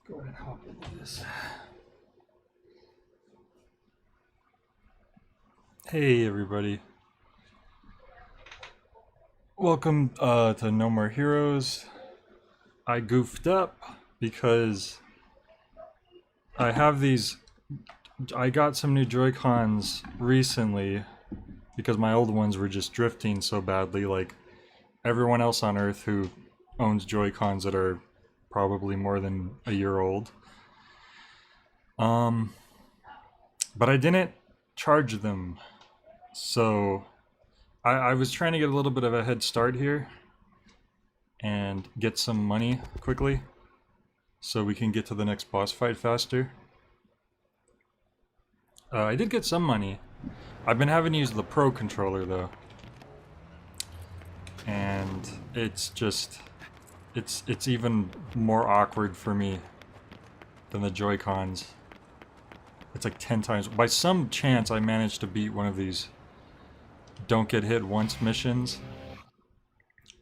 Go ahead and hop into this. Hey everybody. Welcome to No More Heroes. I goofed up because I have these... I got some new Joy-Cons recently because my old ones were just drifting so badly, like everyone else on Earth who owns Joy-Cons that are probably more than a year old. But I didn't charge them, so I was trying to get a little bit of a head start here and get some money quickly so we can get to the next boss fight faster. I did get some money. I've been having to use the Pro controller though, and it's just it's even more awkward for me than the Joy-Cons. It's like 10 times. By some chance I managed to beat one of these don't get hit once missions,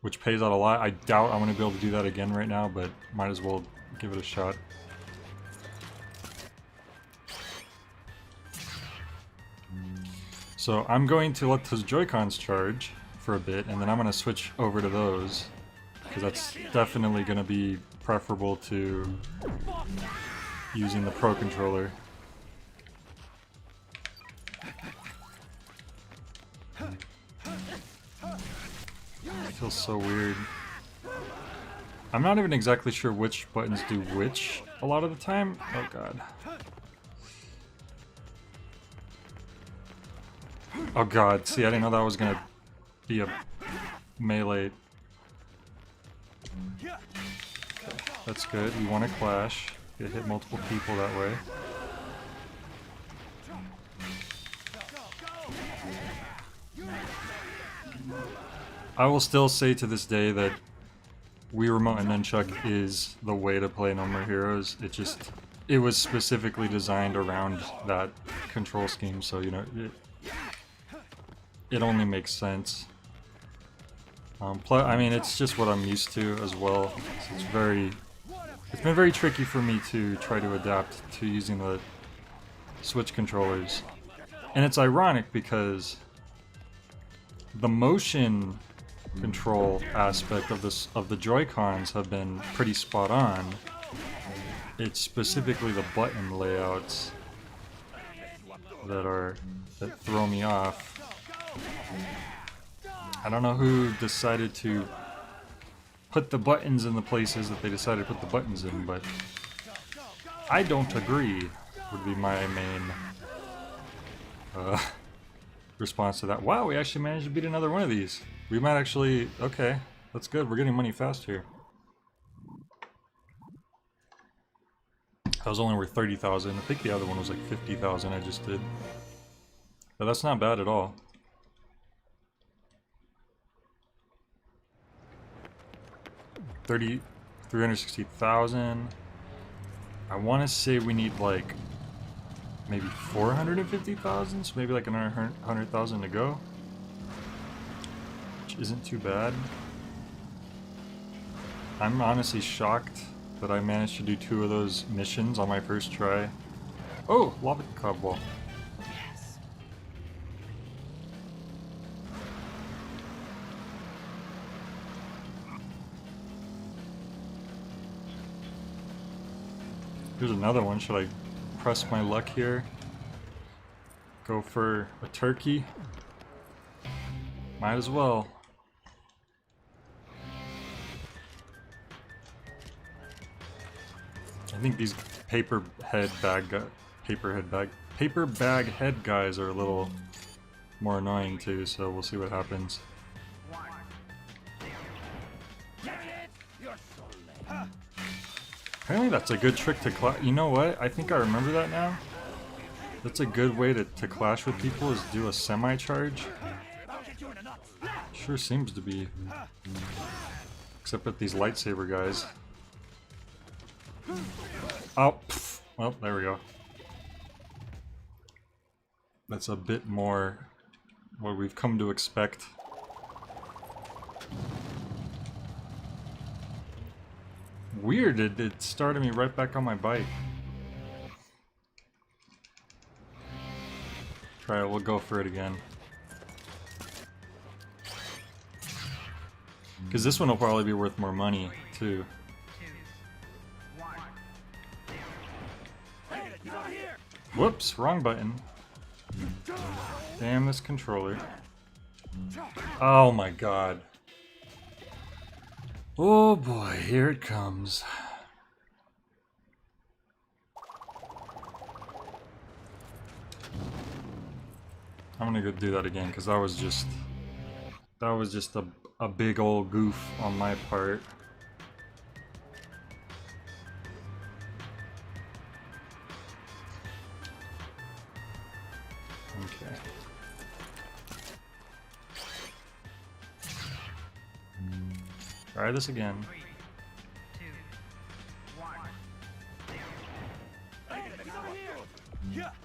which pays out a lot. I doubt I'm going to be able to do that again right now, but might as well give it a shot. So I'm going to let those Joy-Cons charge for a bit, and then I'm going to switch over to those, because that's definitely going to be preferable to using the Pro controller. It feels so weird. I'm not even exactly sure which buttons do which a lot of the time. Oh god. Oh god, see, I didn't know that was gonna be a melee. Okay, that's good. We want to clash. Get hit multiple people that way. I will still say to this day that Wii Remote and Nunchuck is the way to play No More Heroes. It was specifically designed around that control scheme, so you know, it only makes sense. I mean, it's just what I'm used to as well. So it's been very tricky for me to try to adapt to using the Switch controllers. And it's ironic because the motion control aspect of the Joy-Cons have been pretty spot on. It's specifically the button layouts that throw me off. I don't know who decided to put the buttons in the places that they decided to put the buttons in, but I don't agree, would be my main response to that. Wow, we actually managed to beat another one of these. We might actually... Okay, that's good. We're getting money fast here. That was only worth 30,000. I think the other one was like 50,000 I just did. But that's not bad at all. $360,000. I want to say we need like maybe 450,000, so maybe like another 100,000 to go, which isn't too bad. I'm honestly shocked that I managed to do 2 of those missions on my first try. Oh, lava cobwall. Here's another one. Should I press my luck here? Go for a turkey? Might as well. I think these paper bag head guys are a little more annoying too, so we'll see what happens. Apparently that's a good trick to clash. You know what? I think I remember that now. That's a good way to clash with people, is do a semi-charge. Sure seems to be. Except with these lightsaber guys. Oh, pff. Well, there we go. That's a bit more what we've come to expect. Weird, it started me right back on my bike. Try it, we'll go for it again. Because this one will probably be worth more money, too. Whoops, wrong button. Damn this controller. Oh my god. Oh boy, here it comes. I'm gonna go do that again because that was just a big old goof on my part. Okay. Try this again.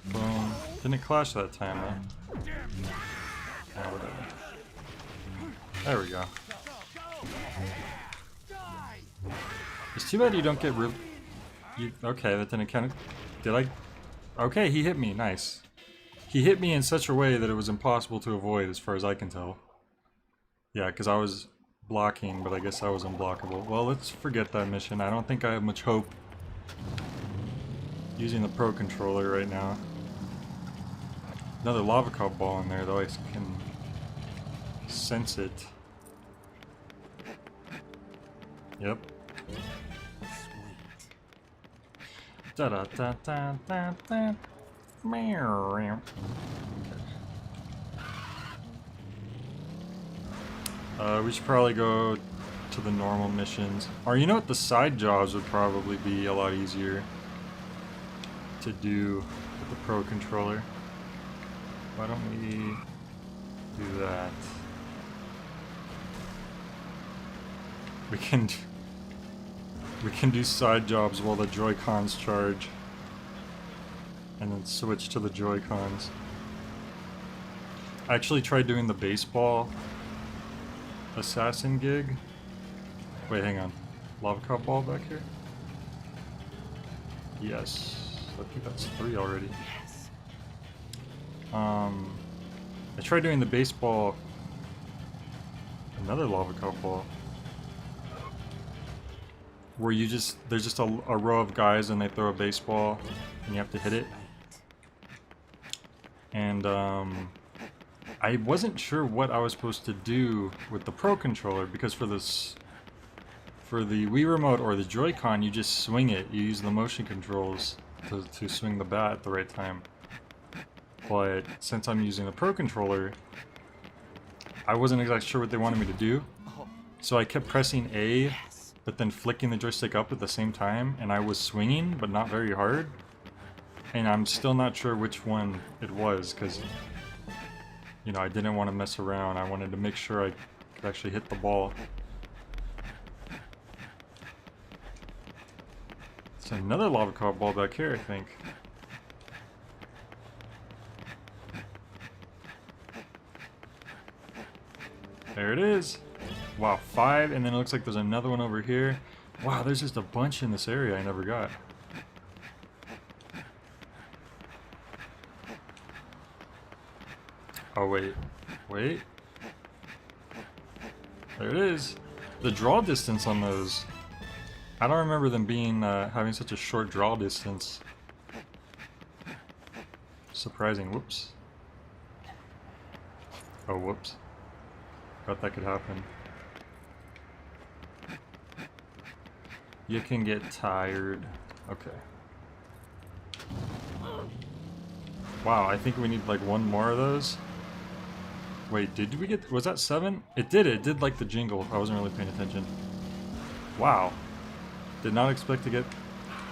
Boom. Didn't clash that time, though. Yeah, whatever. There we go. It's too bad you don't get real. Okay, that didn't count. Did I? Okay, he hit me. Nice. He hit me in such a way that it was impossible to avoid, as far as I can tell. Yeah, because I was blocking, but I guess I was unblockable. Well, let's forget that mission. I don't think I have much hope using the Pro Controller right now. Another lava cop ball in there, though. I can sense it. Yep. Da da da da da da. Meow. We should probably go to the normal missions. Or you know what? The side jobs would probably be a lot easier to do with the Pro Controller. Why don't we do that? We can do side jobs while the Joy-Cons charge. And then switch to the Joy-Cons. I actually tried doing the baseball assassin gig. Wait, hang on. Lava cop ball back here? Yes. I think that's 3 already. I tried doing the baseball. Another lava cop ball. Where you there's just a row of guys and they throw a baseball and you have to hit it. And I wasn't sure what I was supposed to do with the Pro Controller because for the Wii Remote or the Joy-Con you just swing it. You use the motion controls to swing the bat at the right time. But since I'm using the Pro Controller, I wasn't exactly sure what they wanted me to do. So I kept pressing A, but then flicking the joystick up at the same time, and I was swinging, but not very hard. And I'm still not sure which one it was, because, you know, I didn't want to mess around. I wanted to make sure I could actually hit the ball. It's another lava cop ball back here, I think. There it is. Wow, 5, and then it looks like there's another one over here. Wow, there's just a bunch in this area I never got. Oh, wait. Wait. There it is. The draw distance on those. I don't remember them being, having such a short draw distance. Surprising. Whoops. Oh, whoops. Thought that could happen. You can get tired. Okay. Wow, I think we need like one more of those. Wait, did we get... Was that 7? It did like the jingle. I wasn't really paying attention. Wow. Did not expect to get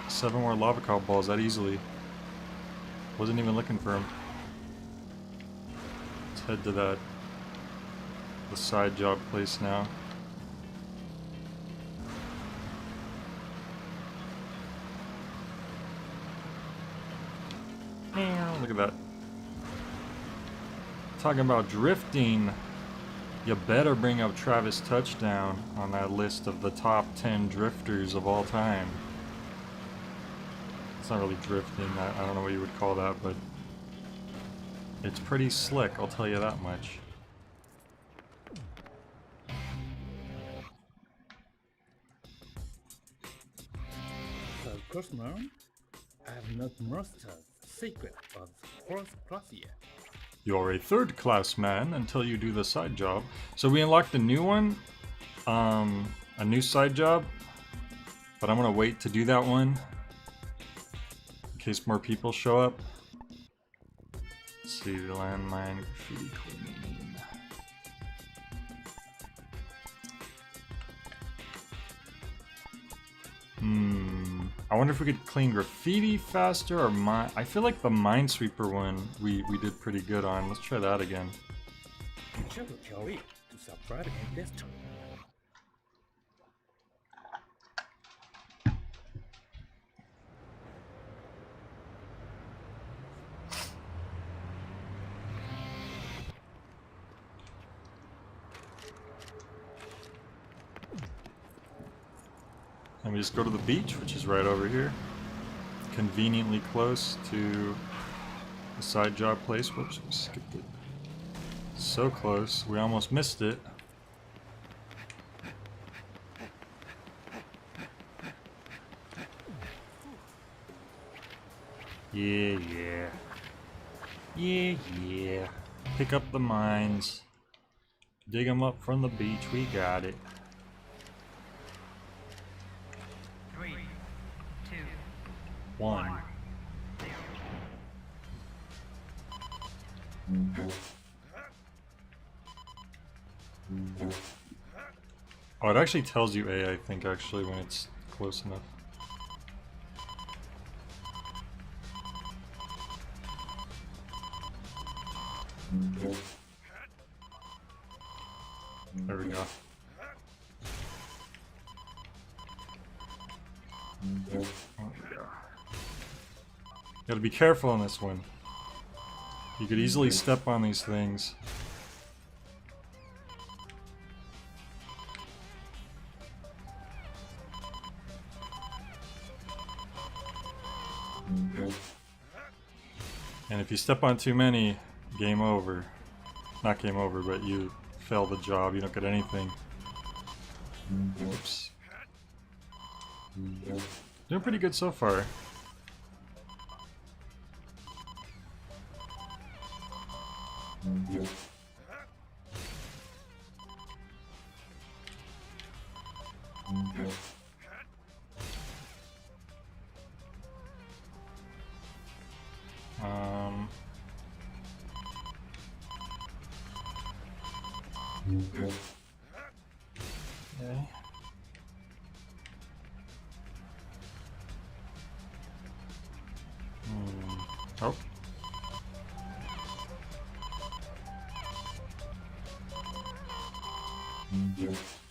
7 more lava cop balls that easily. Wasn't even looking for them. Let's head to the side job place now. Look at that. Talking about drifting. You better bring up Travis Touchdown on that list of the top 10 drifters of all time. It's not really drifting, I don't know what you would call that, but it's pretty slick, I'll tell you that much. So, customer, I have not mastered the secret of first class yet. You're a third class man until you do the side job. So we unlocked a new one, a new side job, but I'm gonna wait to do that one in case more people show up. Let's see, the landmine graffiti queen. I wonder if we could clean graffiti faster or mine. I feel like the Minesweeper one we did pretty good on. Let's try that again. Check tell it to subscribe and desktop. And we just go to the beach, which is right over here. Conveniently close to the side job place. Whoops, we skipped it. So close, we almost missed it. Yeah, yeah. Yeah, yeah. Pick up the mines. Dig them up from the beach, we got it. 3, 2, 1. Oh, it actually tells you A, I think, actually, when it's close enough. There we go. There we go. Gotta be careful on this one. You could easily step on these things. And if you step on too many, game over. Not game over, but you fail the job, you don't get anything. Oops. Doing pretty good so far. Okay. Oh.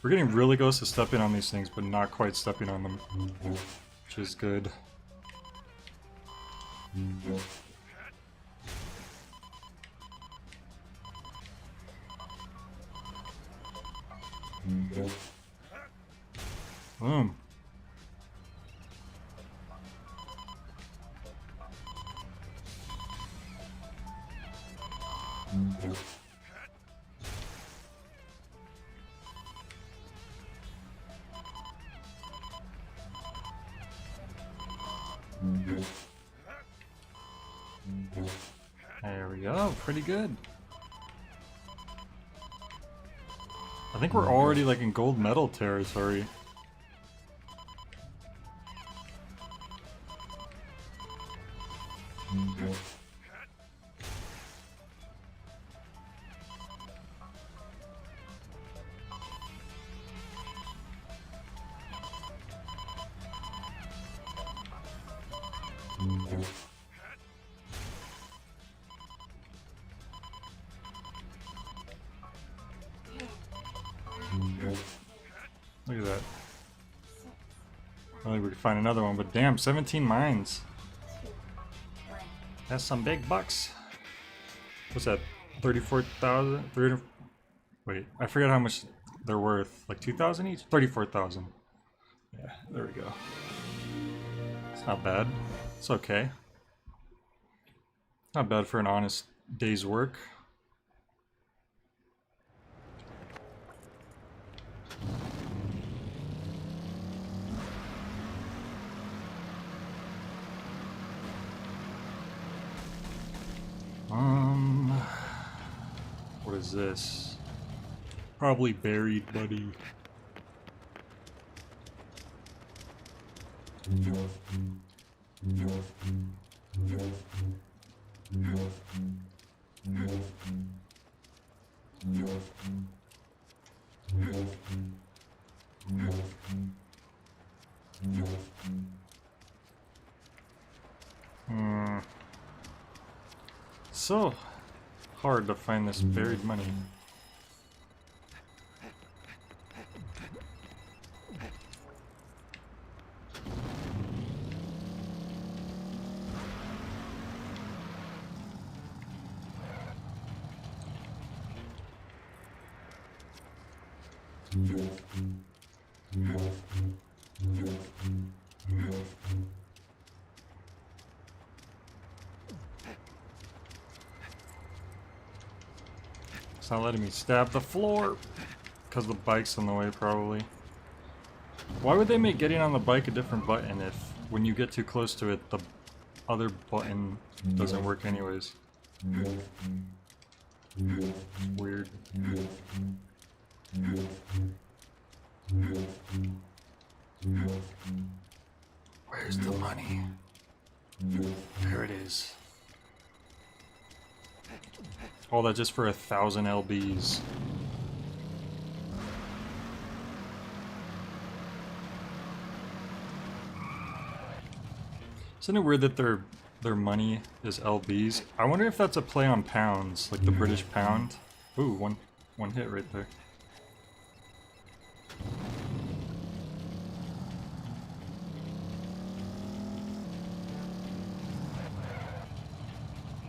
We're getting really close to stepping on these things, but not quite stepping on them, which is good. Boom. There we go, pretty good. I think we're already like in gold medal territory. Look at that. I don't think we could find another one, but damn, 17 mines. That's some big bucks. What's that? 34,000? Wait, I forget how much they're worth. Like 2,000 each? 34,000. Yeah, there we go. It's not bad. It's okay. Not bad for an honest day's work. What is this? Probably buried, buddy. So hard to find this buried money. It's not letting me stab the floor because the bike's in the way, probably. Why would they make getting on the bike a different button if when you get too close to it the other button doesn't work anyways? Weird. Where's the money? There it is. All that just for 1,000 LBs. Isn't it weird that their money is LBs? I wonder if that's a play on pounds, like the British pound. Ooh, one hit right there.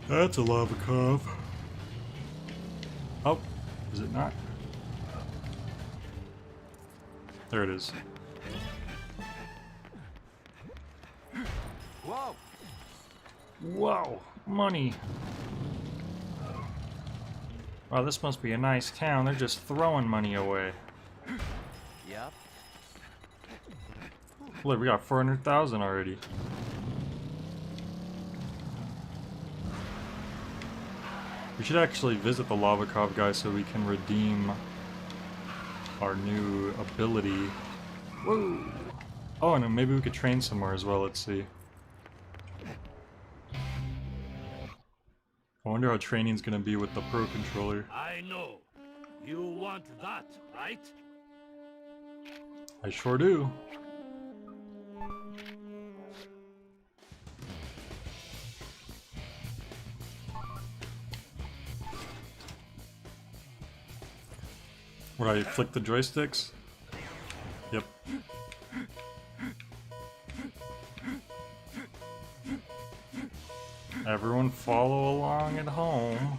That's a lava cove. Oh, is it not? There it is. Whoa! Whoa, money. Wow, this must be a nice town. They're just throwing money away. Yep. Look, we got 400,000 already. We should actually visit the Lava Cove guy so we can redeem our new ability. Whoa! Oh, and maybe we could train some more as well. Let's see. I wonder how training's gonna be with the Pro Controller. I know. You want that, right? I sure do. Would I flick the joysticks? Yep. Everyone follow along at home.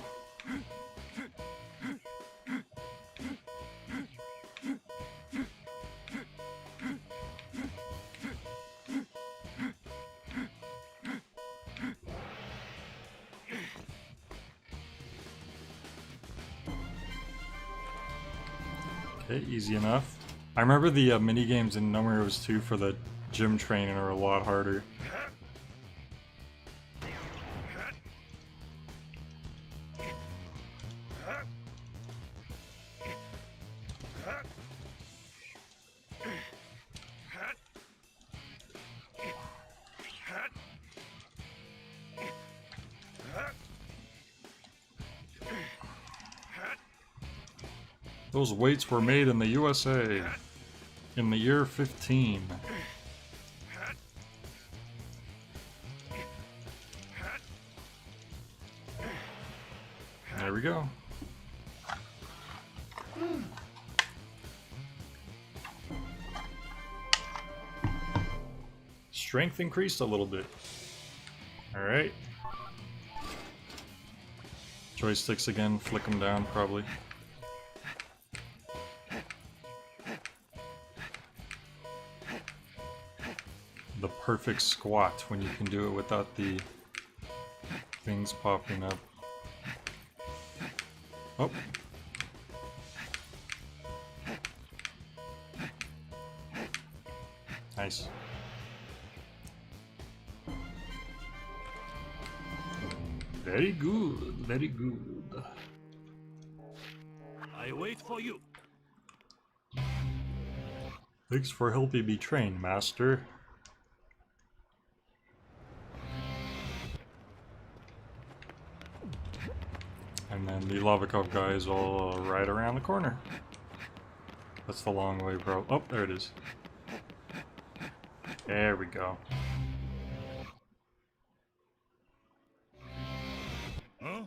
Okay, easy enough. I remember the mini games in No More Heroes 2 for the gym training are a lot harder. Those weights were made in the USA in the year 15. There we go. Strength increased a little bit. Alright. Joysticks again, flick them down probably. the perfect squat when you can do it without the things popping up. Oh. Nice. Very good, very good. I wait for you. Thanks for helping me train, Master. And then the Lavakov guy is all right around the corner. That's the long way, bro. Oh, there it is. There we go. Huh?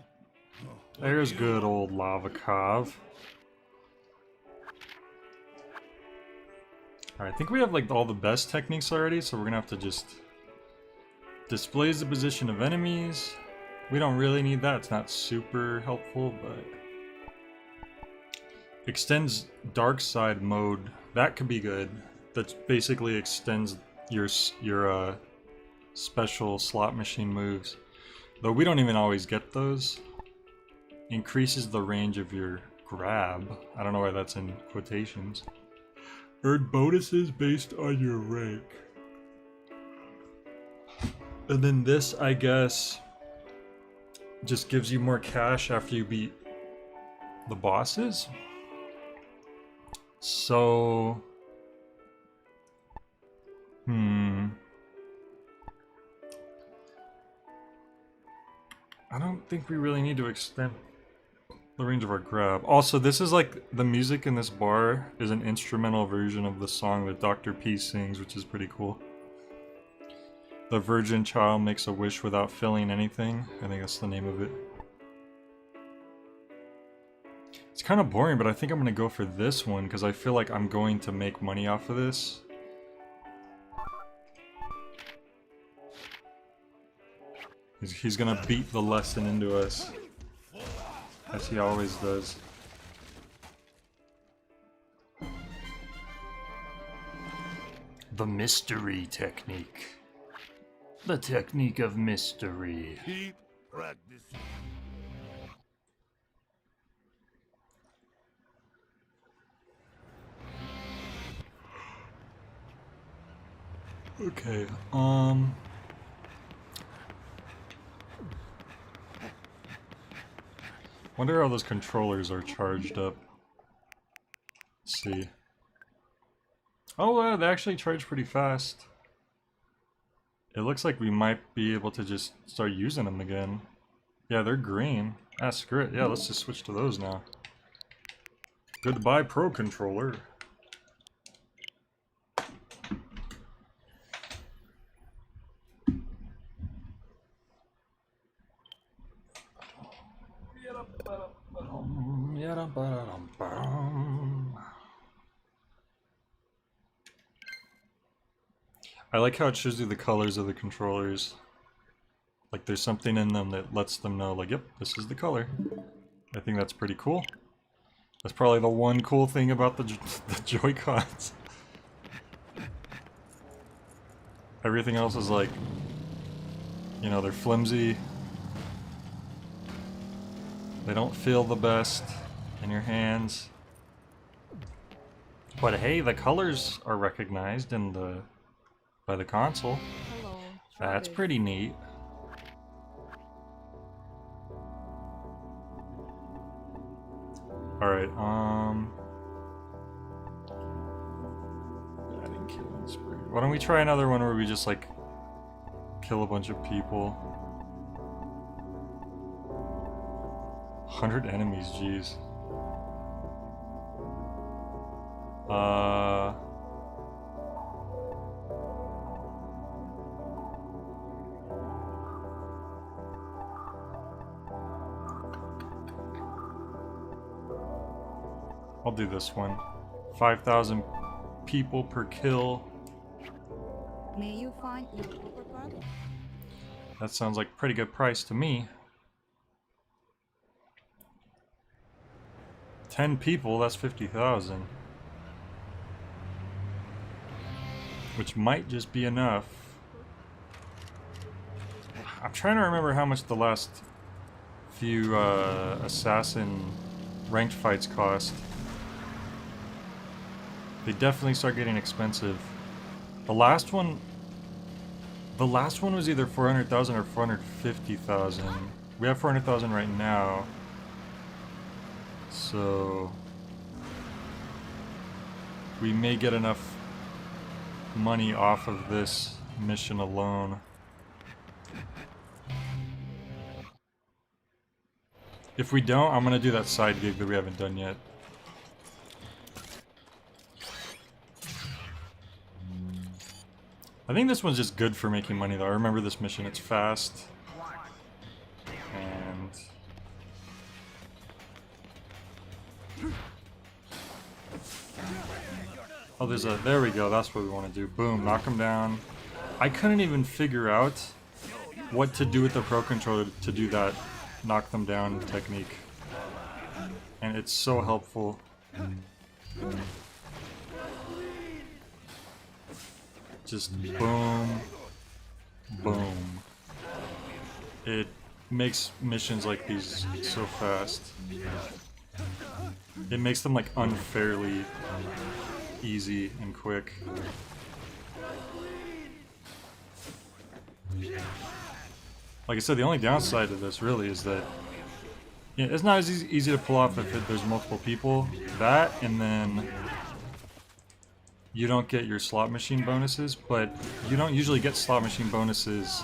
There's good old Lavakov. Alright, I think we have like all the best techniques already, so we're gonna have to just displays the position of enemies. We don't really need that, it's not super helpful, but extends dark side mode. That could be good. That basically extends your special slot machine moves. Though we don't even always get those. Increases the range of your grab. I don't know why that's in quotations. Earn bonuses based on your rank. And then this, I guess, just gives you more cash after you beat the bosses. So... I don't think we really need to extend the range of our grab. Also, this is like, the music in this bar is an instrumental version of the song that Dr. P sings, which is pretty cool. The Virgin Child makes a wish without filling anything. I think that's the name of it. It's kind of boring, but I think I'm going to go for this one because I feel like I'm going to make money off of this. He's going to beat the lesson into us, as he always does. The mystery technique. The technique of mystery. Keep practicing. Okay, wonder how those controllers are charged up. Let's see. Oh, they actually charge pretty fast. It looks like we might be able to just start using them again. Yeah, they're green. Ah, screw it. Yeah, let's just switch to those now. Goodbye, Pro Controller. I like how it shows you the colors of the controllers. Like there's something in them that lets them know, like, yep, this is the color. I think that's pretty cool. That's probably the one cool thing about the Joy-Cons. Everything else is like, you know, they're flimsy. They don't feel the best in your hands. But hey, the colors are recognized in by the console. Hello. That's pretty neat. Alright, adding killing spree. Why don't we try another one where we just like kill a bunch of people? 100 enemies, jeez. I'll do this one. 5,000 people per kill. May you find your uppercut? That sounds like a pretty good price to me. 10 people, that's 50,000. Which might just be enough. I'm trying to remember how much the last few assassin ranked fights cost. They definitely start getting expensive. The last one was either 400,000 or 450,000. We have 400,000 right now. So we may get enough money off of this mission alone. If we don't, I'm gonna do that side gig that we haven't done yet. I think this one's just good for making money though. I remember this mission, it's fast. And oh, there we go, that's what we want to do. Boom, knock him down. I couldn't even figure out what to do with the Pro Controller to do that knock them down technique. And it's so helpful. Just boom, boom. It makes missions like these so fast. It makes them like unfairly easy and quick. Like I said, the only downside to this really is that it's not as easy to pull off if there's multiple people. That, and then you don't get your slot machine bonuses, but you don't usually get slot machine bonuses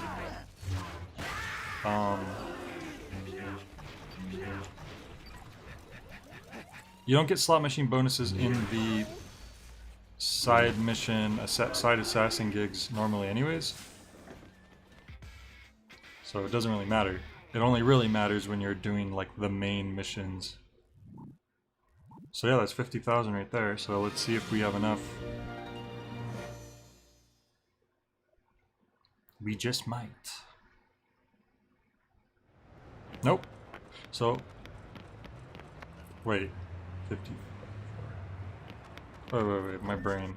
you don't get slot machine bonuses in the side mission, side assassin gigs normally anyways. So it doesn't really matter. It only really matters when you're doing like the main missions. So yeah, that's 50,000 right there. So let's see if we have enough. We just might. Nope. So wait, 50. Wait, my brain.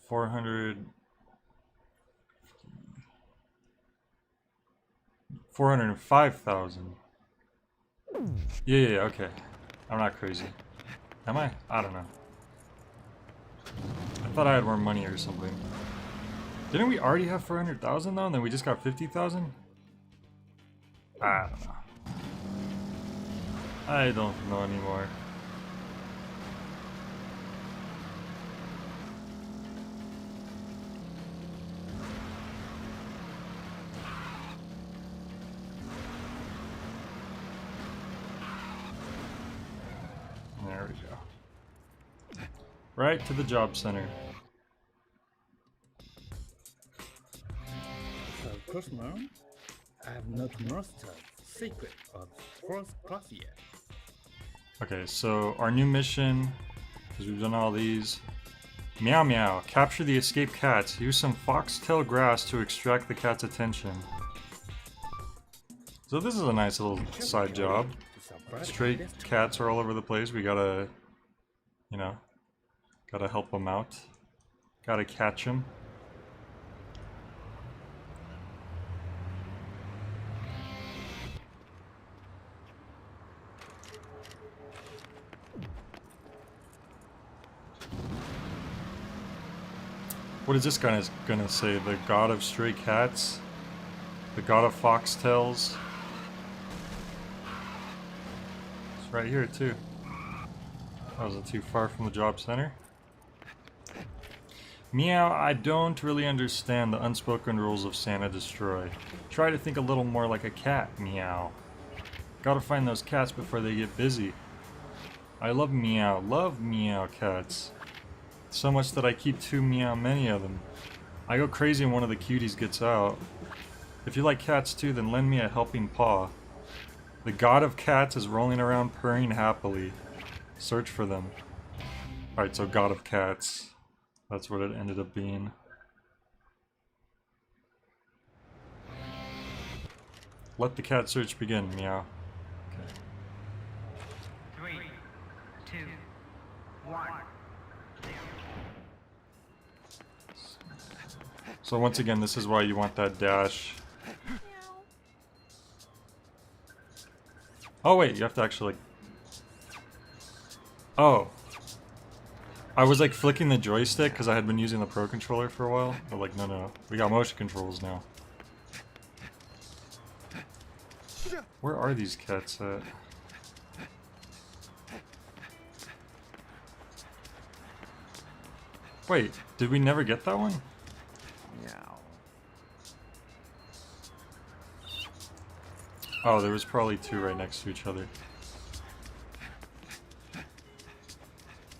400. 405,000. Yeah, okay. I'm not crazy. Am I? I don't know. I thought I had more money or something. Didn't we already have 400,000 though, and then we just got 50,000? I don't know. I don't know anymore. There we go. Right to the job center. So, customer, I have not mastered secret of first class yet. Okay, so our new mission, because we've done all these. Meow meow, capture the escaped cats. Use some foxtail grass to extract the cat's attention. So this is a nice little side job. Stray cats are all over the place. We gotta, you know, gotta help them out. Gotta catch them. What is this guy gonna say? The god of stray cats? The god of foxtails? It's right here too. That wasn't too far from the job center. Meow, I don't really understand the unspoken rules of Santa Destroy. Try to think a little more like a cat, meow. Gotta find those cats before they get busy. I love meow cats. So much that I keep too many of them. I go crazy when one of the cuties gets out. If you like cats too, then lend me a helping paw. The god of cats is rolling around purring happily. Search for them. Alright, so god of cats. That's what it ended up being. Let the cat search begin, meow. Okay. 3, 2, 1. So once again, this is why you want that dash. Oh wait, you have to actually... Oh. I was like flicking the joystick because I had been using the Pro Controller for a while. But like, no. We got motion controls now. Where are these cats at? Wait, did we never get that one? Meow. Oh, there was probably two right next to each other.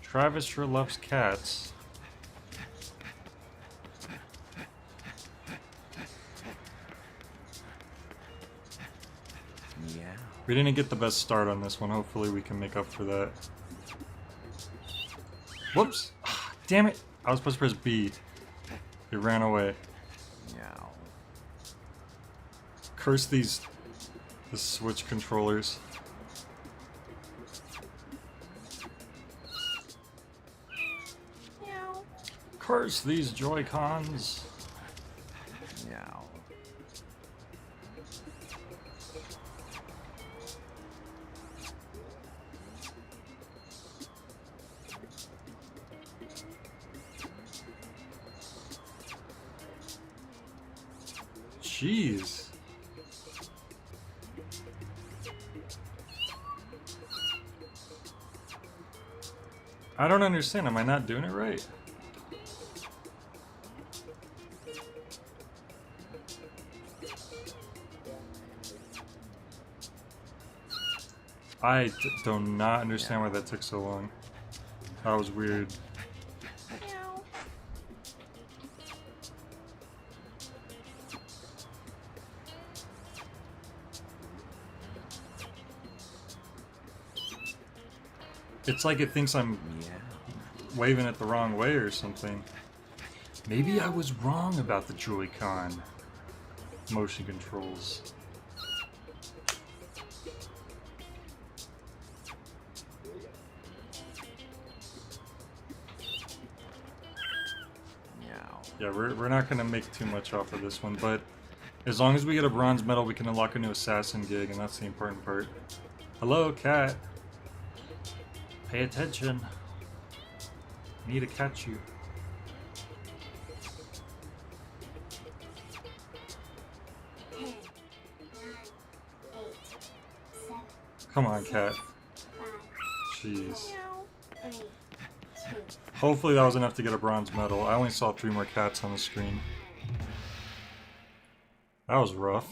Travis sure loves cats. Meow. We didn't get the best start on this one. Hopefully we can make up for that. Whoops! Damn it! I was supposed to press B. It ran away. Meow. Curse the Switch controllers. Curse these Joy-Cons. Meow. Jeez. I don't understand. Am I not doing it right? I do not understand why that took so long. That was weird. It's like it thinks I'm Meow. waving it the wrong way or something. Maybe I was wrong about the Joy-Con motion controls. Meow. Yeah, we're not gonna make too much off of this one, but as long as we get a bronze medal, we can unlock a new assassin gig, and that's the important part. Hello, cat. Pay attention. Need to catch you. Come on, cat. Jeez. Hopefully that was enough to get a bronze medal. I only saw 3 more cats on the screen. That was rough.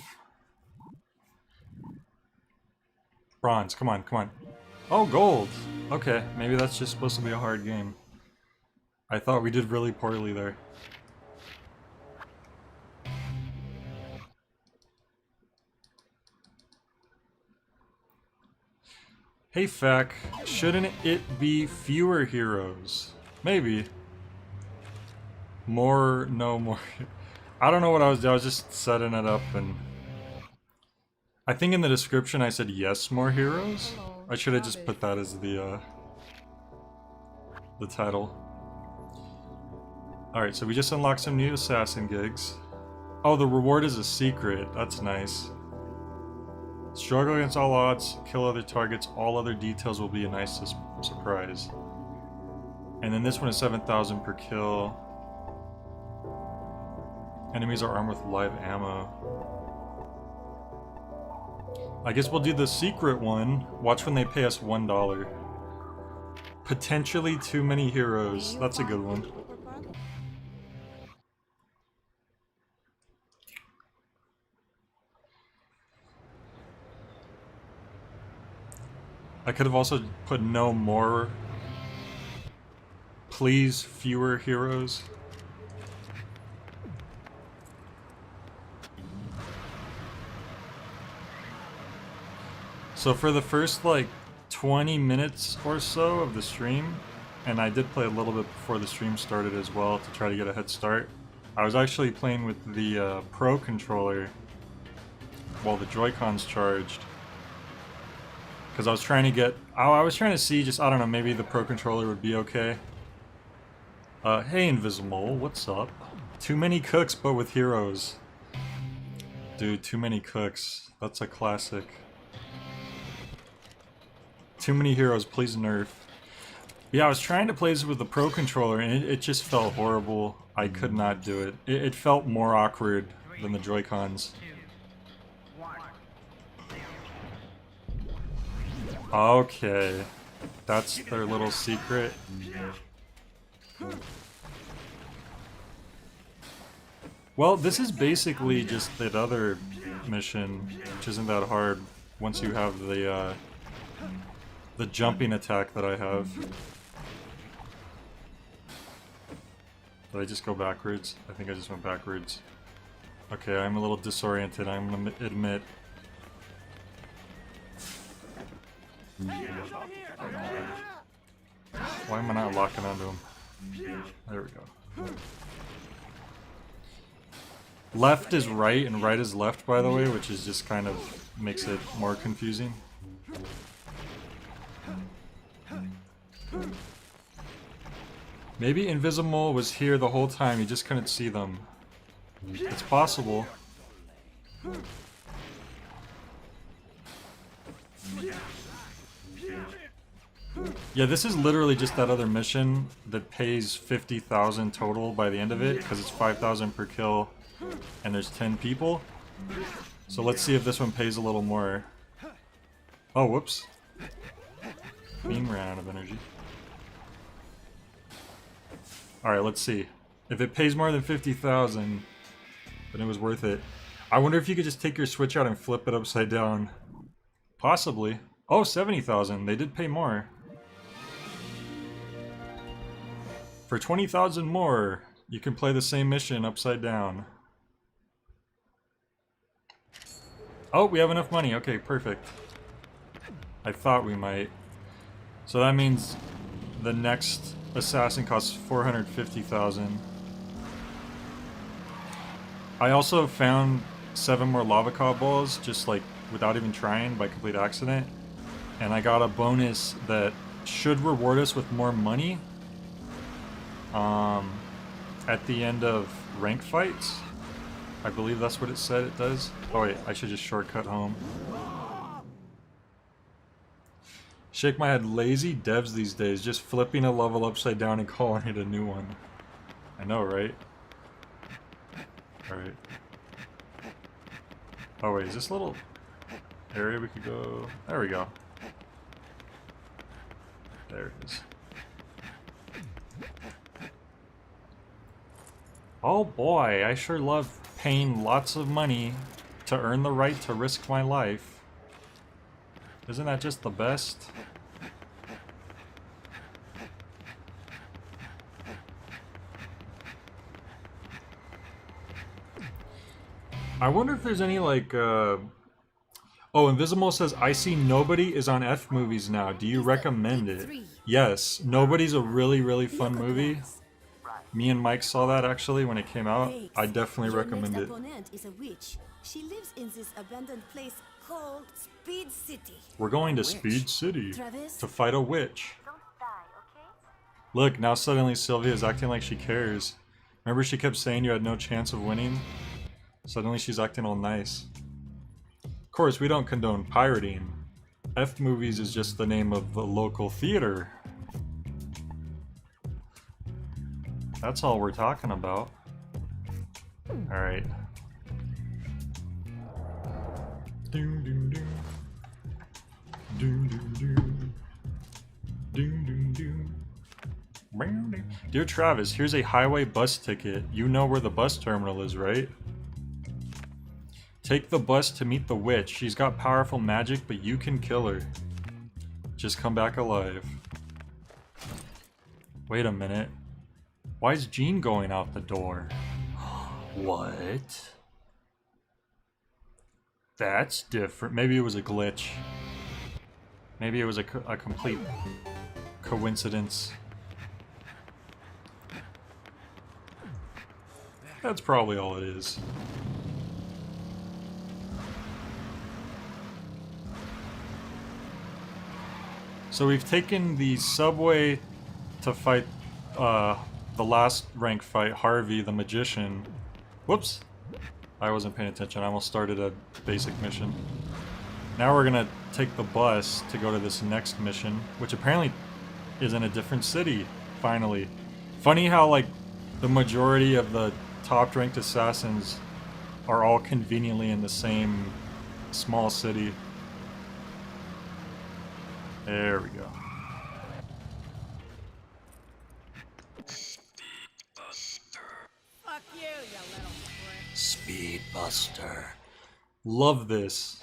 Bronze, come on, come on. Oh, gold! Okay, maybe that's just supposed to be a hard game. I thought we did really poorly there. Hey Feck, shouldn't it be fewer heroes? Maybe. More, no more. I don't know what I was doing, I was just setting it up and... I think in the description I said yes, more heroes. I should have just put that as the title. Alright, so we just unlocked some new assassin gigs. Oh, the reward is a secret. That's nice. Struggle against all odds, kill other targets, all other details will be a nice surprise. And then this one is 7,000 per kill. Enemies are armed with live ammo. I guess we'll do the secret one. Watch when they pay us $1. Potentially too many heroes. That's a good one. I could have also put no more. Please, fewer heroes. So for the first like 20 minutes or so of the stream, and I did play a little bit before the stream started as well to try to get a head start, I was actually playing with the Pro Controller while the Joy-Cons charged. Because I was trying to get... I was trying to see just, I don't know, maybe the Pro Controller would be okay. Hey Invisible, what's up? Too many cooks, but with heroes. Dude, too many cooks. That's a classic. Too many heroes, please nerf. Yeah, I was trying to play this with the Pro Controller and it just felt horrible. I could not do it. It felt more awkward than the Joy-Cons. 2, 1. Okay. That's their little secret. Well, this is basically just that other mission, which isn't that hard once you have the jumping attack that I have. Did I just go backwards? I think I just went backwards. Okay, I'm a little disoriented, I'm gonna admit. Why am I not locking onto him? There we go. Left is right and right is left, by the way, which is just kind of makes it more confusing. Maybe Invisible was here the whole time, you just couldn't see them. It's possible. Yeah, this is literally just that other mission that pays 50,000 total by the end of it, because it's 5,000 per kill, and there's 10 people. So let's see if this one pays a little more. Oh, whoops. Beam ran out of energy. Alright, let's see. If it pays more than 50,000, then it was worth it. I wonder if you could just take your Switch out and flip it upside down. Possibly. Oh, 70,000. They did pay more. For 20,000 more, you can play the same mission upside down. Oh, we have enough money. Okay, perfect. I thought we might. So that means the next assassin costs 450,000. I also found 7 more lava cob balls, just like without even trying, by complete accident. And I got a bonus that should reward us with more money at the end of rank fights. I believe that's what it said it does. Oh wait, I should just shortcut home. Shake my head, lazy devs these days, just flipping a level upside down and calling it a new one. I know, right? Alright. Oh wait, is this little area we could go? There we go. There it is. Oh boy, I sure love paying lots of money to earn the right to risk my life. Isn't that just the best? I wonder if there's any like Oh, Invisible says, I see Nobody is on F movies now. Do you recommend it? Yes, Nobody's a really, really fun movie. Me and Mike saw that actually when it came out. I definitely recommend it. Opponent is a witch. She lives in this abandoned place called Speed City. We're going to Speed City Travis? to fight a witch. Don't die, okay? Look, now suddenly Sylvia is acting like she cares. Remember she kept saying you had no chance of winning? Suddenly she's acting all nice. Of course, we don't condone pirating. F Movies is just the name of the local theater. That's all we're talking about. Alright. Doom doom doom. Doom doom doom. Doom doom doom. Dear Travis, here's a highway bus ticket. You know where the bus terminal is, right? Take the bus to meet the witch. She's got powerful magic, but you can kill her. Just come back alive. Wait a minute. Why is Jean going out the door? What? That's different. Maybe it was a glitch. Maybe it was a complete coincidence. That's probably all it is. So we've taken the subway to fight the last rank fight, Harvey the Magician. Whoops. I wasn't paying attention. I almost started a basic mission. Now we're gonna take the bus to go to this next mission, which apparently is in a different city, finally. Funny how, like, the majority of the top-ranked assassins are all conveniently in the same small city. There we go. Fuck you, you little prick. Speedbuster. Love this.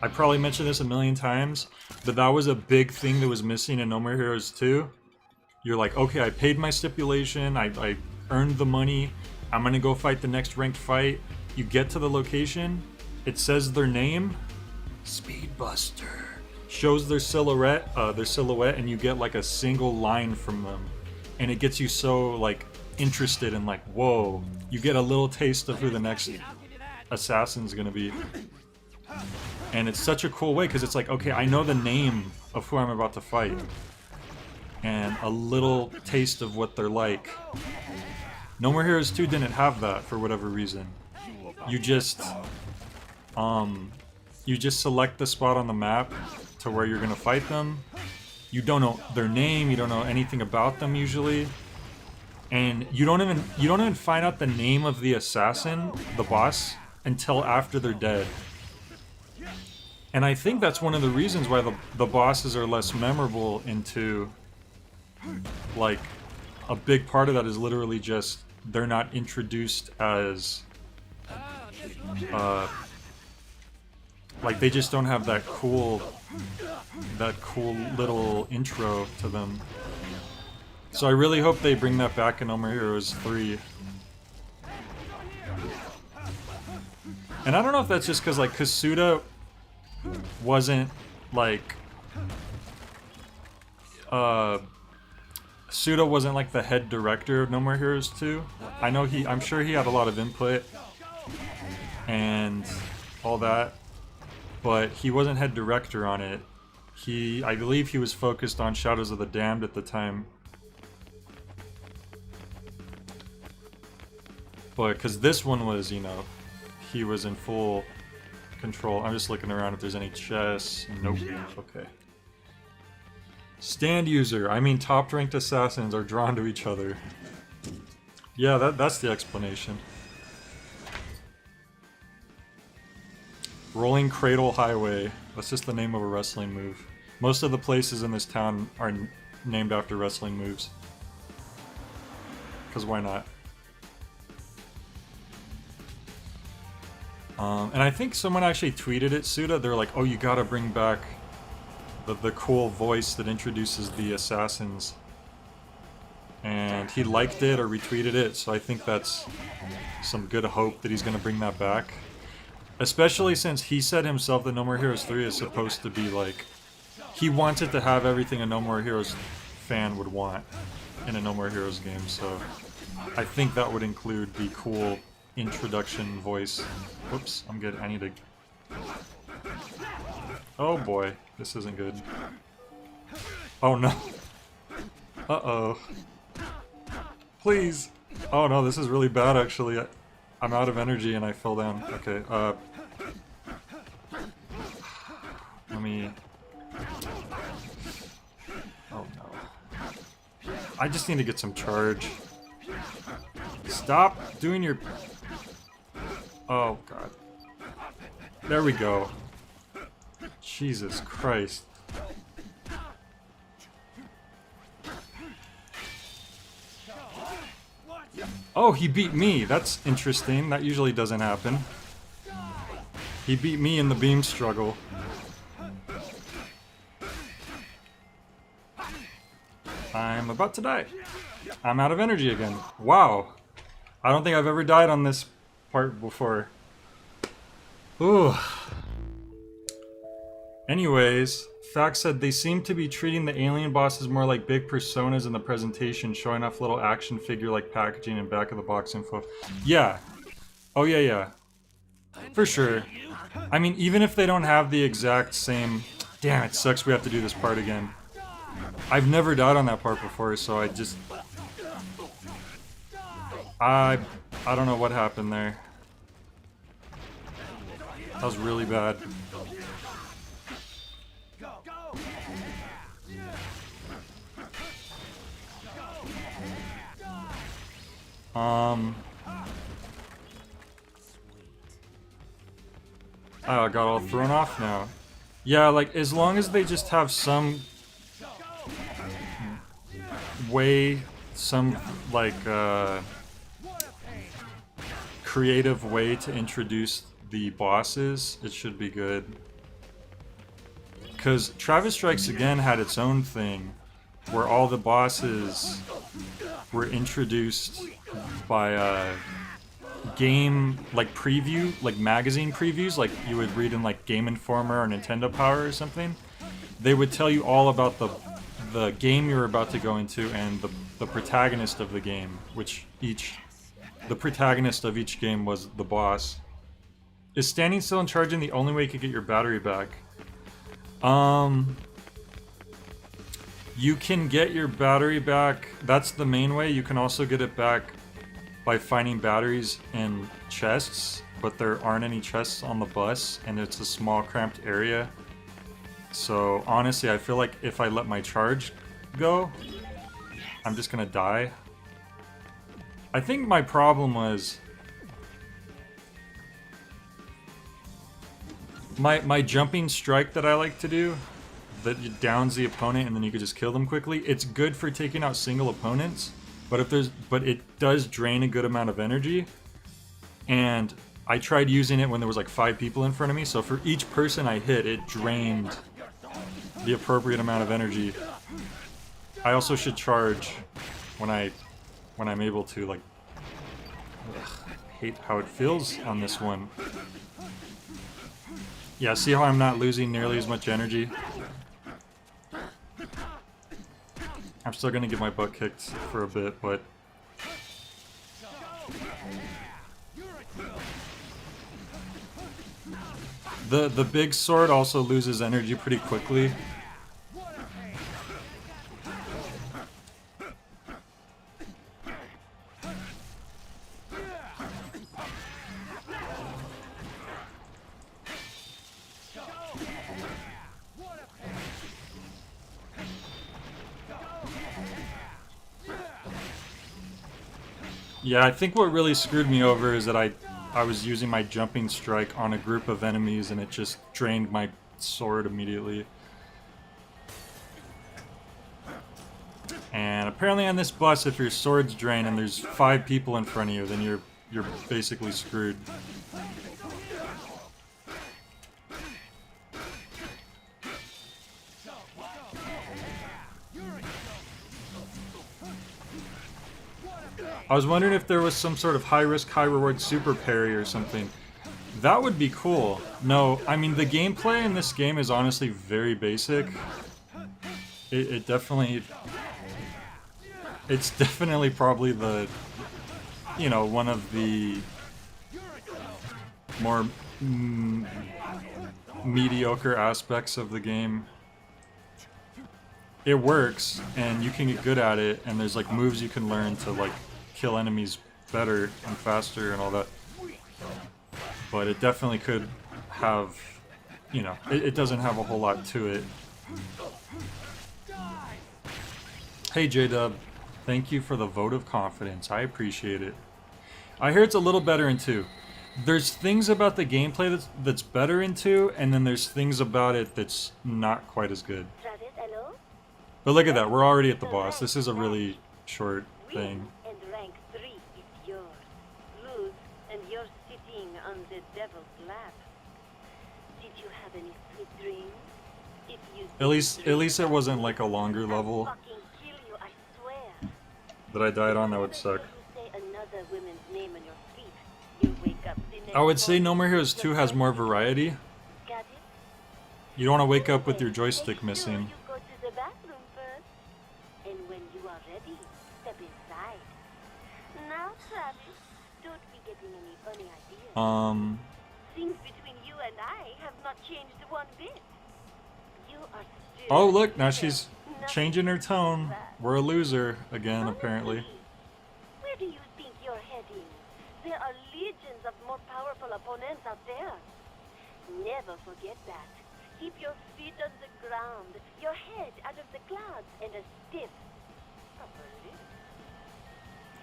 I probably mentioned this a million times, but that was a big thing that was missing in No More Heroes 2. You're like, okay, I paid my stipulation, I earned the money, I'm gonna go fight the next ranked fight. You get to the location, it says their name, Speedbuster. Shows their silhouette, and you get like a single line from them. And it gets you so like interested in like, whoa, you get a little taste of who the next assassin's gonna be. And it's such a cool way, because it's like, okay, I know the name of who I'm about to fight. And a little taste of what they're like. No More Heroes 2 didn't have that for whatever reason. You just select the spot on the map to where you're gonna fight them. You don't know their name, you don't know anything about them usually. And you don't even find out the name of the assassin, the boss, until after they're dead. And I think that's one of the reasons why the bosses are less memorable in 2. Like, a big part of that is literally just they're not introduced as like, they just don't have that cool little intro to them. So I really hope they bring that back in No More Heroes 3. And I don't know if that's just because, like, Kasuda wasn't, like, Suda wasn't, like, the head director of No More Heroes 2. I'm sure he had a lot of input and all that, but he wasn't head director on it. I believe he was focused on Shadows of the Damned at the time. But, because this one was, you know, he was in full control. I'm just looking around if there's any chests. Nope. Okay. Stand user. I mean, top-ranked assassins are drawn to each other. Yeah, that's the explanation. Rolling Cradle Highway. That's just the name of a wrestling move. Most of the places in this town are named after wrestling moves. Because why not? And I think someone actually tweeted it, Suda. They're like, oh, you gotta bring back the cool voice that introduces the assassins. And he liked it or retweeted it, so I think that's some good hope that he's gonna bring that back. Especially since he said himself that No More Heroes 3 is supposed to be like... He wants it to have everything a No More Heroes fan would want in a No More Heroes game, so... I think that would include the cool introduction voice. Whoops, I'm good. I need to... Oh boy, this isn't good. Oh no. Uh-oh. Please! Oh no, this is really bad actually. I'm out of energy and I fell down. Okay, let me... Oh no. I just need to get some charge. Stop doing your... Oh god. There we go. Jesus Christ. Oh, he beat me. That's interesting. That usually doesn't happen. He beat me in the beam struggle. I'm about to die. I'm out of energy again. Wow. I don't think I've ever died on this part before. Ooh. Anyways, Fact said they seem to be treating the alien bosses more like big personas in the presentation, showing off little action figure-like packaging and back of the box info. Yeah. Oh yeah, yeah. For sure. I mean, even if they don't have the exact same... Damn, it sucks we have to do this part again. I've never died on that part before, so I just... I don't know what happened there. That was really bad. Oh, I got all thrown off now. Yeah, like, as long as they just have some way, some, like, creative way to introduce the bosses, it should be good. Because Travis Strikes Again had its own thing, where all the bosses were introduced by, game like preview, like magazine previews, like you would read in like Game Informer or Nintendo Power or something. They would tell you all about the game you're about to go into and the protagonist of the game, which the protagonist of each game was the boss. Is standing still and charging the only way you could get your battery back? You can get your battery back, that's the main way. You can also get it back by finding batteries in chests, but there aren't any chests on the bus, and it's a small cramped area. So honestly, I feel like if I let my charge go, I'm just gonna die. I think my problem was my jumping strike that I like to do, that downs the opponent and then you can just kill them quickly. It's good for taking out single opponents. But it does drain a good amount of energy, and I tried using it when there was like 5 people in front of me, so for each person I hit, it drained the appropriate amount of energy. I also should charge when I'm able to, like, I hate how it feels on this one. Yeah, see how I'm not losing nearly as much energy? I'm still gonna get my butt kicked for a bit, but the big sword also loses energy pretty quickly. Yeah, I think what really screwed me over is that I was using my jumping strike on a group of enemies and it just drained my sword immediately. And apparently on this bus, if your sword's drained and there's 5 people in front of you, then you're basically screwed. I was wondering if there was some sort of high-risk, high-reward super parry or something. That would be cool. No, I mean, the gameplay in this game is honestly very basic. It definitely... It's definitely probably the... You know, one of the... more... mediocre aspects of the game. It works, and you can get good at it, and there's like moves you can learn to like kill enemies better and faster and all that. But it definitely could have, you know, it doesn't have a whole lot to it. Hey J-Dub, thank you for the vote of confidence. I appreciate it. I hear it's a little better in 2. There's things about the gameplay that's better in 2, and then there's things about it that's not quite as good. But look at that, we're already at the boss. This is a really short thing. And rank 3 is yours. Lose, and you're sitting on the devil's lap. Did you have any sweet dreams? If you At least it wasn't like a longer level fucking kill you, I swear. that I died on. That would suck. You say another woman's name on your feet, you wake up the next I would say morning No More Heroes with 2 the has more best variety. Got it? You don't want to wake up with your Make joystick sure missing. you go to the bathroom first. And when you are ready, step inside. Now, Travis, don't be getting any funny ideas. Things between you and I have not changed one bit. You are still Oh look, now she's nothing changing her tone. but We're a loser again, apparently. Where do you think you're There are legions of more powerful opponents out there. Never forget that. Keep your feet on the ground, your head out of the clouds, and as stiff. Properly.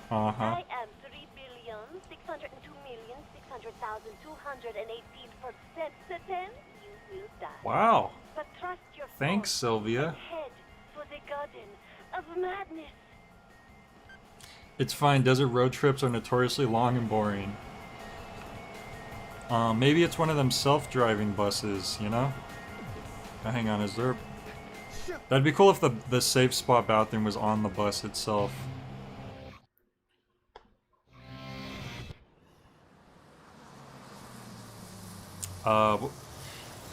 Uh-huh. I am 3,602,600,218% certain you will die. Wow. But trust your Thanks, force Sylvia. and head for the garden of madness. It's fine. Desert road trips are notoriously long and boring. Maybe it's one of them self-driving buses, you know? Oh, hang on, is there... That'd be cool if the safe spot bathroom was on the bus itself. But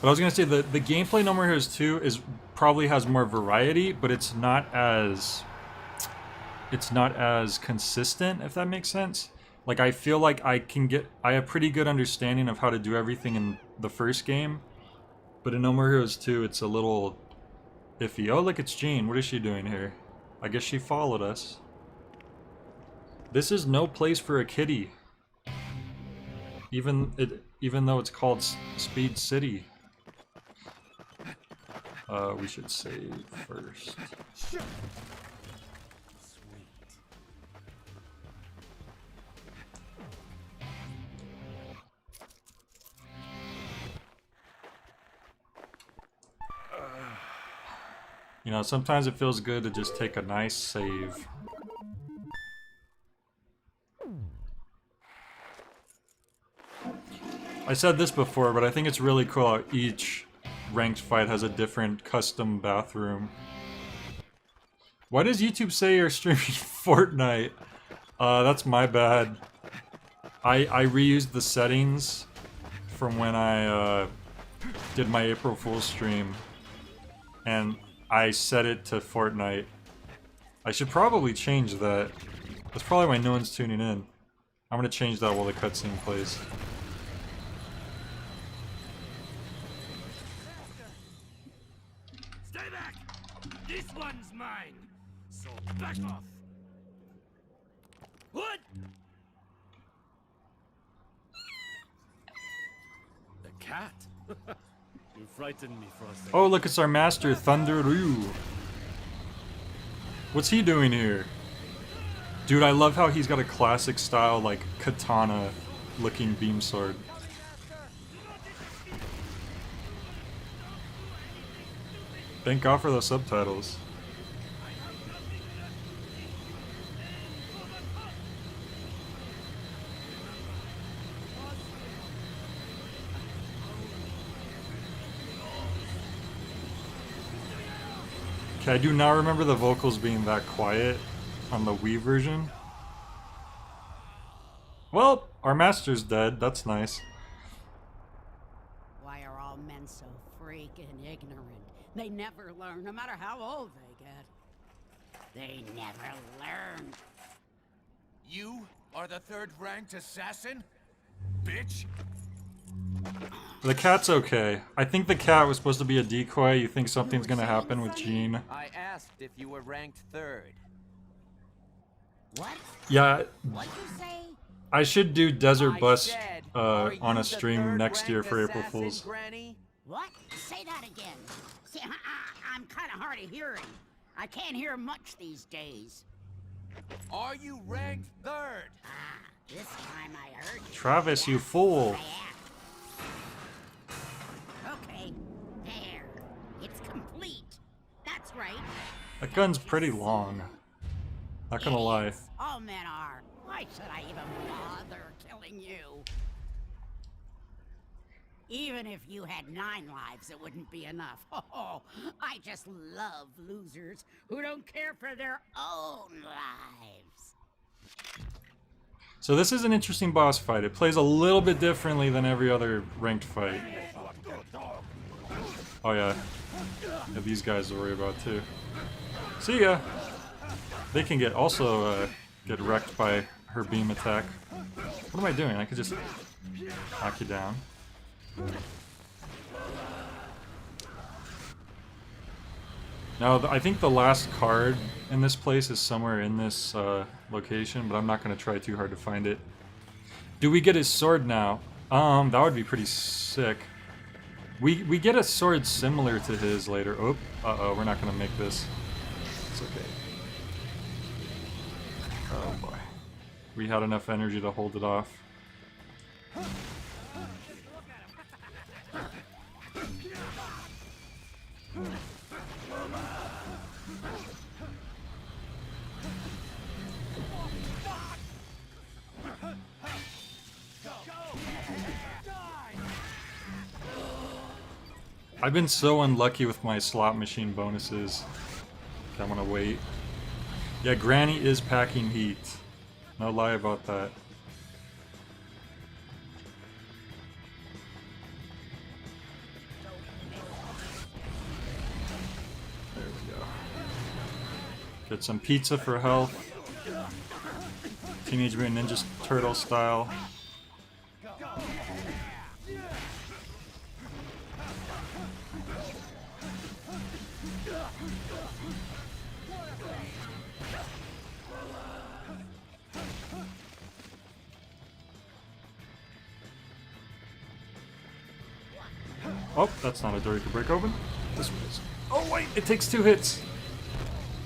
I was gonna say, the gameplay No More Heroes 2 probably has more variety, but it's not as consistent, if that makes sense. Like, I feel like I have pretty good understanding of how to do everything in the first game, but in No More Heroes 2, it's a little iffy. Oh, look, it's Jean. What is she doing here? I guess she followed us. This is no place for a kitty. Even though it's called Speed City. We should save first. You know, sometimes it feels good to just take a nice save. I said this before, but I think it's really cool how each ranked fight has a different custom bathroom. Why does YouTube say you're streaming Fortnite? That's my bad. I reused the settings from when I did my April Fool's stream, and I set it to Fortnite. I should probably change that. That's probably why no one's tuning in. I'm gonna change that while the cutscene plays. Stay back! This one's mine! So back off! What? The cat? You frightened me for a second. Oh, look, it's our master, Thunder Ryu. What's he doing here? Dude, I love how he's got a classic style, like, katana-looking beam sword. Thank God for those subtitles. Okay, I do not remember the vocals being that quiet on the Wii version. Well, our master's dead. That's nice. Why are all men so freaking ignorant? They never learn, no matter how old they get. They never learn. You are the third-ranked assassin? Bitch! The cat's okay. I think the cat was supposed to be a decoy. You think something's gonna happen with Jean. I asked if you were ranked third. What? Yeah, What'd you say? I should do Desert I Bus said, are you on a the stream next year third-ranked for April assassin, Fools. Granny? What? Say that again. See, I'm kind of hard of hearing. I can't hear much these days. Are you ranked third? This time I heard you. Travis, you fool. Okay, there. It's complete. That's right. That gun's pretty long. Not gonna lie. Idiots. All men are. Why should I even bother killing you? Even if you had 9 lives, it wouldn't be enough. Oh, I just love losers who don't care for their own lives. So this is an interesting boss fight. It plays a little bit differently than every other ranked fight. Oh yeah. Yeah, these guys to worry about too. See ya! They can get get wrecked by her beam attack. What am I doing? I could just knock you down. Now, I think the last card in this place is somewhere in this location, but I'm not going to try too hard to find it. Do we get his sword now? That would be pretty sick. We get a sword similar to his later. Oh, uh-oh, we're not gonna make this. It's okay. Oh boy. We had enough energy to hold it off. I've been so unlucky with my slot machine bonuses. Okay, I'm gonna wait. Yeah, Granny is packing heat. No lie about that. There we go. Get some pizza for health. Teenage Mutant Ninja Turtle style. Oh, that's not a door you can break open. This one is. Oh wait, it takes 2 hits.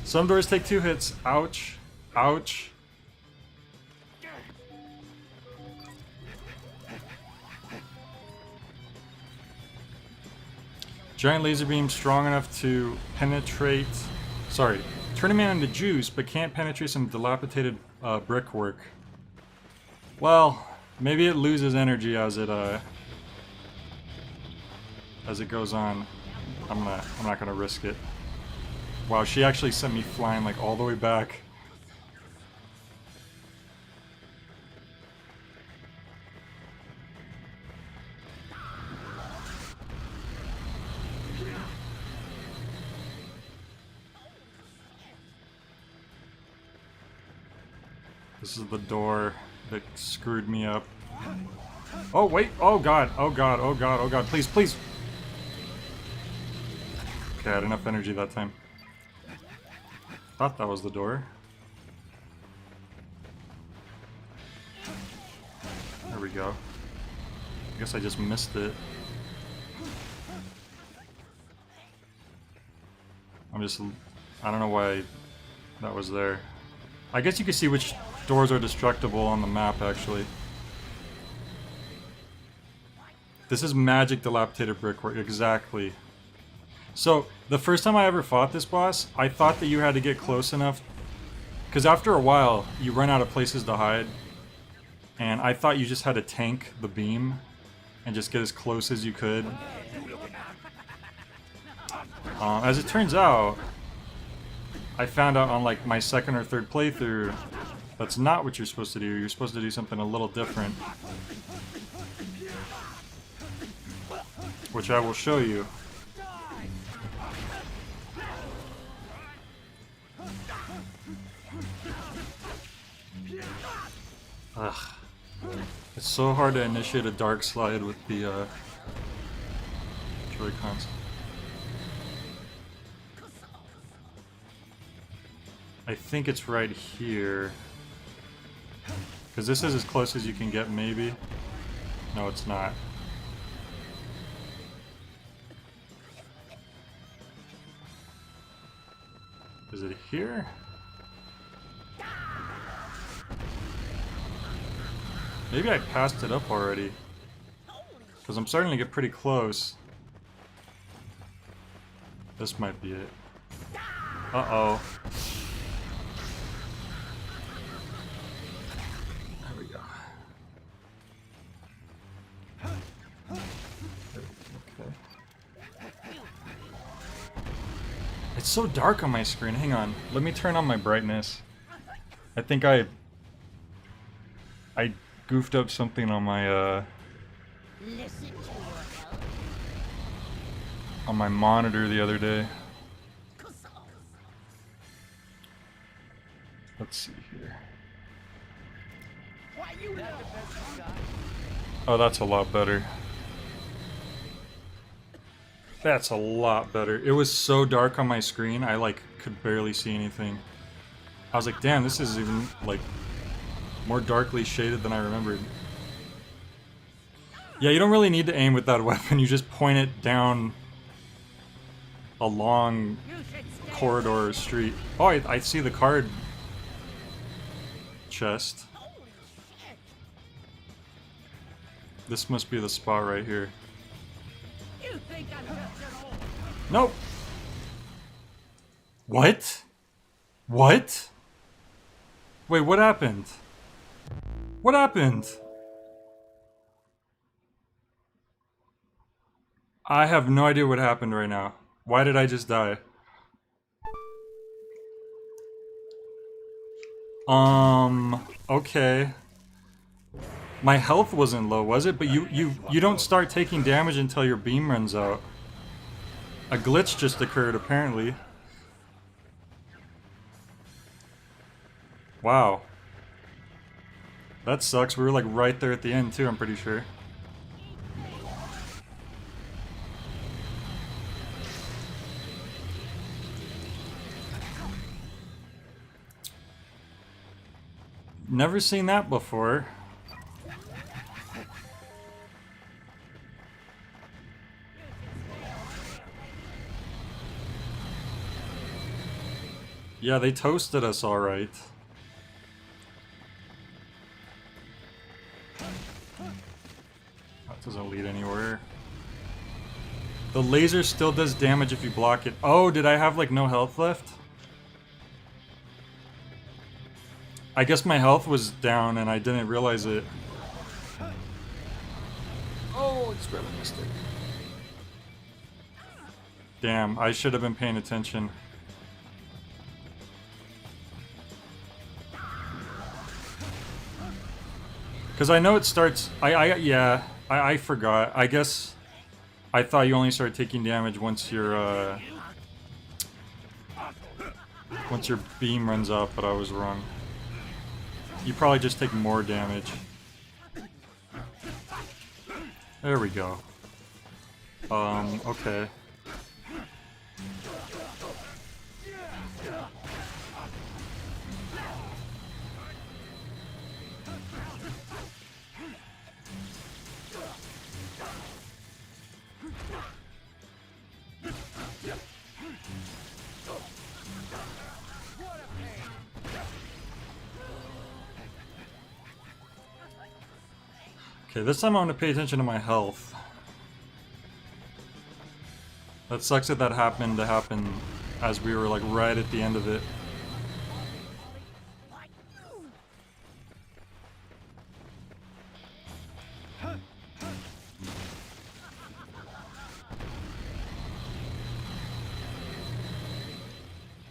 Some doors take 2 hits. Ouch. Ouch. Giant laser beam strong enough to penetrate... Sorry. Turn a man into juice, but can't penetrate some dilapidated brickwork. Well, maybe it loses energy as it goes on. I'm not gonna risk it. Wow, she actually sent me flying like all the way back. This is the door that screwed me up. Oh wait, oh god, oh god, oh god, oh god, please, please! Okay, I had enough energy that time. Thought that was the door. There we go. I guess I just missed it. I don't know why that was there. I guess you can see which doors are destructible on the map, actually. This is magic dilapidated brickwork, exactly. So, the first time I ever fought this boss, I thought that you had to get close enough, because after a while, you run out of places to hide, and I thought you just had to tank the beam, and just get as close as you could. As it turns out, I found out on like my second or third playthrough, that's not what you're supposed to do. You're supposed to do something a little different. Which I will show you. Ugh. It's so hard to initiate a dark slide with the Joy-Cons. I think it's right here. Because this is as close as you can get, maybe. No, it's not. Is it here? Maybe I passed it up already. Because I'm starting to get pretty close. This might be it. Uh-oh. There we go. Okay. It's so dark on my screen. Hang on. Let me turn on my brightness. I think I goofed up something on my monitor the other day. Let's see here. Oh, that's a lot better. That's a lot better. It was so dark on my screen, I like could barely see anything. I was like, damn, this is even like more darkly shaded than I remembered. Yeah, you don't really need to aim with that weapon. You just point it down a long corridor or street. Oh, I see the card chest. This must be the spot right here. Nope. What? What? Wait, what happened? What happened? I have no idea what happened right now. Why did I just die? Okay. My health wasn't low, was it? But you don't start taking damage until your beam runs out. A glitch just occurred, apparently. Wow. That sucks. We were like right there at the end too, I'm pretty sure. Never seen that before. Yeah, they toasted us all right. That doesn't lead anywhere. The laser still does damage if you block it. Oh, did I have like no health left? I guess my health was down and I didn't realize it. Oh, it's really missed it. Damn, I should have been paying attention. Because I know it starts... I forgot. I guess I thought you only started taking damage once your beam runs out, but I was wrong. You probably just take more damage. There we go. Okay. Okay, this time I'm gonna pay attention to my health. That sucks that that happened to happen as we were like right at the end of it.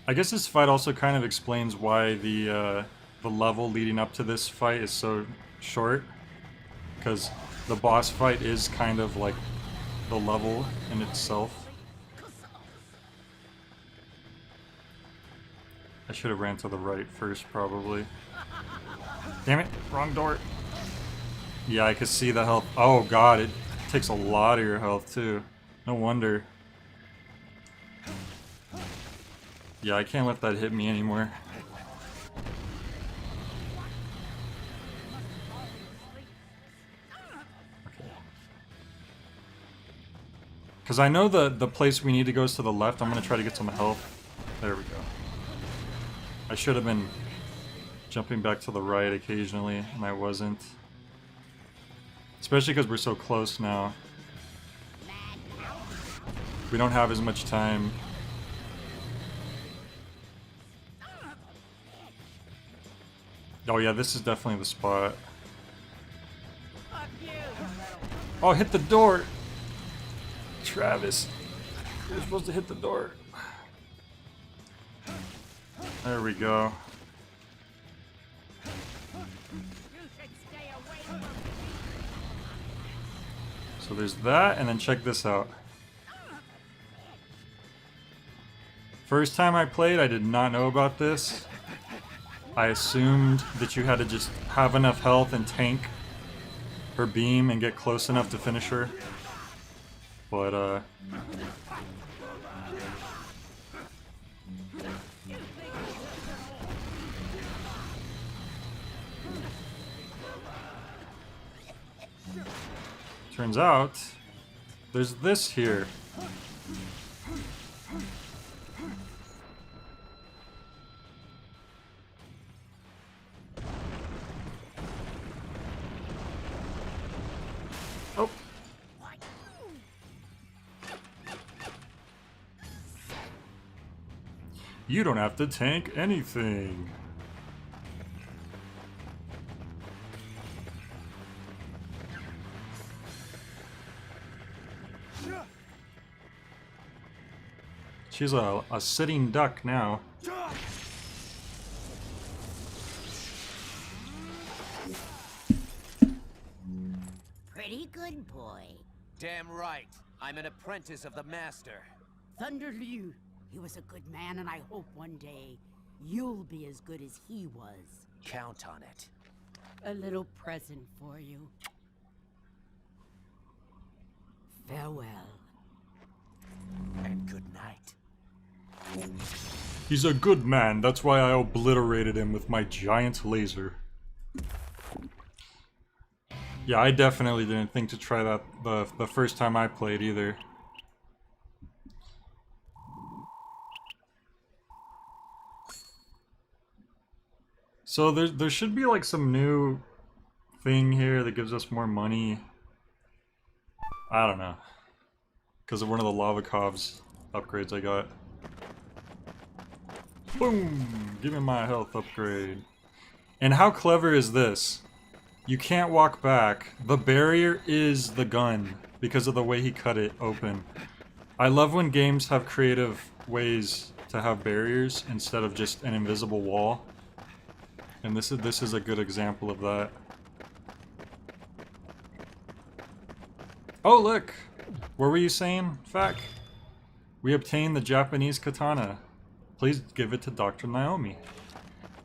I guess this fight also kind of explains why the level leading up to this fight is so short. Because the boss fight is kind of like the level in itself. I should have ran to the right first, probably. Damn it, wrong door. Yeah, I could see the health. Oh god, it takes a lot of your health too. No wonder. Yeah, I can't let that hit me anymore. Because I know the place we need to go is to the left. I'm going to try to get some health. There we go. I should have been jumping back to the right occasionally, and I wasn't. Especially because we're so close now. We don't have as much time. Oh yeah, this is definitely the spot. Oh, hit the door! Travis, you're supposed to hit the door. There we go. So there's that, and then check this out. First time I played, I did not know about this. I assumed that you had to just have enough health and tank her beam and get close enough to finish her. But, Turns out, there's this here. Oh. You don't have to tank anything. She's a sitting duck now. Pretty good, boy. Damn right. I'm an apprentice of the master. Thunder Liu. He was a good man, and I hope one day you'll be as good as he was. Count on it. A little present for you. Farewell. And good night. He's a good man, that's why I obliterated him with my giant laser. Yeah, I definitely didn't think to try that the first time I played either. So there should be like some new thing here that gives us more money. I don't know. Because of one of the Lava Cobs upgrades I got. Boom! Give me my health upgrade. And how clever is this? You can't walk back. The barrier is the gun because of the way he cut it open. I love when games have creative ways to have barriers instead of just an invisible wall. And this is a good example of that. Oh look! What were you saying, Fack? We obtained the Japanese katana. Please give it to Dr. Naomi.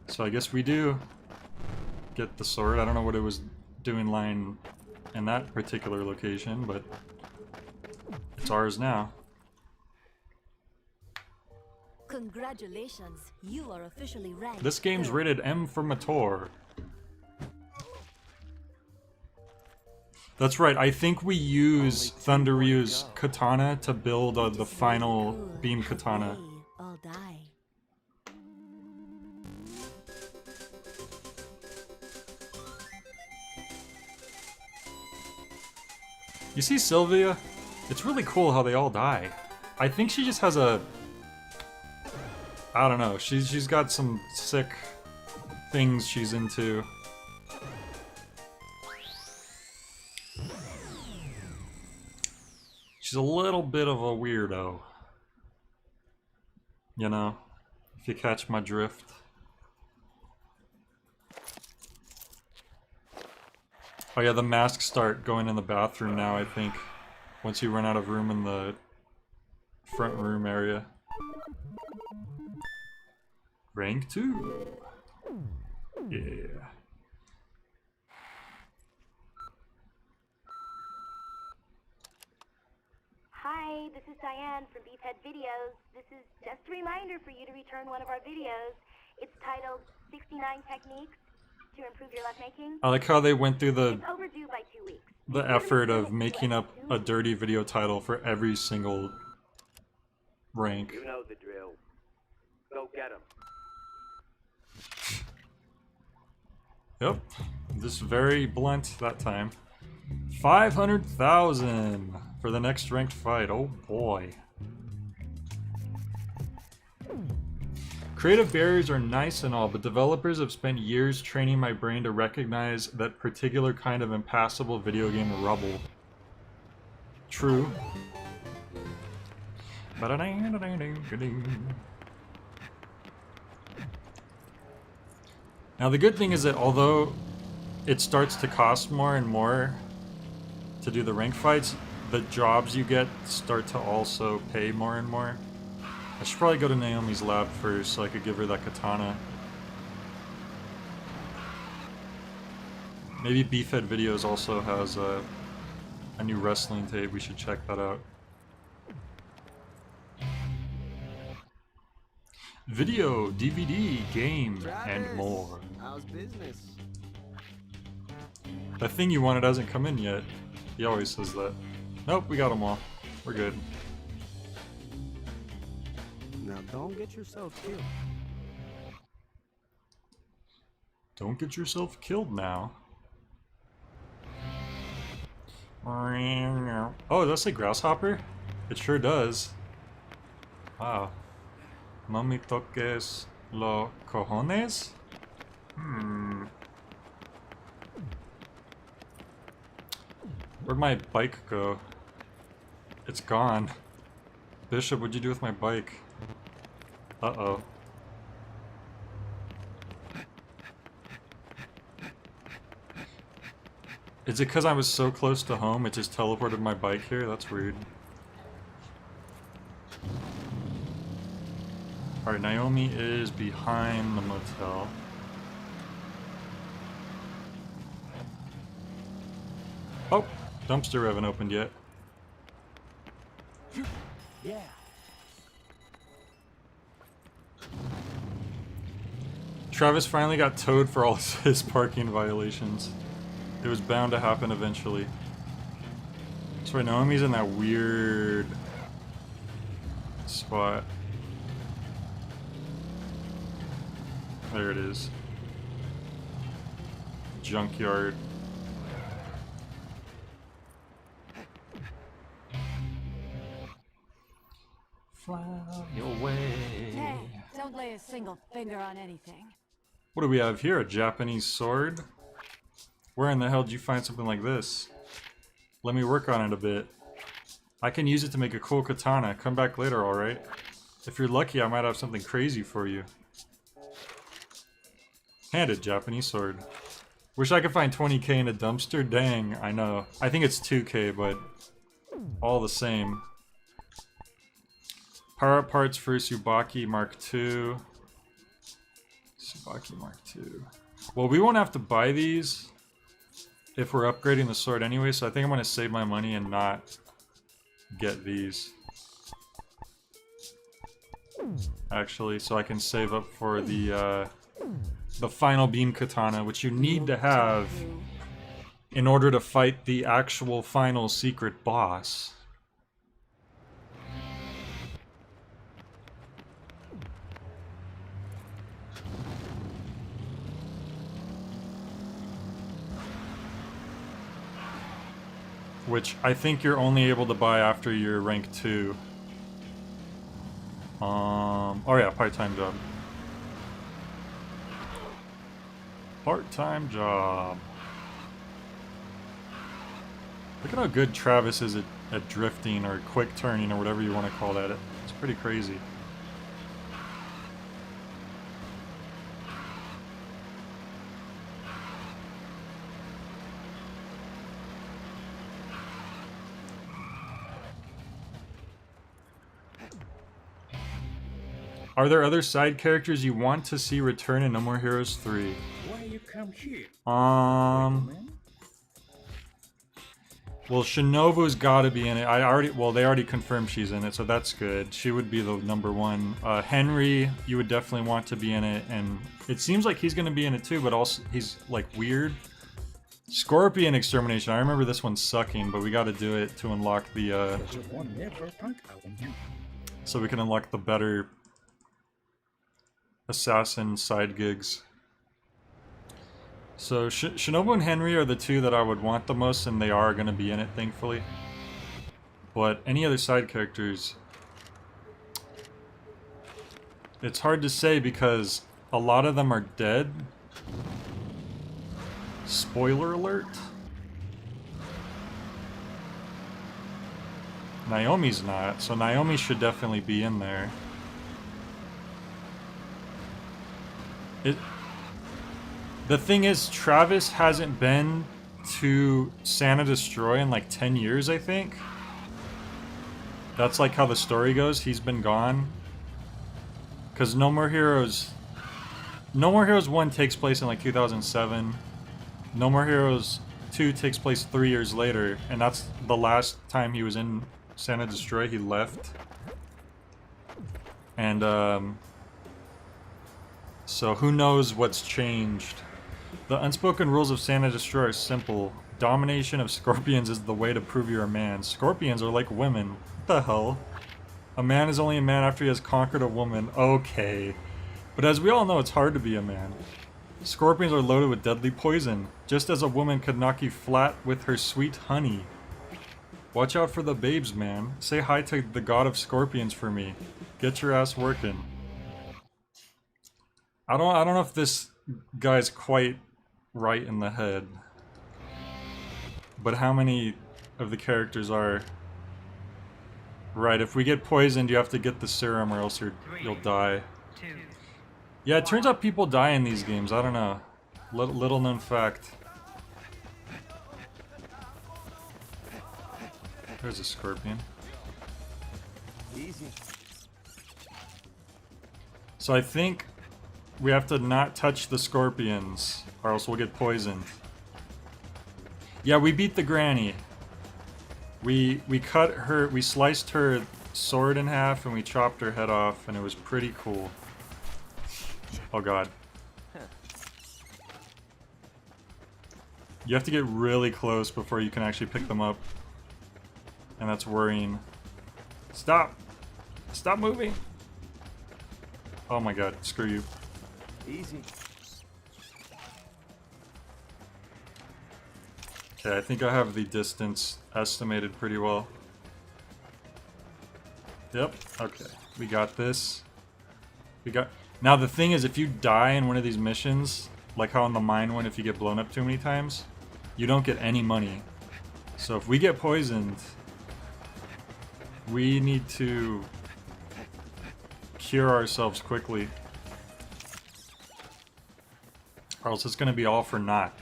So I guess we do get the sword. I don't know what it was doing lying in that particular location, but it's ours now. Congratulations, you are officially ranked. This game's third. rated M for Mature. That's right, I think we use Thunder Ryu's katana to build the final beam katana. I'll die. You see Sylvia? It's really cool how they all die. I think she just has a... I don't know, she's got some sick things she's into. She's a little bit of a weirdo. You know, if you catch my drift. Oh yeah, the masks start going in the bathroom now, I think. Once you run out of room in the front room area. Rank 2. Yeah. Hi, this is Diane from Beefhead Videos. This is just a reminder for you to return one of our videos. It's titled 69 Techniques to Improve Your Lovemaking. I like how they went through It's overdue by 2 weeks. the effort of making up a dirty video title for every single rank. You know the drill. Go get him. Yep, just very blunt that time. 500,000 for the next ranked fight. Oh boy. Creative barriers are nice and all, but developers have spent years training my brain to recognize that particular kind of impassable video game rubble. True. Now the good thing is that although it starts to cost more and more to do the rank fights, the jobs you get start to also pay more and more. I should probably go to Naomi's lab first so I could give her that katana. Maybe Beefhead Videos also has a new wrestling tape. We should check that out. Video, DVD, game, and more. How's business? That thing you wanted hasn't come in yet. He always says that. Nope, we got them all. We're good. Now don't get yourself killed. Don't get yourself killed now. Oh, does that say grasshopper? It sure does. Wow. No me toques los cojones? Where'd my bike go? It's gone. Bishop, what'd you do with my bike? Uh-oh. Is it because I was so close to home, it just teleported my bike here? That's weird. Alright, Naomi is behind the motel. Oh! Dumpster haven't opened yet. Yeah. Travis finally got towed for all his parking violations. It was bound to happen eventually. That's right, Naomi's in that weird spot. There it is. Junkyard. Fly away. Hey, don't lay a single finger on anything. What do we have here? A Japanese sword? Where in the hell did you find something like this? Let me work on it a bit. I can use it to make a cool katana. Come back later, alright? If you're lucky, I might have something crazy for you. Handed Japanese sword. Wish I could find 20k in a dumpster. Dang, I know. I think it's 2k, but all the same. Power up parts for Tsubaki Mark II. Tsubaki Mark II. Well, we won't have to buy these if we're upgrading the sword anyway, so I think I'm going to save my money and not get these. Actually, so I can save up for the final beam katana, which you need to have in order to fight the actual final secret boss. Which I think you're only able to buy after you're rank 2. Oh yeah, part-time job. Part-time job. Look at how good Travis is at drifting or quick turning or whatever you want to call that. It's pretty crazy. Are there other side characters you want to see return in No More Heroes 3? Why you come here? Well, Shinobu's gotta be in it. They already confirmed she's in it, so that's good. She would be the #1. Henry, you would definitely want to be in it, and it seems like he's gonna be in it too, but also he's like weird. Scorpion Extermination, I remember this one sucking, but we gotta do it to unlock the, so we can unlock the better assassin side gigs. So Shinobu and Henry are the two that I would want the most, and they are going to be in it, thankfully. But any other side characters, it's hard to say because a lot of them are dead. Spoiler alert. Naomi's not, so Naomi should definitely be in there. The thing is, Travis hasn't been to Santa Destroy in like 10 years, I think. That's like how the story goes. He's been gone. Because No More Heroes 1 takes place in like 2007. No More Heroes 2 takes place 3 years later. And that's the last time he was in Santa Destroy. He left. And, so who knows what's changed. The unspoken rules of Santa Destroy are simple. Domination of scorpions is the way to prove you're a man. Scorpions are like women. What the hell? A man is only a man after he has conquered a woman. Okay. But as we all know, it's hard to be a man. Scorpions are loaded with deadly poison, just as a woman could knock you flat with her sweet honey. Watch out for the babes, man. Say hi to the god of scorpions for me. Get your ass working. I don't know if this guy's quite right in the head. But how many of the characters are right? If we get poisoned, you have to get the serum or else you'll die. Yeah, it turns out people die in these games. I don't know. Little known fact. There's a scorpion. Easy. So I think we have to not touch the scorpions, or else we'll get poisoned. Yeah, we beat the granny. We sliced her sword in half and we chopped her head off, and it was pretty cool. Oh god. You have to get really close before you can actually pick them up. And that's worrying. Stop! Stop moving! Oh my god, screw you. Easy. Okay, I think I have the distance estimated pretty well. Yep, okay. We got this. Now the thing is, if you die in one of these missions, like how on the mine one, if you get blown up too many times, you don't get any money. So if we get poisoned, we need to cure ourselves quickly. Or else it's gonna be all for naught.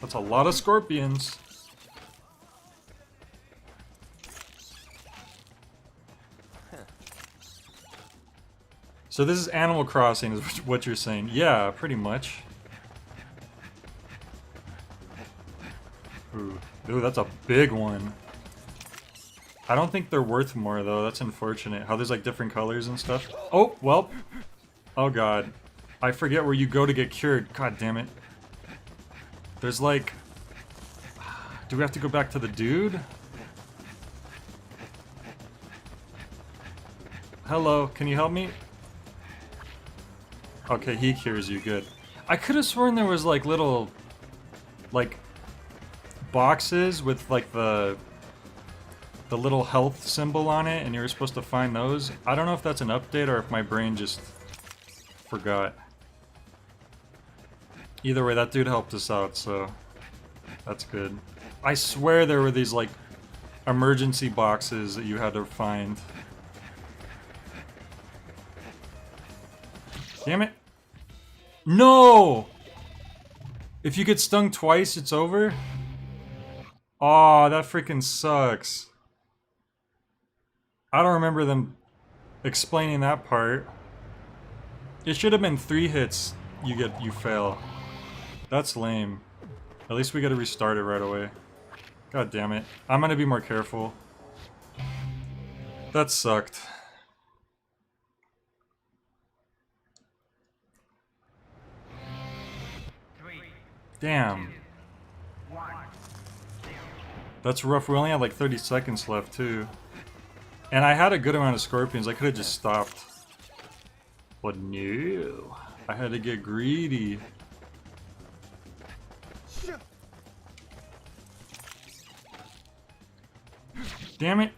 That's a lot of scorpions. So this is Animal Crossing, is what you're saying. Yeah, pretty much. Ooh, that's a big one. I don't think they're worth more, though. That's unfortunate. How there's, like, different colors and stuff. Oh, well. Oh, God. I forget where you go to get cured. God damn it. There's, like... Do we have to go back to the dude? Hello, can you help me? Okay, he cures you, good. I could have sworn there was, like, little... Like... boxes with, like, the little health symbol on it, and you were supposed to find those. I don't know if that's an update or if my brain just forgot. Either way, that dude helped us out, so that's good. I swear there were these, like, emergency boxes that you had to find. Damn it. No! If you get stung twice, it's over? Aw, that freaking sucks. I don't remember them explaining that part. It should have been 3 hits you fail. That's lame. At least we gotta restart it right away. God damn it. I'm gonna be more careful. That sucked. Damn. That's rough. We only had like 30 seconds left, too. And I had a good amount of scorpions. I could have just stopped. But no. I had to get greedy. Damn it.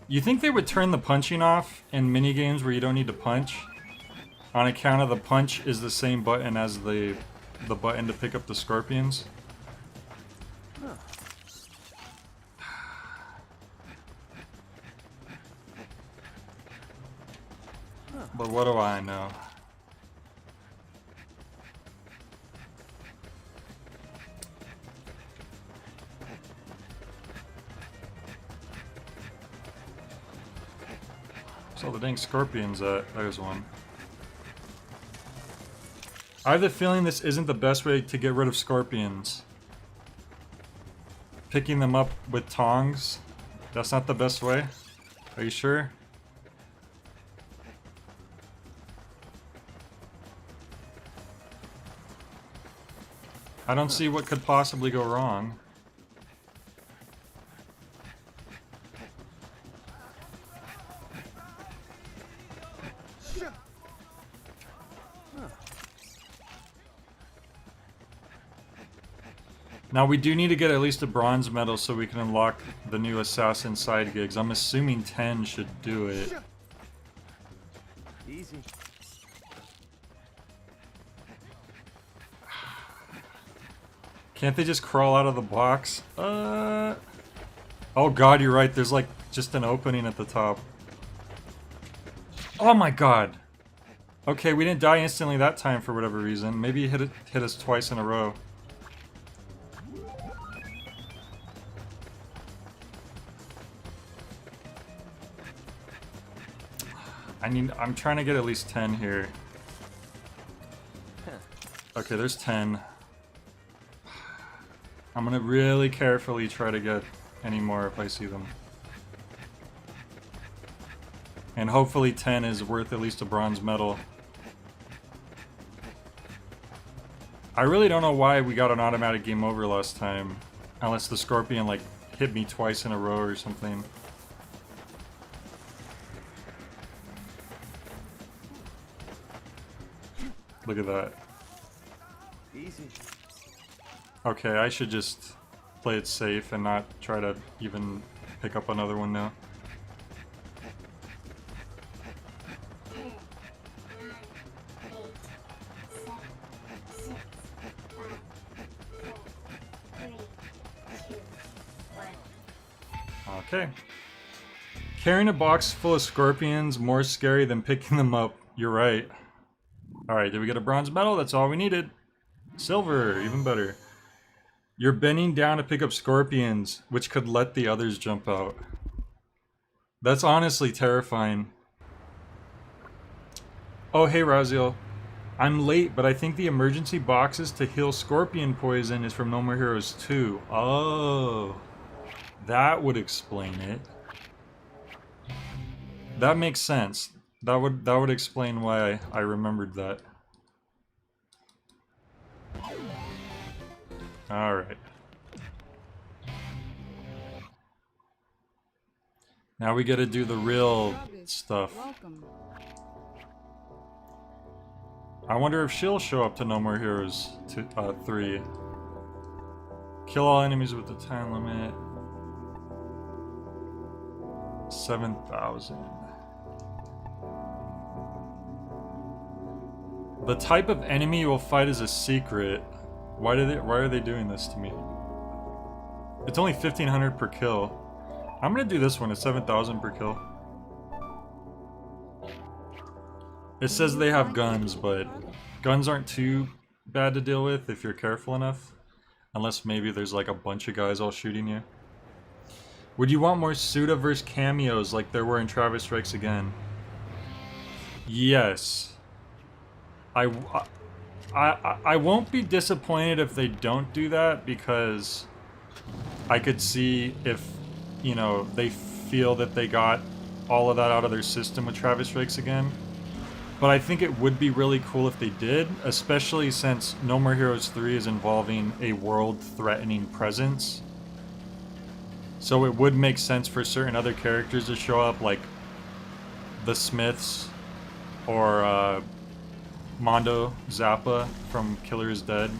You think they would turn the punching off in minigames where you don't need to punch? On account of the punch is the same button as the button to pick up the scorpions? But what do I know? So the dang scorpions, there's one. I have the feeling this isn't the best way to get rid of scorpions. Picking them up with tongs, that's not the best way? Are you sure? I don't see what could possibly go wrong. Now we do need to get at least a bronze medal so we can unlock the new assassin side gigs. I'm assuming 10 should do it. Easy. Can't they just crawl out of the box? Oh god, you're right. There's like just an opening at the top. Oh my god. Okay, we didn't die instantly that time for whatever reason. Maybe it hit us twice in a row. I'm trying to get at least 10 here. Okay, there's 10. I'm gonna really carefully try to get any more if I see them. And hopefully 10 is worth at least a bronze medal. I really don't know why we got an automatic game over last time. Unless the scorpion like hit me twice in a row or something. Look at that. Easy. Okay, I should just play it safe and not try to even pick up another one now. Okay. Carrying a box full of scorpions, more scary than picking them up. You're right. Alright, did we get a bronze medal? That's all we needed. Silver, even better. You're bending down to pick up scorpions, which could let the others jump out. That's honestly terrifying. Oh, hey Raziel. I'm late, but I think the emergency boxes to heal scorpion poison is from No More Heroes 2. Oh. That would explain it. That makes sense. That would explain why I remembered that. Alright. Now we gotta do the real stuff. Welcome. I wonder if she'll show up to No More Heroes 3. Kill all enemies with the time limit. 7,000. The type of enemy you will fight is a secret. Why are they doing this to me? It's only 1,500 per kill. I'm gonna do this one at 7,000 per kill. It says they have guns, but guns aren't too bad to deal with if you're careful enough. Unless maybe there's like a bunch of guys all shooting you. Would you want more Suda versus cameos like there were in Travis Strikes Again? Yes. I won't be disappointed if they don't do that, because I could see if, you know, they feel that they got all of that out of their system with Travis Strikes Again. But I think it would be really cool if they did, especially since No More Heroes 3 is involving a world-threatening presence. So it would make sense for certain other characters to show up, like the Smiths or Mondo Zappa from Killer is Dead.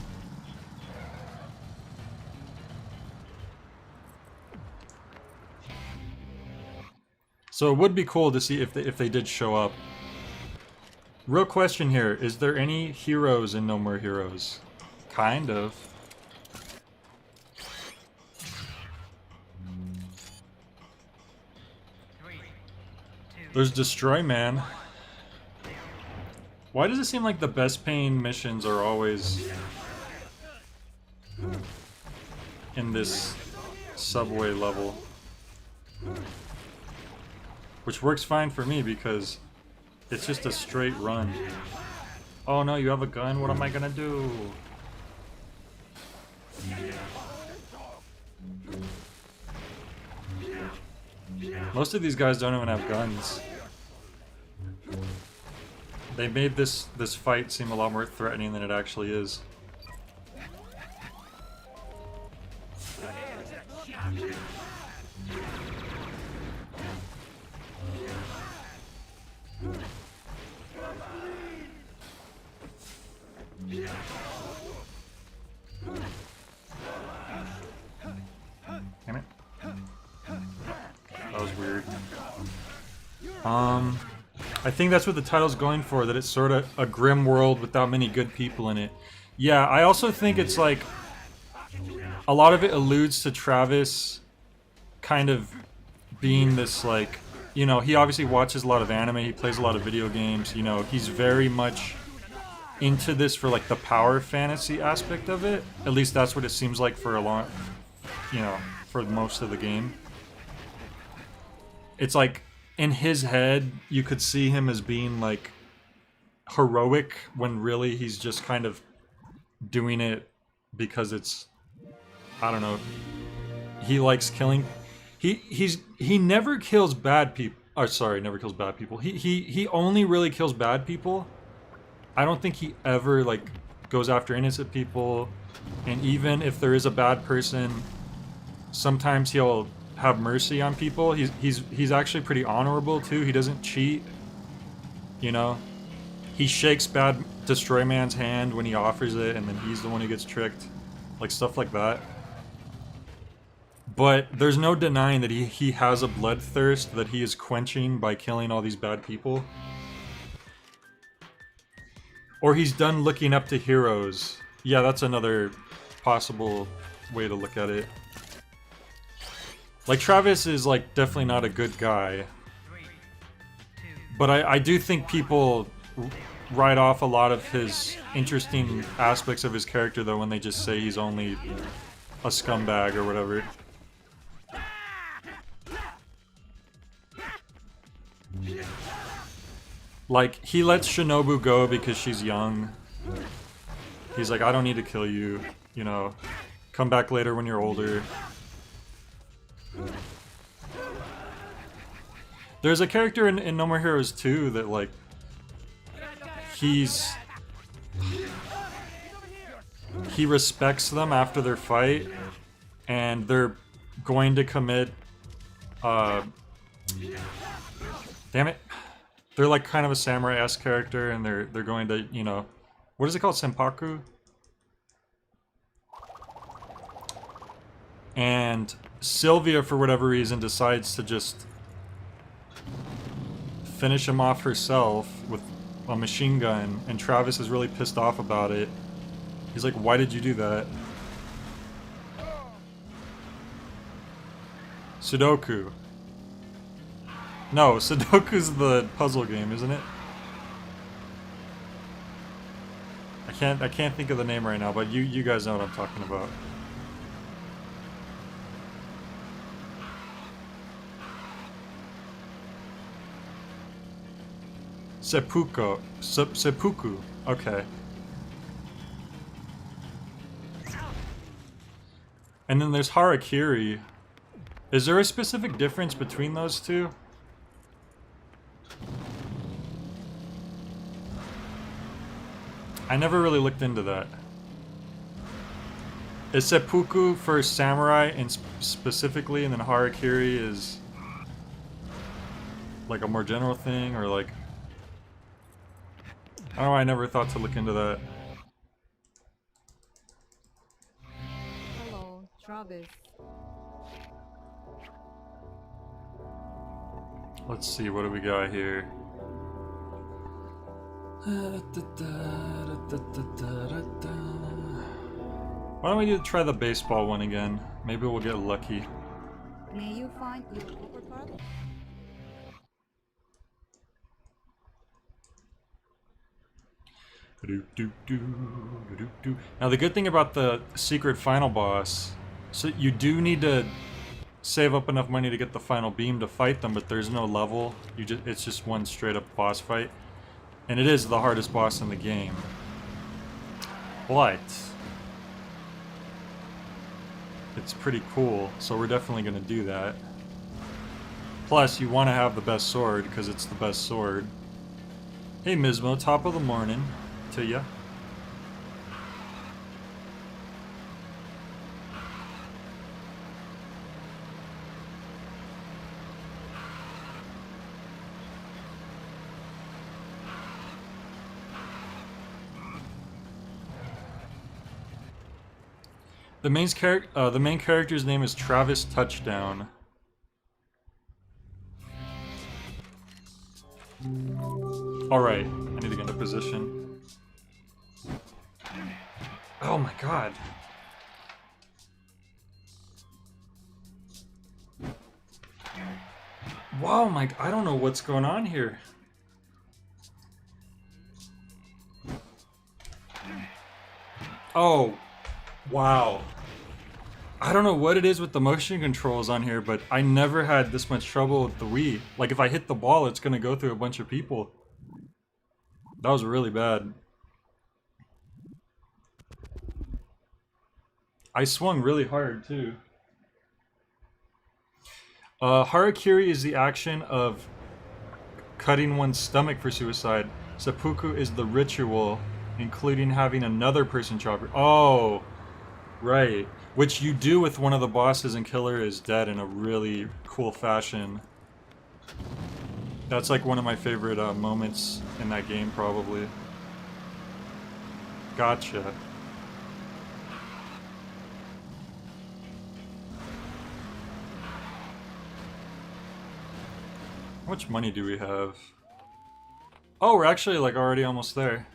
So it would be cool to see if they did show up. Real question here, is there any heroes in No More Heroes? Kind of. There's Destroy Man. Why does it seem like the best paying missions are always in this subway level? Which works fine for me because it's just a straight run. Oh no, you have a gun? What am I gonna do? Most of these guys don't even have guns. They made this fight seem a lot more threatening than it actually is. I think that's what the title's going for, that it's sort of a grim world without many good people in it. Yeah, I also think it's like a lot of it alludes to Travis kind of being this, like, you know, he obviously watches a lot of anime, he plays a lot of video games, you know, he's very much into this for like the power fantasy aspect of it. At least that's what it seems like for a long, you know, for most of the game. It's like in his head you could see him as being like heroic when really he's just kind of doing it because it's, I don't know, he likes killing. He never kills bad people. Oh, sorry, never kills bad people. He only really kills bad people. I don't think he ever like goes after innocent people, and even if there is a bad person, sometimes he'll have mercy on people. He's actually pretty honorable too. He doesn't cheat. You know, he shakes bad Destroy Man's hand when he offers it, and then he's the one who gets tricked, like stuff like that. But there's no denying that he has a bloodthirst that he is quenching by killing all these bad people. Or he's done looking up to heroes. Yeah, that's another possible way to look at it. Like, Travis is, like, definitely not a good guy. But I do think people write off a lot of his interesting aspects of his character, though, when they just say he's only a scumbag or whatever. Like, he lets Shinobu go because she's young. He's like, I don't need to kill you, you know. Come back later when you're older. There's a character in No More Heroes 2 that, like, he respects them after their fight, and they're going to commit, damn it. They're like kind of a samurai-esque character, and they're going to, you know, what is it called? Senpaku? And Sylvia, for whatever reason, decides to just finish him off herself with a machine gun, and Travis is really pissed off about it. He's like, why did you do that? Sudoku. No, Sudoku's the puzzle game, isn't it? I can't think of the name right now, but you guys know what I'm talking about. Seppuku. Okay. And then there's Harakiri. Is there a specific difference between those two? I never really looked into that. Is seppuku for samurai and specifically, and then harakiri is like a more general thing, or like, I don't know, I never thought to look into that. Hello, Travis. Let's see, what do we got here? Why don't we try the baseball one again? Maybe we'll get lucky. May you find your uppercut? Now the good thing about the secret final boss, so you do need to save up enough money to get the final beam to fight them, but there's no level. It's just one straight up boss fight. And it is the hardest boss in the game. But it's pretty cool, so we're definitely gonna do that. Plus, you want to have the best sword, because it's the best sword. Hey Mismo, top of the morning to ya. The main character's name is Travis Touchdown. Alright, I need to get into position. Oh my god. Wow, Mike, I don't know what's going on here. Oh, wow. I don't know what it is with the motion controls on here, but I never had this much trouble with the Wii. Like, if I hit the ball, it's gonna go through a bunch of people. That was really bad. I swung really hard, too. Harakiri is the action of cutting one's stomach for suicide. Seppuku is the ritual, including having another person chop your... Oh, right. Which you do with one of the bosses in Killer is Dead in a really cool fashion. That's like one of my favorite moments in that game, probably. Gotcha. How much money do we have? Oh, we're actually like already almost there.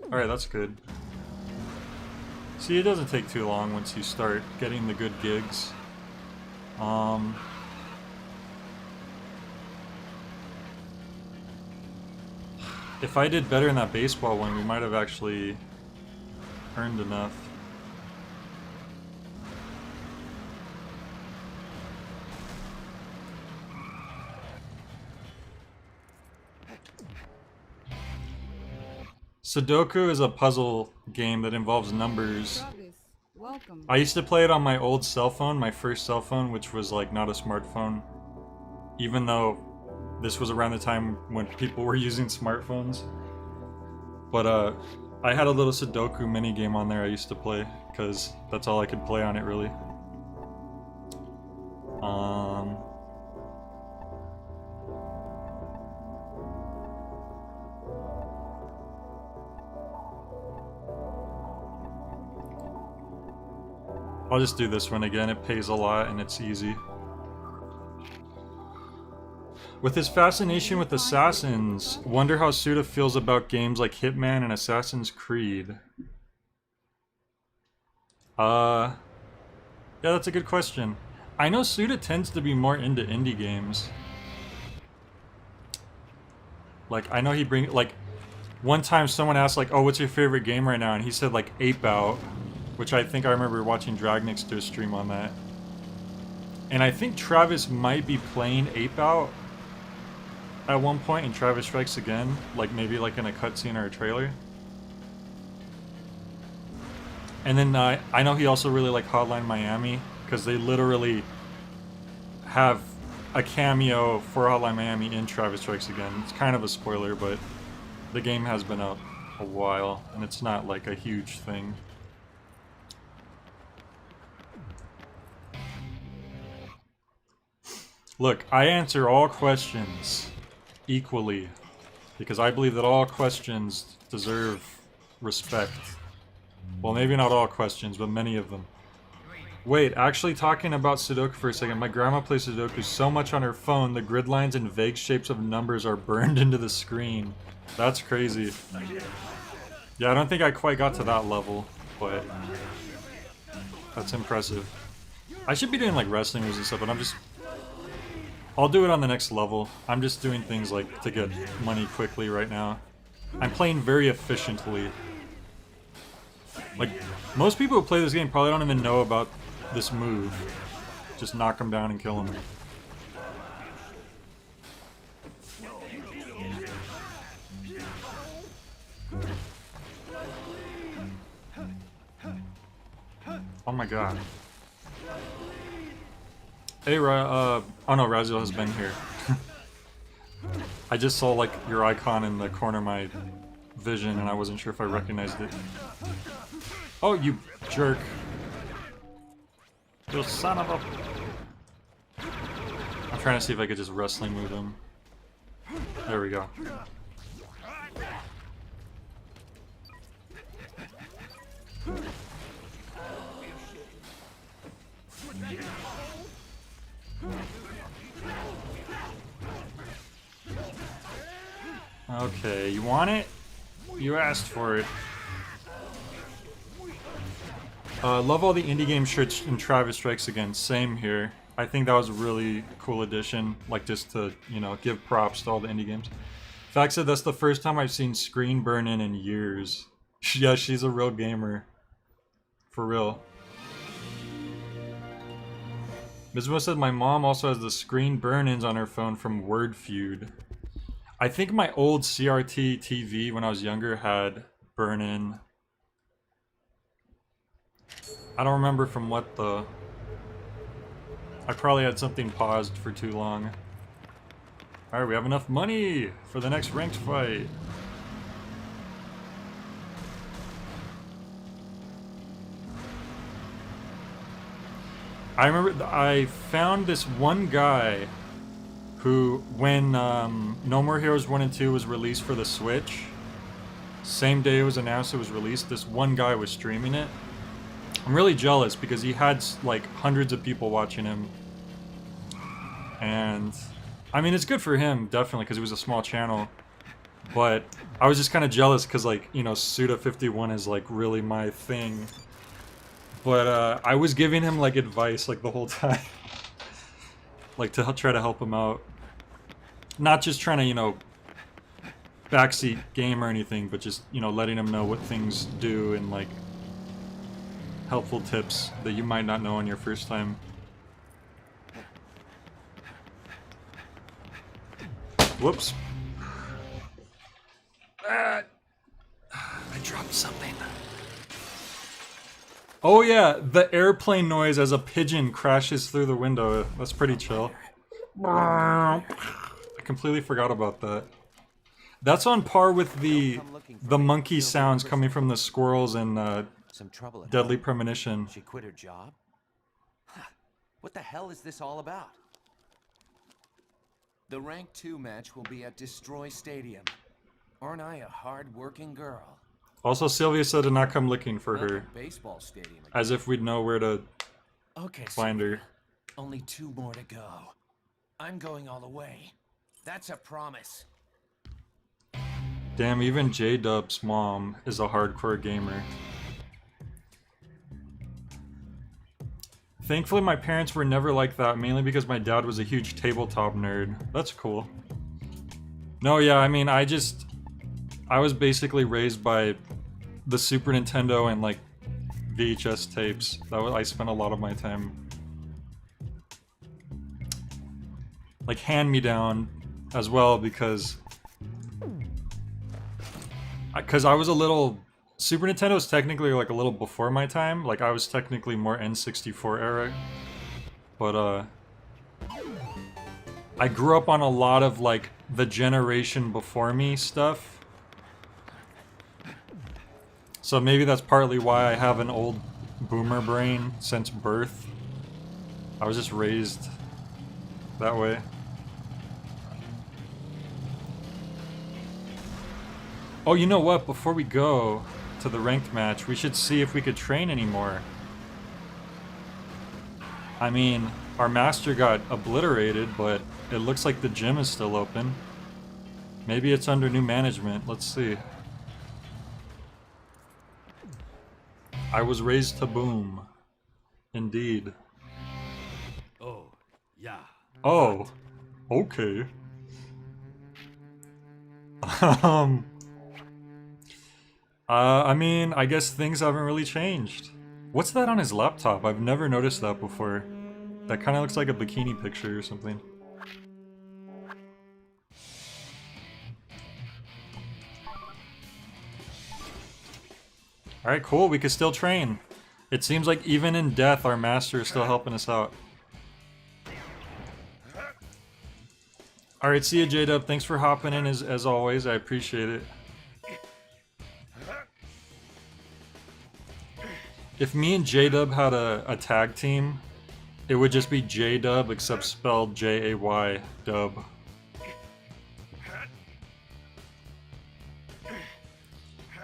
Alright, that's good. See, it doesn't take too long once you start getting the good gigs. If I did better in that baseball one, we might have actually earned enough. Sudoku is a puzzle game that involves numbers. Welcome. I used to play it on my old cell phone, my first cell phone, which was like not a smartphone. Even though this was around the time when people were using smartphones. But I had a little Sudoku mini game on there I used to play, because that's all I could play on it really. I'll just do this one again, it pays a lot and it's easy. With his fascination with assassins, wonder how Suda feels about games like Hitman and Assassin's Creed. Yeah, that's a good question. I know Suda tends to be more into indie games. Like, I know he like, one time someone asked like, oh, what's your favorite game right now? And he said like Ape Out. Which I think I remember watching Dragnix do a stream on that. And I think Travis might be playing Ape Out at one point in Travis Strikes Again. Like maybe like in a cutscene or a trailer. And then I know he also really liked Hotline Miami. Because they literally have a cameo for Hotline Miami in Travis Strikes Again. It's kind of a spoiler, but the game has been out a while. And it's not like a huge thing. Look, I answer all questions equally, because I believe that all questions deserve respect. Well, maybe not all questions, but many of them. Wait, actually talking about Sudoku for a second, my grandma plays Sudoku so much on her phone, the grid lines and vague shapes of numbers are burned into the screen. That's crazy. Yeah, I don't think I quite got to that level, but that's impressive. I should be doing like wrestling moves and stuff, but I'll do it on the next level. I'm just doing things like to get money quickly right now. I'm playing very efficiently. Like, most people who play this game probably don't even know about this move. Just knock them down and kill them. Oh my god. Hey, oh no, Raziel has been here. I just saw, like, your icon in the corner of my vision, and I wasn't sure if I recognized it. Oh, you jerk. You son of a... I'm trying to see if I could just wrestling move him. There we go. Okay, you want it? You asked for it. Love all the indie game shirts in Travis Strikes Again. Same here. I think that was a really cool addition. Like, just to, you know, give props to all the indie games. Fact said, that's the first time I've seen Screen Burn-In years. Yeah, she's a real gamer. For real. Mizmo said my mom also has the screen burn-ins on her phone from Word Feud. I think my old CRT TV when I was younger had burn-in. I don't remember from what though. I probably had something paused for too long. Alright, we have enough money for the next ranked fight. I remember I found this one guy who, when No More Heroes 1 and 2 was released for the Switch, same day it was announced it was released, this one guy was streaming it. I'm really jealous because he had like hundreds of people watching him. And I mean, it's good for him, definitely, because it was a small channel. But I was just kind of jealous because, like, you know, Suda51 is like really my thing. But I was giving him like advice like the whole time. Like to try to help him out. Not just trying to, you know, backseat game or anything, but just, you know, letting him know what things do and like helpful tips that you might not know on your first time. Whoops. I dropped something. Oh yeah, the airplane noise as a pigeon crashes through the window. That's pretty chill. I completely forgot about that. That's on par with the monkey sounds coming from the squirrels in Deadly Premonition. She quit her job? What the hell is this all about? The Rank 2 match will be at Destroy Stadium. Aren't I a hard-working girl? Also, Sylvia said to not come looking for Not her. the baseball stadium again. As if we'd know where to find her. Only 2 more to go. I'm going all the way. That's a promise. Damn, even J-Dub's mom is a hardcore gamer. Thankfully, my parents were never like that, mainly because my dad was a huge tabletop nerd. That's cool. No, yeah, I mean, I was basically raised by the Super Nintendo and, like, VHS tapes. I spent a lot of my time. Like, hand-me-down as well, because I was a little... Super Nintendo is technically, like, a little before my time. Like, I was technically more N64 era. But, I grew up on a lot of, like, the generation before me stuff. So maybe that's partly why I have an old boomer brain since birth. I was just raised that way. Oh, you know what? Before we go to the ranked match, we should see if we could train anymore. I mean, our master got obliterated, but it looks like the gym is still open. Maybe it's under new management. Let's see. I was raised to boom. Indeed. Oh, yeah. Oh, okay. I mean, I guess things haven't really changed. What's that on his laptop? I've never noticed that before. That kind of looks like a bikini picture or something. Alright, cool, we can still train. It seems like even in death, our master is still helping us out. Alright, see ya, J-Dub. Thanks for hopping in as always. I appreciate it. If me and J-Dub had a tag team, it would just be J-Dub except spelled J-A-Y dub.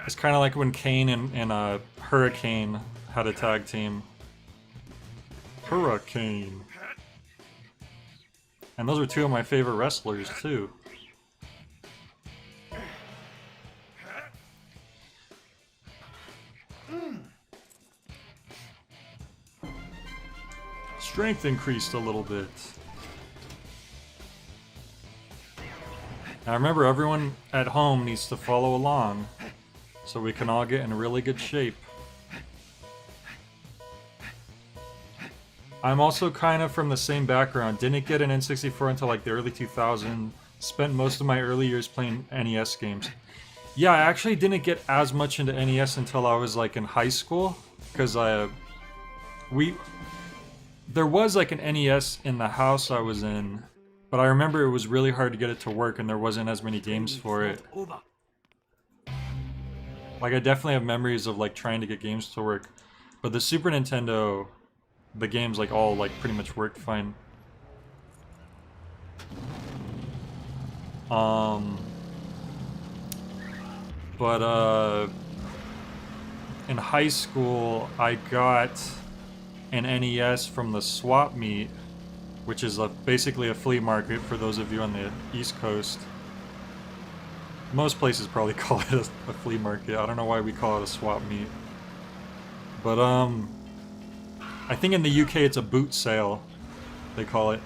It's kind of like when Kane and Hurricane had a tag team. Hurricane. And those are two of my favorite wrestlers, too. strength increased a little bit. Now remember, everyone at home needs to follow along so we can all get in really good shape. I'm also kind of from the same background. Didn't get an N64 until like the early 2000s. Spent most of my early years playing NES games. Yeah, I actually didn't get as much into NES until I was like in high school, because there was like an NES in the house I was in, but I remember it was really hard to get it to work and there wasn't as many games for it. Like I definitely have memories of like trying to get games to work, but the Super Nintendo, the games like all like pretty much worked fine. But in high school I got an NES from the Swap Meet, which is basically a flea market for those of you on the East Coast. Most places probably call it a flea market. I don't know why we call it a swap meet. But I think in the UK it's a boot sale, they call it.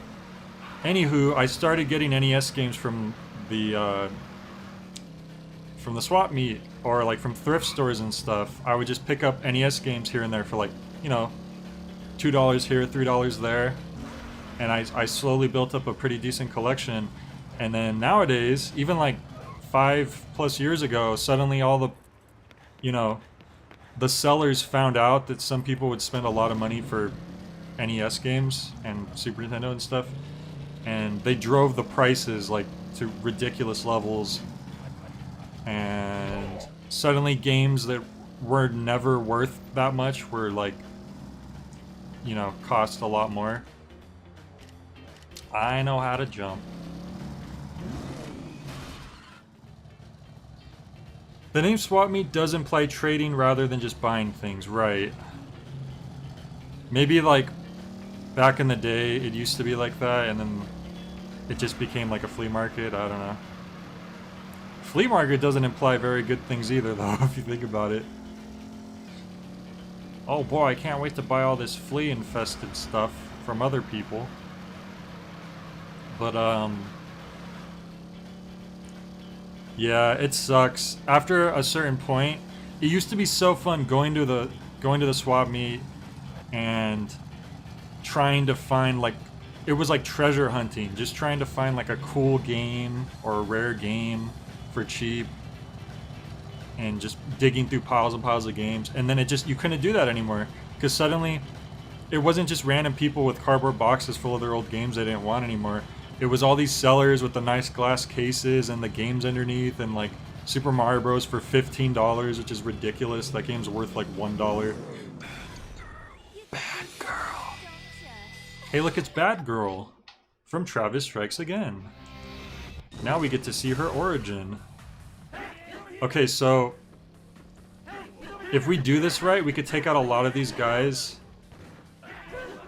Anywho, I started getting NES games from the swap meet, or like from thrift stores and stuff. I would just pick up NES games here and there for like, you know, $2 here, $3 there. And I slowly built up a pretty decent collection. And then nowadays, even like 5+ years ago, suddenly all the, you know, the sellers found out that some people would spend a lot of money for NES games and Super Nintendo and stuff. And they drove the prices like to ridiculous levels. And suddenly games that were never worth that much were like, you know, cost a lot more. I know how to jump. The name Swap Meet does imply trading rather than just buying things, right? Maybe like back in the day it used to be like that and then it just became like a flea market, I don't know. Flea market doesn't imply very good things either though, if you think about it. Oh boy, I can't wait to buy all this flea infested stuff from other people. But yeah, it sucks. After a certain point, it used to be so fun going to the swap meet and trying to find like, it was like treasure hunting, just trying to find like a cool game or a rare game for cheap and just digging through piles and piles of games. And then you couldn't do that anymore because suddenly it wasn't just random people with cardboard boxes full of their old games they didn't want anymore. It was all these sellers with the nice glass cases and the games underneath, and like Super Mario Bros. For $15, which is ridiculous. That game's worth like $1. Bad Girl. Hey look, it's Bad Girl from Travis Strikes Again. Now we get to see her origin. Okay, so if we do this right, we could take out a lot of these guys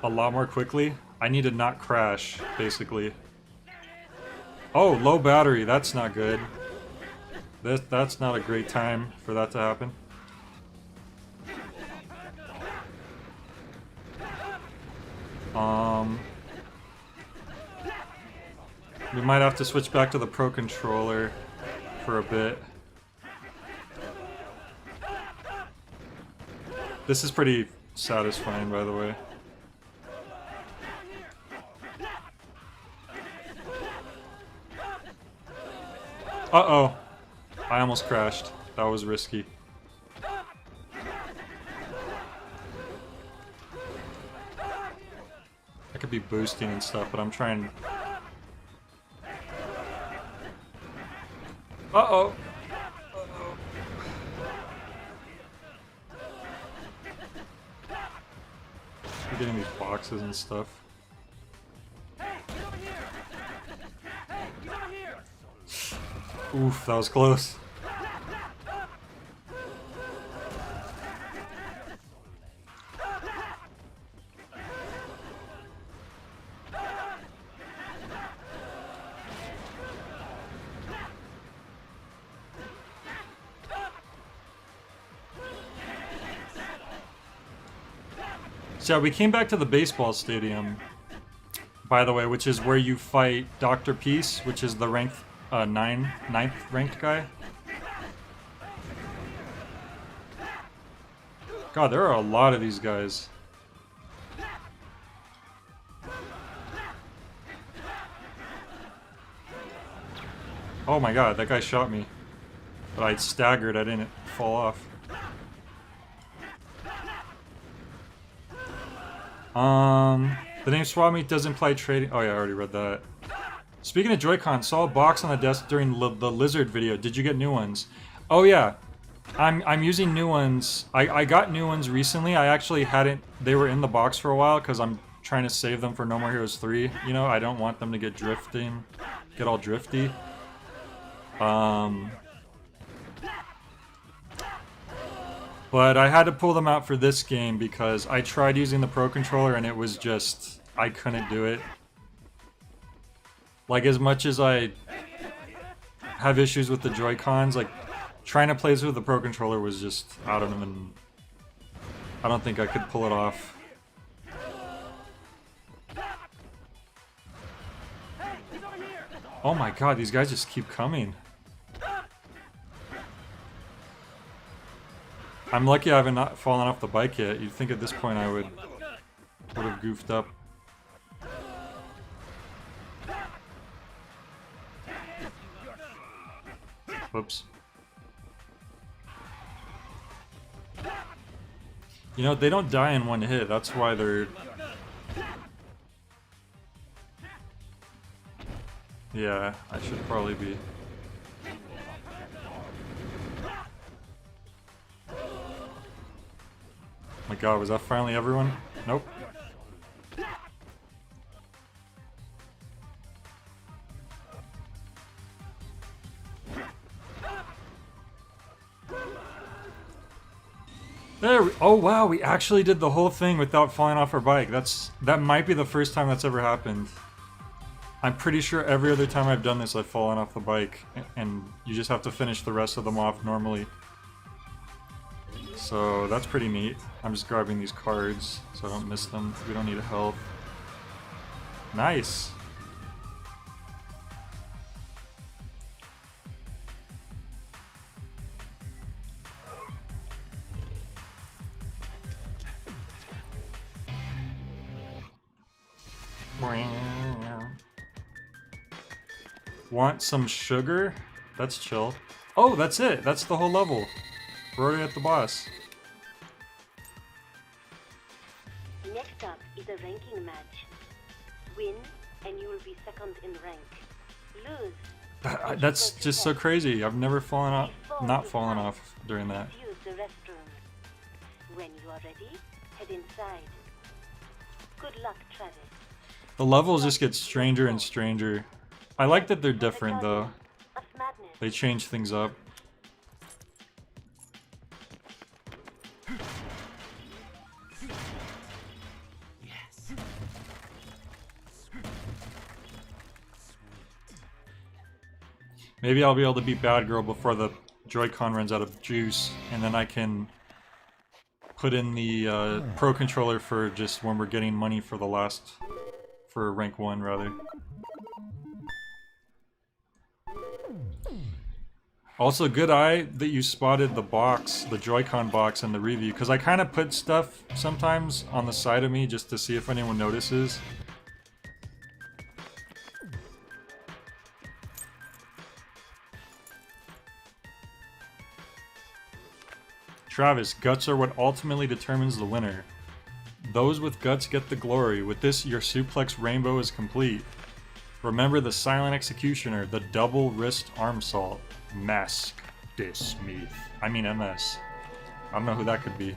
a lot more quickly. I need to not crash, basically. Oh, low battery. That's not good. That's not a great time for that to happen. We might have to switch back to the Pro Controller for a bit. This is pretty satisfying, by the way. Uh-oh. I almost crashed. That was risky. I could be boosting and stuff, but I'm trying... Uh-oh. Uh-oh. We're getting these boxes and stuff. Oof, that was close. So we came back to the baseball stadium, by the way, which is where you fight Dr. Peace, which is the ninth ranked guy. God, there are a lot of these guys. Oh my god, that guy shot me. But I staggered, I didn't fall off. The name Swap Meet does imply trading. Oh yeah, I already read that. Speaking of Joy-Con, saw a box on the desk during the Lizard video. Did you get new ones? Oh yeah, I'm using new ones. I got new ones recently. I actually hadn't. They were in the box for a while because I'm trying to save them for No More Heroes 3. You know, I don't want them to get all drifty. But I had to pull them out for this game because I tried using the Pro Controller and it was just, I couldn't do it. Like, as much as I have issues with the Joy-Cons, like, trying to play this with the Pro Controller was just, I don't even, I don't think I could pull it off. Oh my god, these guys just keep coming. I'm lucky I haven't fallen off the bike yet. You'd think at this point I would have goofed up. Whoops. You know, they don't die in one hit. That's why they're... Yeah, I should probably be... My god, was that finally everyone? Nope. Oh wow, we actually did the whole thing without falling off our bike. That might be the first time that's ever happened. I'm pretty sure every other time I've done this I've fallen off the bike, and you just have to finish the rest of them off normally. So that's pretty neat. I'm just grabbing these cards so I don't miss them. We don't need help. Nice! Want some sugar? That's chill. Oh, that's it! That's the whole level. We're already at the boss. Next up is a ranking match. Win, and you will be second in rank. Lose. That's just so crazy. I've never fallen off, not fallen off during that. Use the restroom. When you are ready, head inside. Good luck, Travis. The levels just get stranger and stranger. I like that they're different though. They change things up. Maybe I'll be able to beat Bad Girl before the Joy-Con runs out of juice, and then I can put in the Pro Controller for just when we're getting money for the last... for rank 1, rather. Also, good eye that you spotted the box, the Joy-Con box in the review, because I kind of put stuff sometimes on the side of me just to see if anyone notices. Travis, guts are what ultimately determines the winner. Those with guts get the glory. With this, your suplex rainbow is complete. Remember the silent executioner, the double wrist arm salt. Mask de Smith. I mean MS. I don't know who that could be.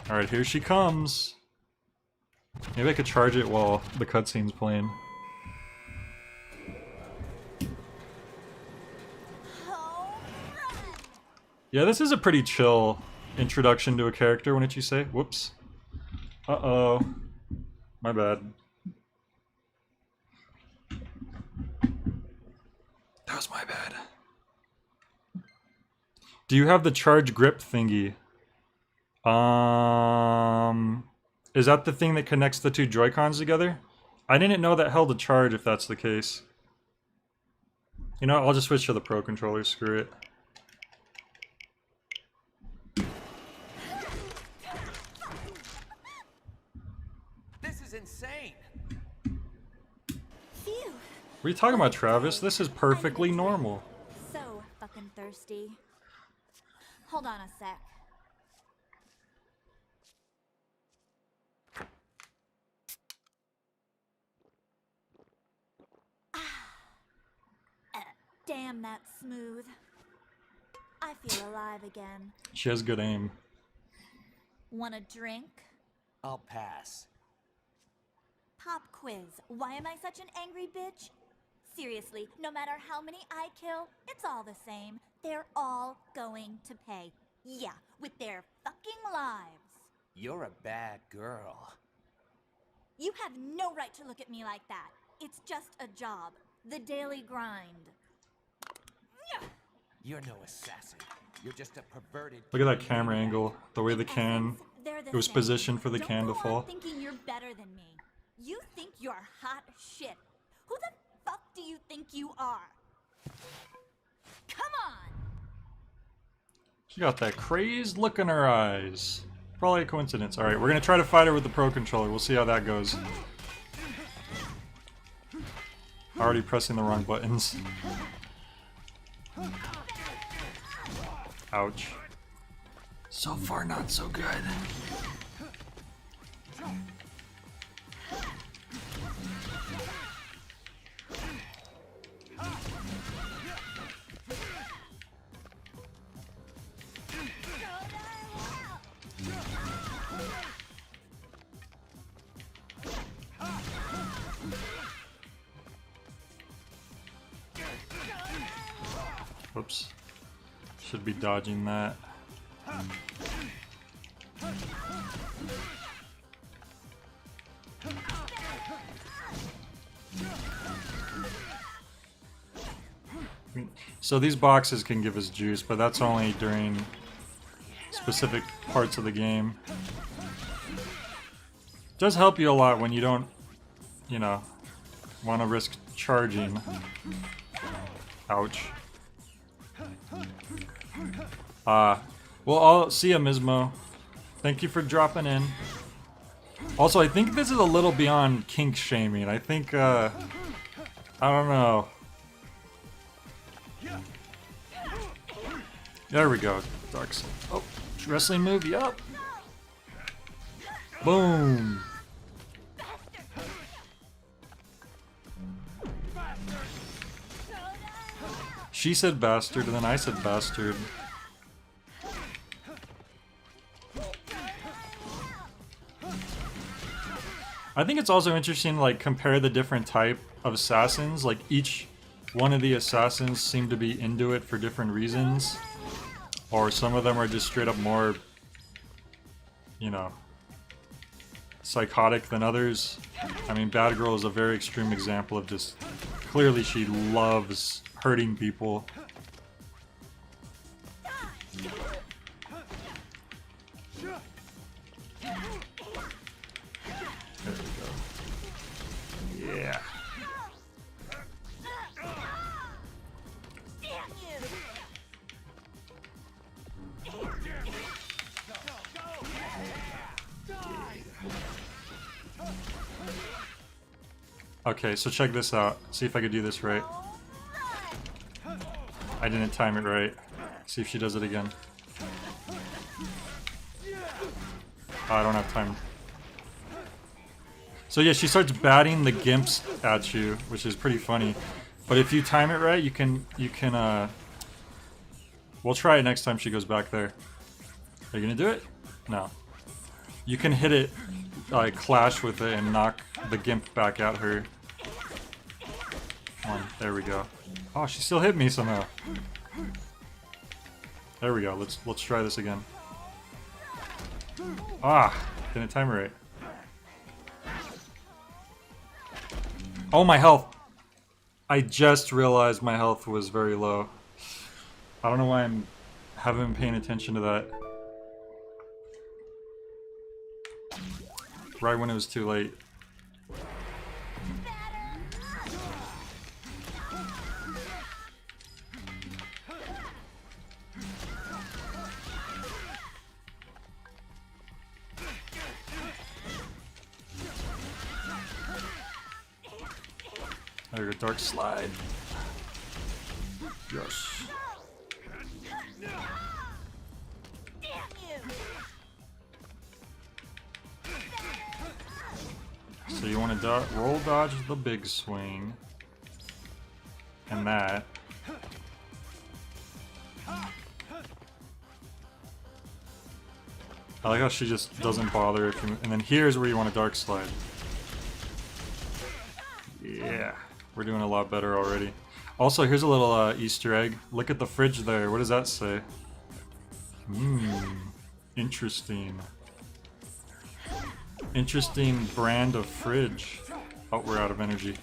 Alright, here she comes. Maybe I could charge it while the cutscene's playing. Yeah, this is a pretty chill introduction to a character, wouldn't you say? Whoops. Uh-oh. My bad. That was my bad. Do you have the charge grip thingy? Is that the thing that connects the two Joy-Cons together? I didn't know that held a charge if that's the case. You know what, I'll just switch to the Pro Controller, screw it. This is insane. Phew. What are you talking about, Travis? This is perfectly normal. So fucking thirsty. Hold on a sec. Damn, that's smooth. I feel alive again. She has good aim. Want a drink? I'll pass. Pop quiz. Why am I such an angry bitch? Seriously, no matter how many I kill, it's all the same. They're all going to pay. Yeah, with their fucking lives. You're a bad girl. You have no right to look at me like that. It's just a job. The daily grind. You're no assassin. You're just a perverted. Look at that camera angle. The way the can... They're the It was same. positioned for the Don't can to go on fall. thinking you're better than me. You think you're hot shit. Who the fuck do you think you are? Come on! She got that crazed look in her eyes. Probably a coincidence. Alright, we're gonna try to fight her with the Pro Controller. We'll see how that goes. Already pressing the wrong buttons. Ouch. So far, not so good. Whoops. Should be dodging that. So these boxes can give us juice, but that's only during specific parts of the game. It does help you a lot when you don't, you know, want to risk charging. Ouch. Well, I'll see ya, Mismo. Thank you for dropping in. Also, I think this is a little beyond kink shaming. I think, I don't know. There we go. Dark Side. Oh, wrestling move, yup. Boom. She said bastard, and then I said bastard. I think it's also interesting to like compare the different type of assassins. Like each one of the assassins seem to be into it for different reasons. Or some of them are just straight up more, you know, psychotic than others. I mean, Bad Girl is a very extreme example of just clearly she loves hurting people. There we go. Yeah. Okay, so check this out. See if I could do this right. I didn't time it right. See if she does it again. Oh, I don't have time. So yeah, she starts batting the gimps at you, which is pretty funny. But if you time it right, you can, we'll try it next time she goes back there. Are you gonna do it? No. You can hit it, like clash with it and knock the gimp back at her. Come on, there we go. Oh, she still hit me somehow. There we go. Let's try this again. Ah, didn't time it right. Oh, my health. I just realized my health was very low. I don't know why haven't been paying attention to that. right when it was too late. There you go, Dark Slide. Yes. So you want to roll dodge the big swing. And that. I like how she just doesn't bother if you, and then here's where you want to Dark Slide. Yeah, we're doing a lot better already. Also, here's a little Easter egg. Look at the fridge there. What does that say? Interesting. Interesting brand of fridge. Oh, we're out of energy.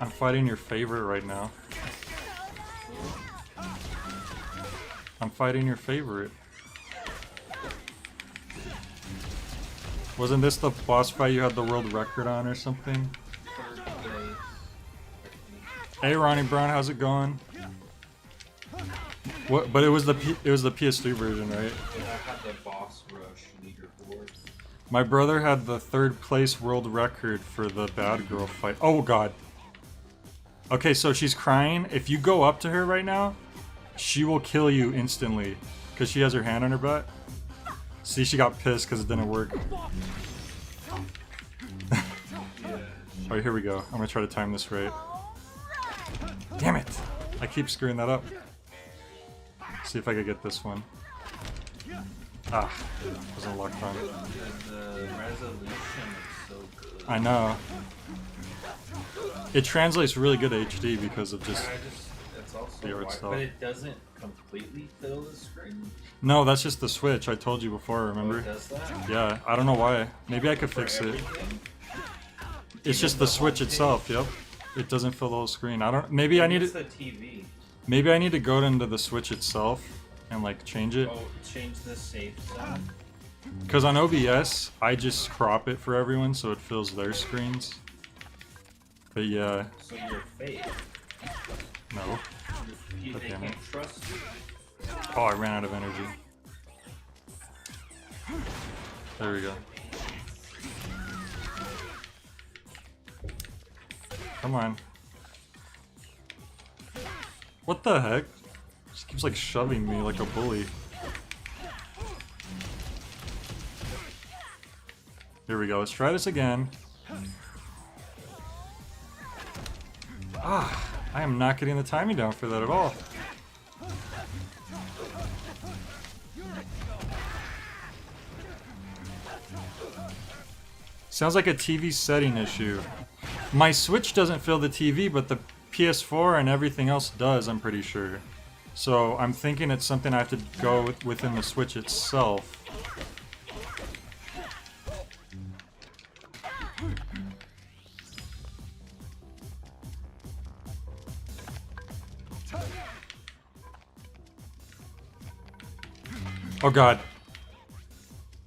I'm fighting your favorite right now. I'm fighting your favorite. Wasn't this the boss fight you had the world record on or something? Hey Ronnie Brown, how's it going? What? But it was the PS3 version, right? Yeah, I had the boss rush leaderboard. My brother had the 3rd place world record for the bad girl fight. Oh god. Okay, so she's crying. If you go up to her right now, she will kill you instantly because she has her hand on her butt. See, she got pissed because it didn't work. Alright, here we go. I'm gonna try to time this right. Damn it! I keep screwing that up. See if I could get this one. Ah, wasn't locked on. The resolution is so good. I know. It translates really good HD because of just it's also the art wide, style. but it doesn't completely fill the screen. No, that's just the Switch. I told you before, remember? Oh, it does that? Yeah, I don't know why. Maybe I could For fix it. everything? It's just the Switch itself, yep. It doesn't fill the whole screen. I don't maybe I need It's to the TV. maybe I need to go into the Switch itself and like change it. Oh, change the safe zone. Because on OBS, I just crop it for everyone so it fills their screens. But yeah. So you're fake. No. They God damn can it. trust you. Oh, I ran out of energy. There we go. Come on. What the heck? She keeps like shoving me like a bully. Here we go. Let's try this again. Ah, I am not getting the timing down for that at all. Sounds like a TV setting issue. My Switch doesn't fill the TV, but the PS4 and everything else does, I'm pretty sure. So I'm thinking it's something I have to go within the Switch itself. Oh god.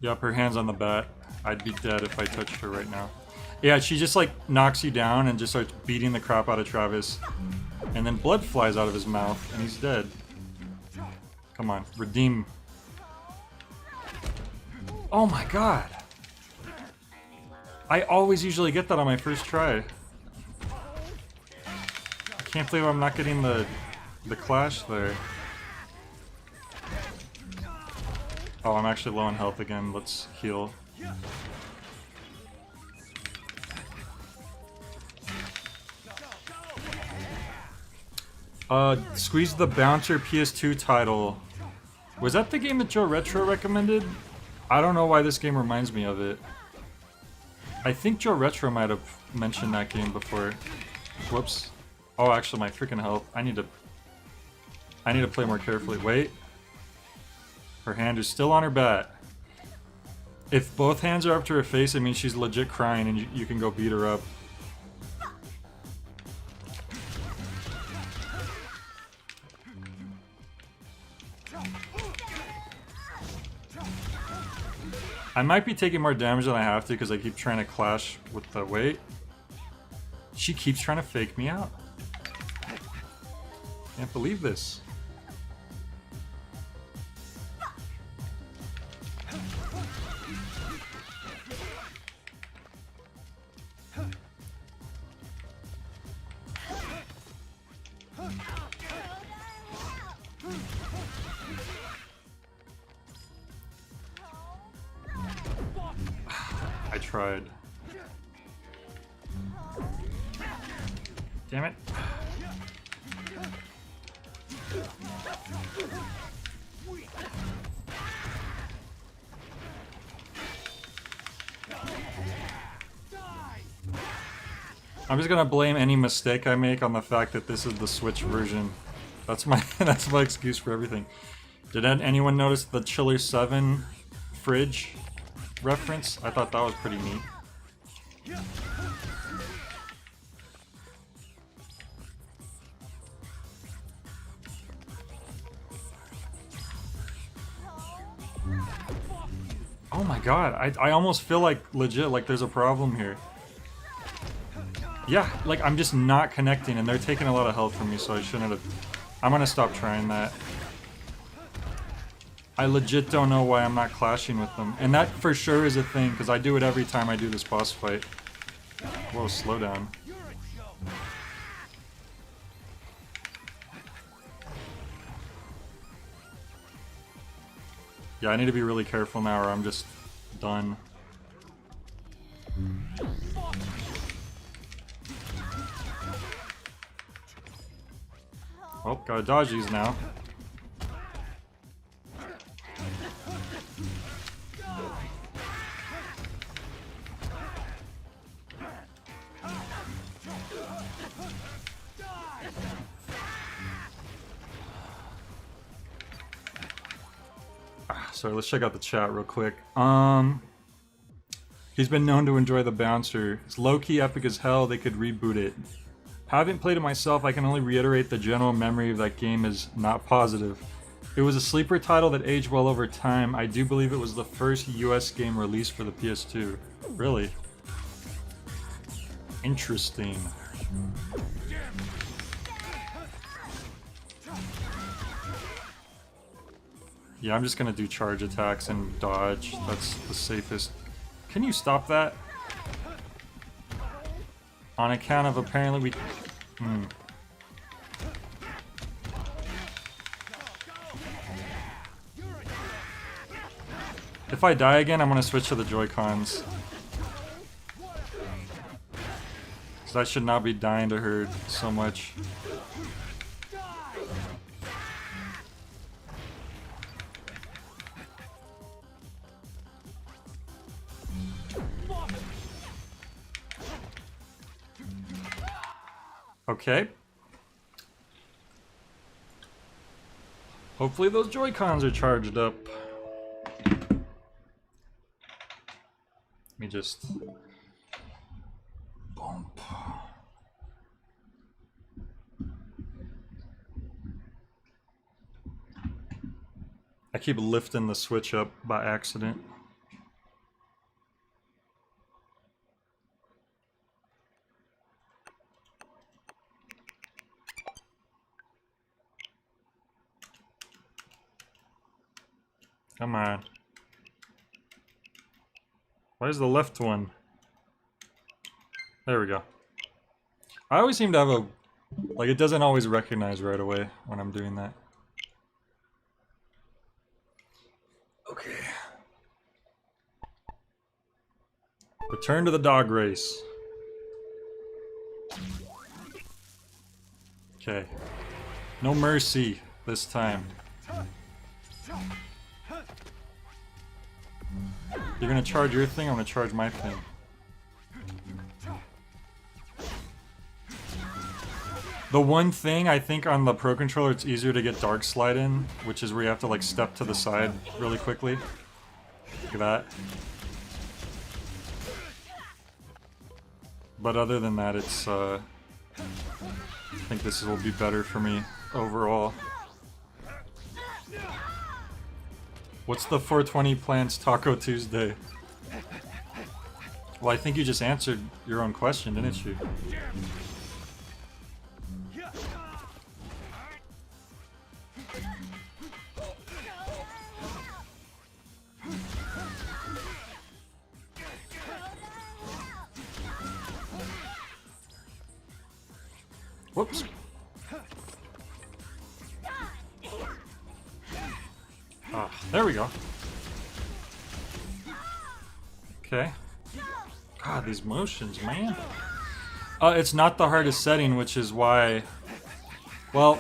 Yup, her hand's on the bat. I'd be dead if I touched her right now. Yeah, she just like knocks you down and just starts beating the crap out of Travis. And then blood flies out of his mouth and he's dead. Come on, redeem. Oh my god. I always usually get that on my first try. I can't believe I'm not getting the clash there. Oh, I'm actually low on health again. Let's heal. Squeeze the Bouncer PS2 title. Was that the game that Joe Retro recommended? I don't know why this game reminds me of it. I think Joe Retro might have mentioned that game before. Whoops. Oh, actually, my freaking health. I need to play more carefully. Wait. Her hand is still on her bat. If both hands are up to her face, it means she's legit crying and you can go beat her up. I might be taking more damage than I have to because I keep trying to clash with the weight. She keeps trying to fake me out. Can't believe this. I tried. Damn it. I'm just gonna blame any mistake I make on the fact that this is the Switch version. That's my that's my excuse for everything. Did anyone notice the Chiller 7 fridge reference? I thought that was pretty neat. Oh my god, I almost feel like legit like there's a problem here. Yeah, like I'm just not connecting and they're taking a lot of health from me, so I shouldn't have. I'm gonna stop trying that. I legit don't know why I'm not clashing with them. And that for sure is a thing, because I do it every time I do this boss fight. Whoa, slow down. Yeah, I need to be really careful now or I'm just done. Oh, gotta dodge these now. Sorry, let's check out the chat real quick. He's been known to enjoy the bouncer. It's low-key epic as hell, they could reboot it. Haven't played it myself, I can only reiterate the general memory of that game is not positive. It was a sleeper title that aged well over time. I do believe it was the first US game released for the PS2. Really? Interesting. Yeah, I'm just gonna do charge attacks and dodge. That's the safest. Can you stop that? On account of apparently we... If I die again, I'm gonna switch to the Joy-Cons. Because I should not be dying to her so much. Okay. Hopefully those Joy-Cons are charged up. Let me just... bump. I keep lifting the Switch up by accident. Come on. Where's the left one? There we go. I always seem to have a... like, it doesn't always recognize right away when I'm doing that. Okay. Return to the dog race. Okay. No mercy this time. You're gonna charge your thing, I'm gonna charge my thing. The one thing I think on the Pro Controller it's easier to get Dark Slide in, which is where you have to like step to the side really quickly. Look at that. But other than that, it's I think this will be better for me overall. What's the 420 plans Taco Tuesday? Well, I think you just answered your own question, didn't you? Whoops. Ah, there we go. Okay. God, these motions, man. It's not the hardest setting, which is why... Well,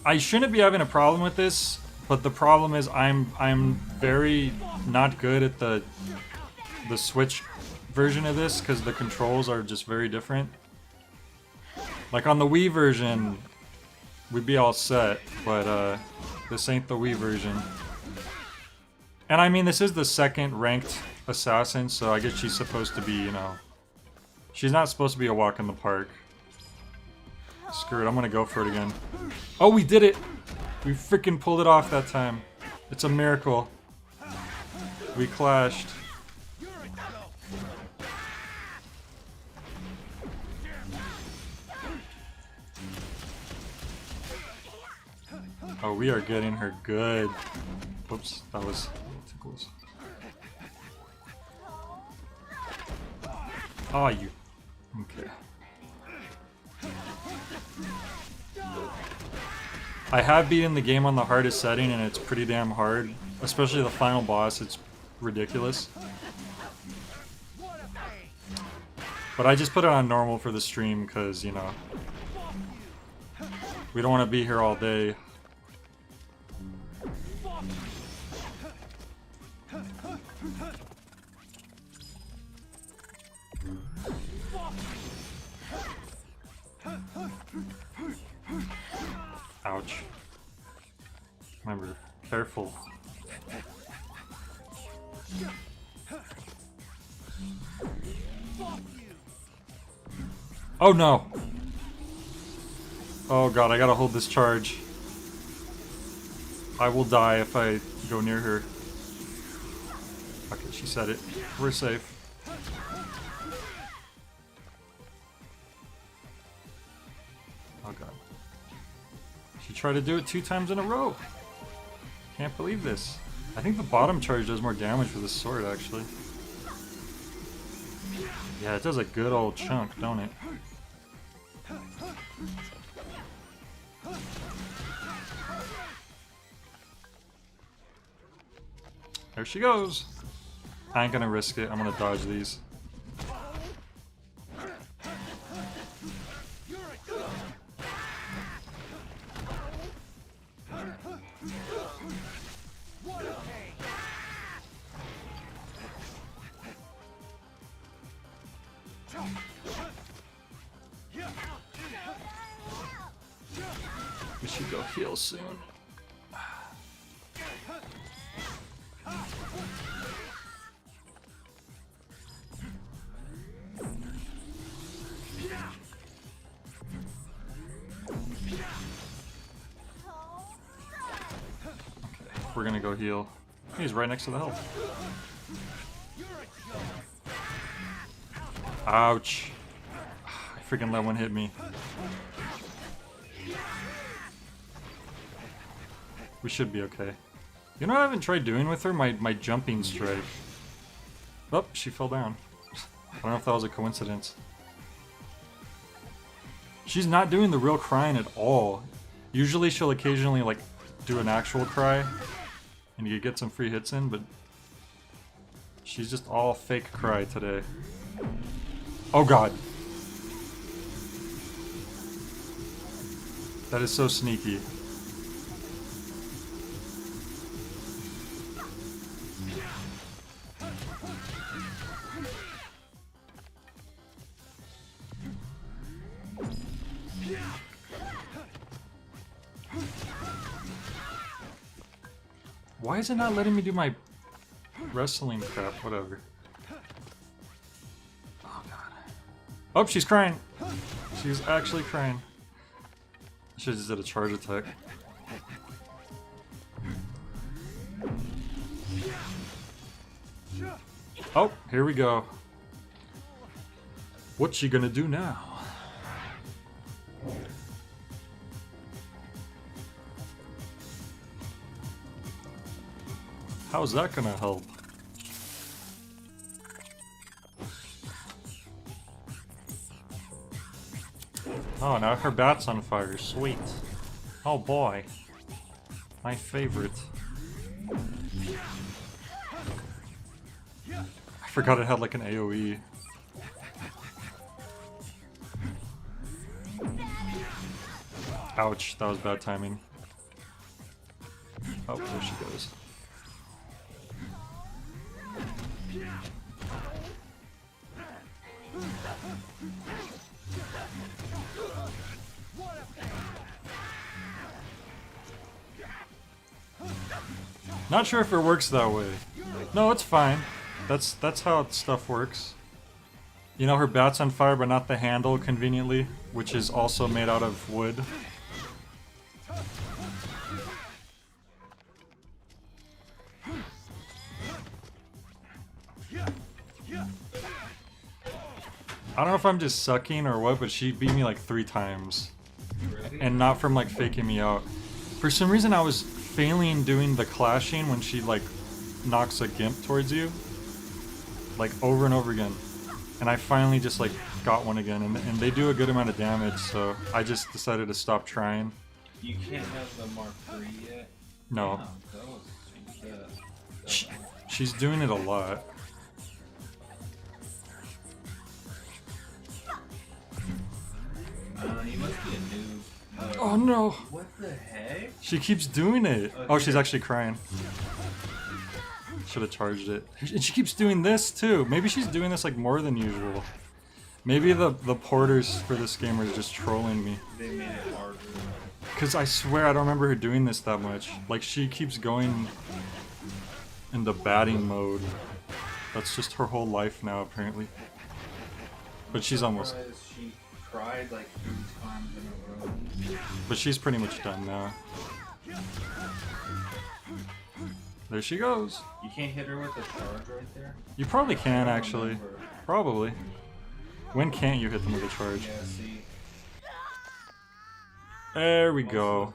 I shouldn't be having a problem with this, but the problem is I'm very not good at the Switch version of this, because the controls are just very different. Like on the Wii version, we'd be all set, but this ain't the Wii version. And I mean, this is the second ranked assassin, so I guess she's supposed to be, you know... She's not supposed to be a walk in the park. Screw it, I'm gonna go for it again. Oh, we did it! We freaking pulled it off that time. It's a miracle. We clashed. Oh, we are getting her good. Whoops, that was too close. Oh, you. Okay. I have beaten the game on the hardest setting, and it's pretty damn hard. Especially the final boss, it's ridiculous. But I just put it on normal for the stream, because, you know, we don't want to be here all day. Ouch. Remember, careful. Oh no! Oh god, I gotta hold this charge. I will die if I go near her. Okay, she said it. We're safe. Oh god. She tried to do it 2 times in a row. Can't believe this. I think the bottom charge does more damage with the sword, actually. Yeah, it does a good old chunk, don't it? There she goes. I ain't gonna risk it. I'm gonna dodge these. We should go heal soon. We're gonna go heal. He's right next to the health. Ouch. I freaking let one hit me. We should be okay. You know what I haven't tried doing with her? My jumping strike. Oh, she fell down. I don't know if that was a coincidence. She's not doing the real crying at all. Usually she'll occasionally like do an actual cry and you get some free hits in, but she's just all fake cry today. Oh god. That is so sneaky. Why is it not letting me do my wrestling crap? Whatever. Oh god. Oh, she's crying. She's actually crying. I should have just did a charge attack. Oh, here we go. What's she gonna do now? How's that gonna help? Oh, now her bat's on fire. Sweet. Oh boy. My favorite. I forgot it had like an AoE. Ouch, that was bad timing. Oh, there she goes. Not sure if it works that way. No, it's fine. That's how stuff works. You know, her bat's on fire, but not the handle, conveniently, which is also made out of wood. I don't know if I'm just sucking or what, but she beat me like 3 times. And not from like faking me out. For some reason I was failing doing the clashing when she like knocks a gimp towards you. Like over and over again. And I finally just like got one again, and they do a good amount of damage, so I just decided to stop trying. You can't have the Mark III yet? No. Yeah, She's doing it a lot. You must be a noob. Oh no! What the heck? She keeps doing it! Okay. Oh, she's actually crying. Should have charged it. And she keeps doing this too. Maybe she's doing this like more than usual. Maybe the porters for this game are just trolling me. They made it harder. Cause I swear I don't remember her doing this that much. Like she keeps going into batting mode. That's just her whole life now apparently. But she's almost. She cried like 3 times in a row. But she's pretty much done now. There she goes. You can't hit her with a charge right there? You probably can actually. Probably. When can't you hit them with a charge? Yeah, see. There we go.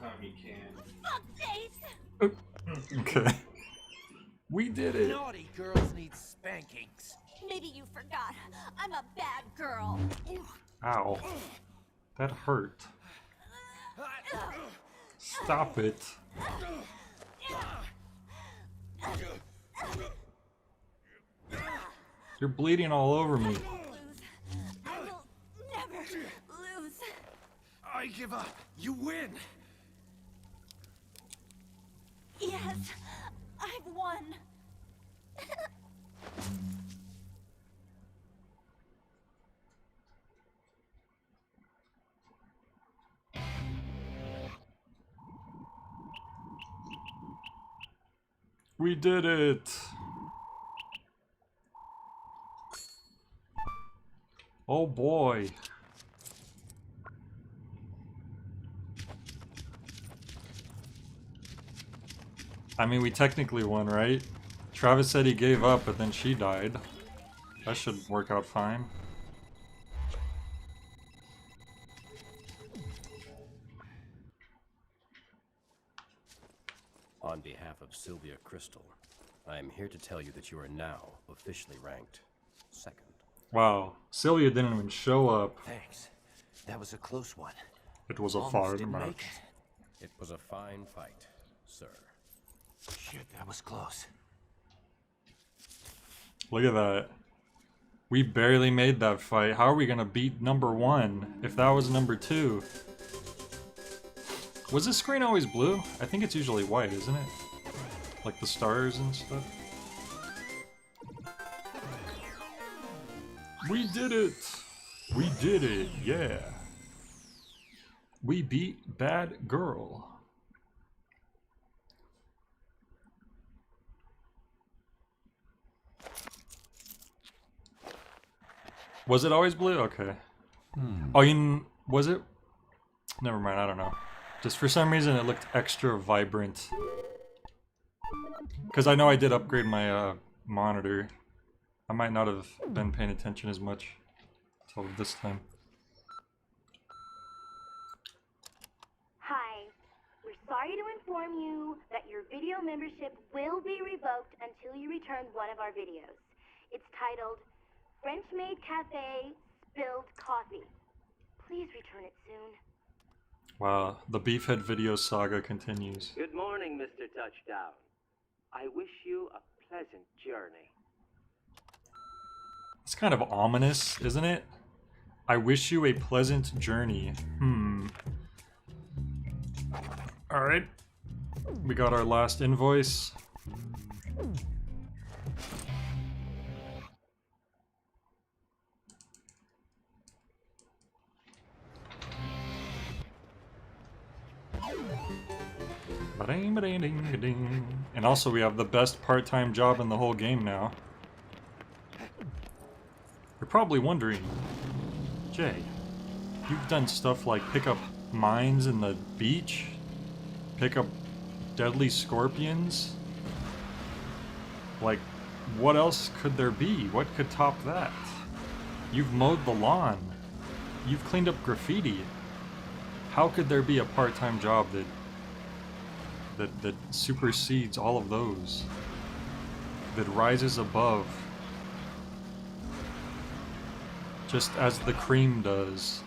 Okay. We did it. Naughty girls need spankings. Maybe you forgot. I'm a bad girl. Ow. That hurt. Stop it. You're bleeding all over me. I will never lose. I give up. You win. Yes, I've won. We did it. Oh boy. I mean, we technically won, right? Travis said he gave up, but then she died. That should work out fine. On behalf of Sylvia Crystal, I am here to tell you that you are now officially ranked 2nd. Wow, Sylvia didn't even show up. Thanks. That was a close one. It was a Almost fine didn't match. make It was a fine fight, sir. Shit, that was close. Look at that. We barely made that fight. How are we gonna beat number 1 if that was number 2? Was this screen always blue? I think it's usually white, isn't it? Like the stars and stuff. We did it! We did it, yeah. We beat Bad Girl. Was it always blue? Okay. Oh, was it? Never mind, I don't know. Just for some reason it looked extra vibrant. Because I know I did upgrade my monitor. I might not have been paying attention as much till this time. Hi. We're sorry to inform you that your video membership will be revoked until you return one of our videos. It's titled French Maid Cafe Spilled Coffee. Please return it soon. Wow, the Beefhead video saga continues. Good morning, Mr. Touchdown. I wish you a pleasant journey. It's kind of ominous, isn't it? I wish you a pleasant journey. Alright. We got our last invoice. And also we have the best part-time job in the whole game now. You're probably wondering, Jay, you've done stuff like pick up mines in the beach, pick up deadly scorpions. Like, what else could there be? What could top that? You've mowed the lawn. You've cleaned up graffiti. How could there be a part-time job that supersedes all of those? That rises above, just as the cream does.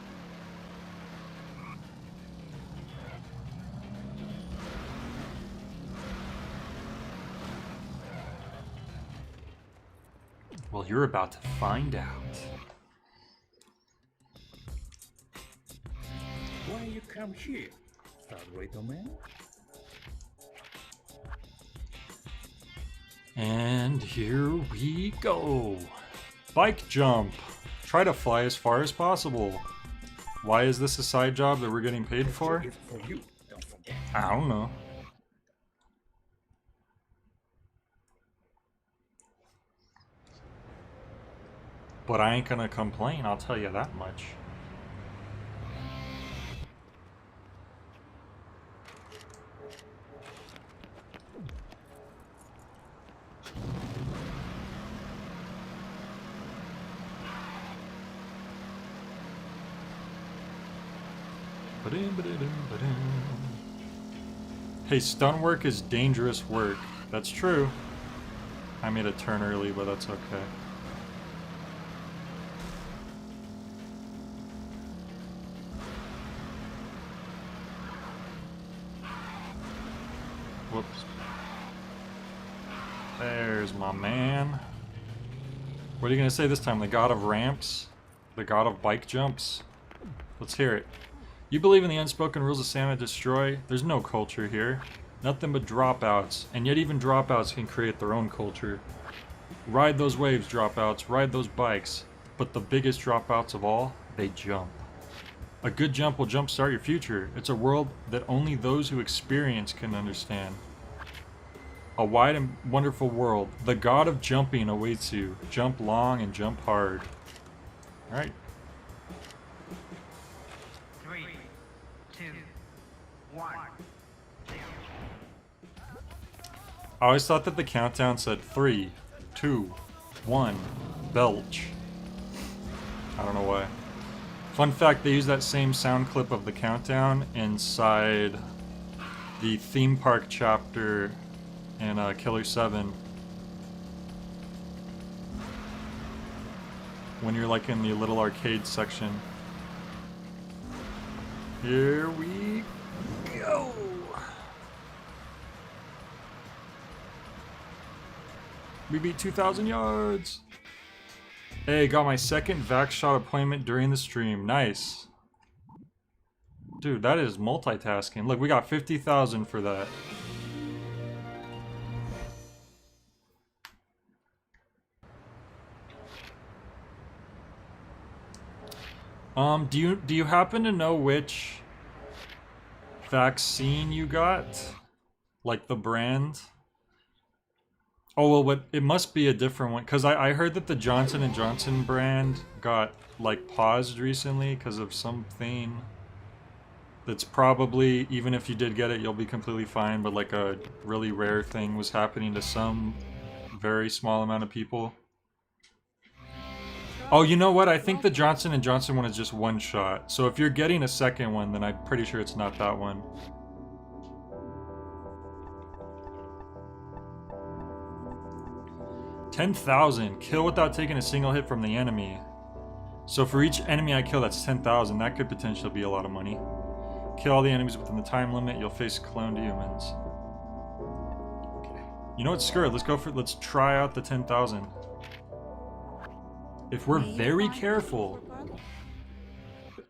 Well, you're about to find out. Why you come here, Salvator man? And here we go. Bike jump. Try to fly as far as possible. Why is this a side job that we're getting paid for? It's for you, don't forget. I don't know. But I ain't gonna complain, I'll tell you that much. Hey, stun work is dangerous work. That's true. I made a turn early, but that's okay. Whoops. There's my man. What are you gonna say this time? The god of ramps? The god of bike jumps? Let's hear it. You believe in the unspoken rules of Sam and Destroy? There's no culture here. Nothing but dropouts. And yet even dropouts can create their own culture. Ride those waves, dropouts. Ride those bikes. But the biggest dropouts of all, they jump. A good jump will jumpstart your future. It's a world that only those who experience can understand. A wide and wonderful world. The god of jumping awaits you. Jump long and jump hard. Alright. 3, 2, 1. I always thought that the countdown said 3, 2, 1, belch. I don't know why. Fun fact, they use that same sound clip of the countdown inside the theme park chapter in Killer 7. When you're like in the little arcade section. Here we go! We beat 2,000 yards! Hey, got my second vax shot appointment during the stream. Nice. Dude, that is multitasking. Look, we got 50,000 for that. Do you happen to know which vaccine you got? Like the brand? Oh, well, but it must be a different one, because I heard that the Johnson & Johnson brand got, like, paused recently because of something that's probably, even if you did get it, you'll be completely fine, but, like, a really rare thing was happening to some very small amount of people. Oh, you know what? I think the Johnson & Johnson one is just one shot. So if you're getting a second one, then I'm pretty sure it's not that one. $10,000. Kill without taking a single hit from the enemy. So for each enemy I kill, that's 10,000. That could potentially be a lot of money. Kill all the enemies within the time limit. You'll face cloned humans. Okay. You know what? Screw it. Let's try out the 10,000. If we're very careful.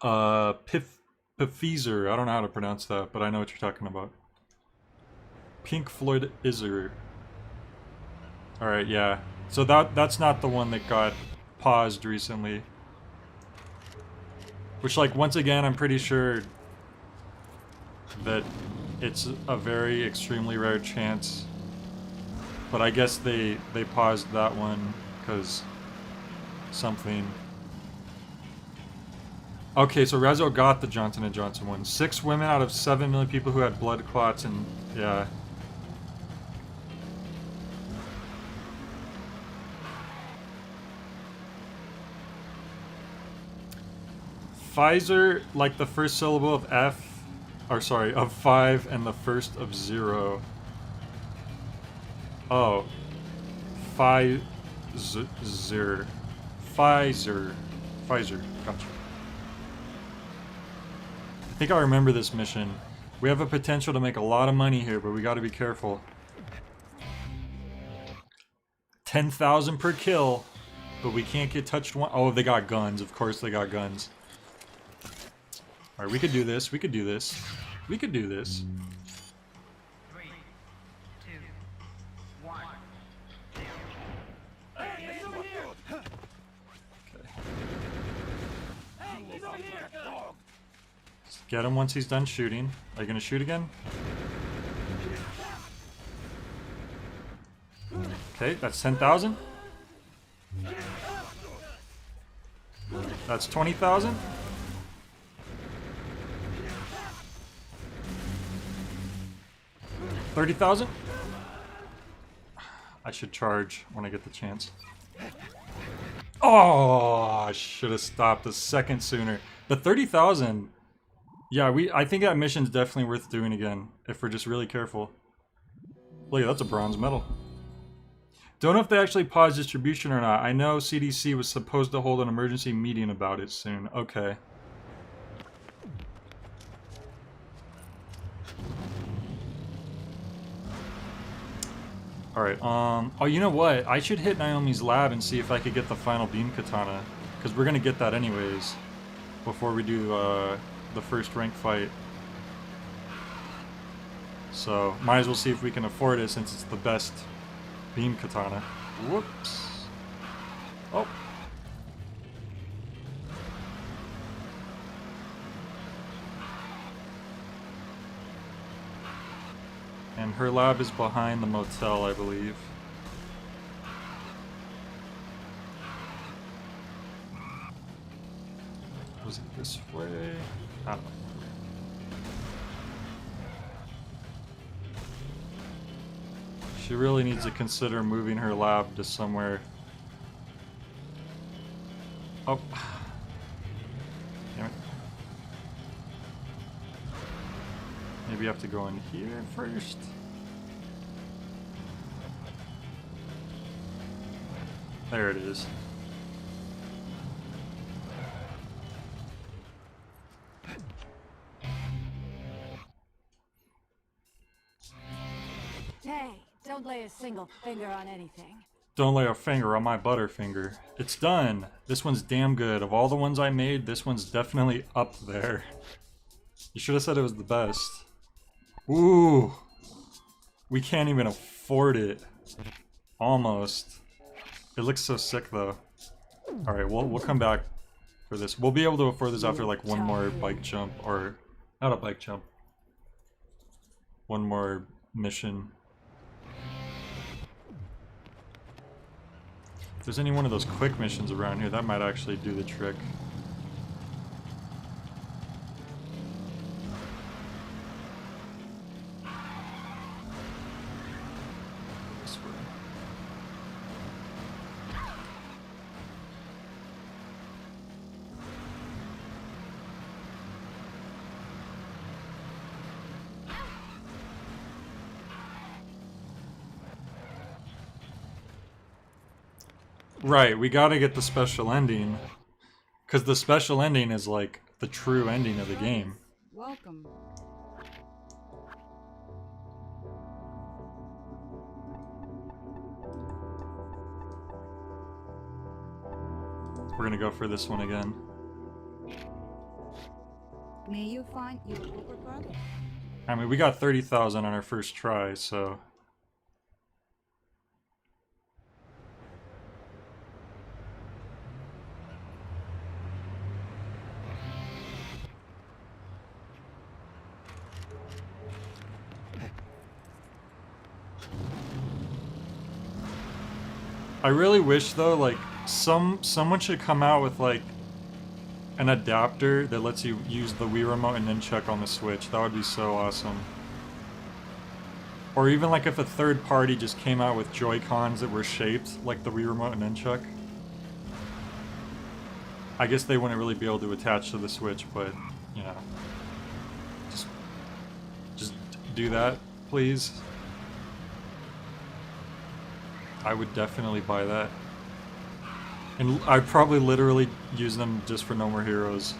Pfizer. I don't know how to pronounce that, but I know what you're talking about. Pink Floyd Iser. Alright, yeah. So that's not the one that got paused recently. Which, like, once again, I'm pretty sure that it's a very extremely rare chance. But I guess they paused that one because something. Okay, so Rezo got the Johnson & Johnson one. 6 women out of 7 million people who had blood clots, and yeah. Pfizer, like the first syllable of F, or sorry, of 5 and the first of 0. Oh. Pfizer. Pfizer. Gotcha. I think I remember this mission. We have a potential to make a lot of money here, but we gotta be careful. 10,000 per kill, but we can't get touched one. Oh, they got guns. Of course they got guns. Alright, we could do this. We could do this. We could do this. 3, 2, 1. Hey, he's over here! Hey, he's over here! Just get him once he's done shooting. Are you gonna shoot again? Okay, that's 10,000. That's 20,000. $30,000? I should charge when I get the chance. Oh, I should have stopped a second sooner. The 30,000. Yeah, I think that mission's definitely worth doing again if we're just really careful. Look, that's a bronze medal. Don't know if they actually paused distribution or not. I know CDC was supposed to hold an emergency meeting about it soon. Okay. Alright, oh, you know what? I should hit Naomi's lab and see if I could get the final beam katana. Because we're gonna get that anyways. Before we do, the first rank fight. So, might as well see if we can afford it since it's the best beam katana. Whoops. Oh. And her lab is behind the motel, I believe. Was it this way? I don't know. She really needs to consider moving her lab to somewhere. Oh. Damn it. Maybe you have to go in here first. There it is. Hey, don't lay a single finger on anything. Don't lay a finger on my butterfinger. It's done. This one's damn good. Of all the ones I made, this one's definitely up there. You should have said it was the best. Ooh. We can't even afford it. Almost. It looks so sick though. Alright, we'll come back for this. We'll be able to afford this after like one more bike jump, or not a bike jump. One more mission. If there's any one of those quick missions around here, that might actually do the trick. This way. Right, we gotta get the special ending. Because the special ending is like the true ending of the game. Welcome. We're gonna go for this one again. May you find your poker card? I mean, we got 30,000 on our first try, so... I really wish though, like, someone should come out with like an adapter that lets you use the Wii Remote and Nunchuck on the Switch. That would be so awesome. Or even like if a third party just came out with Joy-Cons that were shaped like the Wii Remote and Nunchuck. I guess they wouldn't really be able to attach to the Switch, but, you know. Just do that, please. I would definitely buy that. And I'd probably literally use them just for No More Heroes.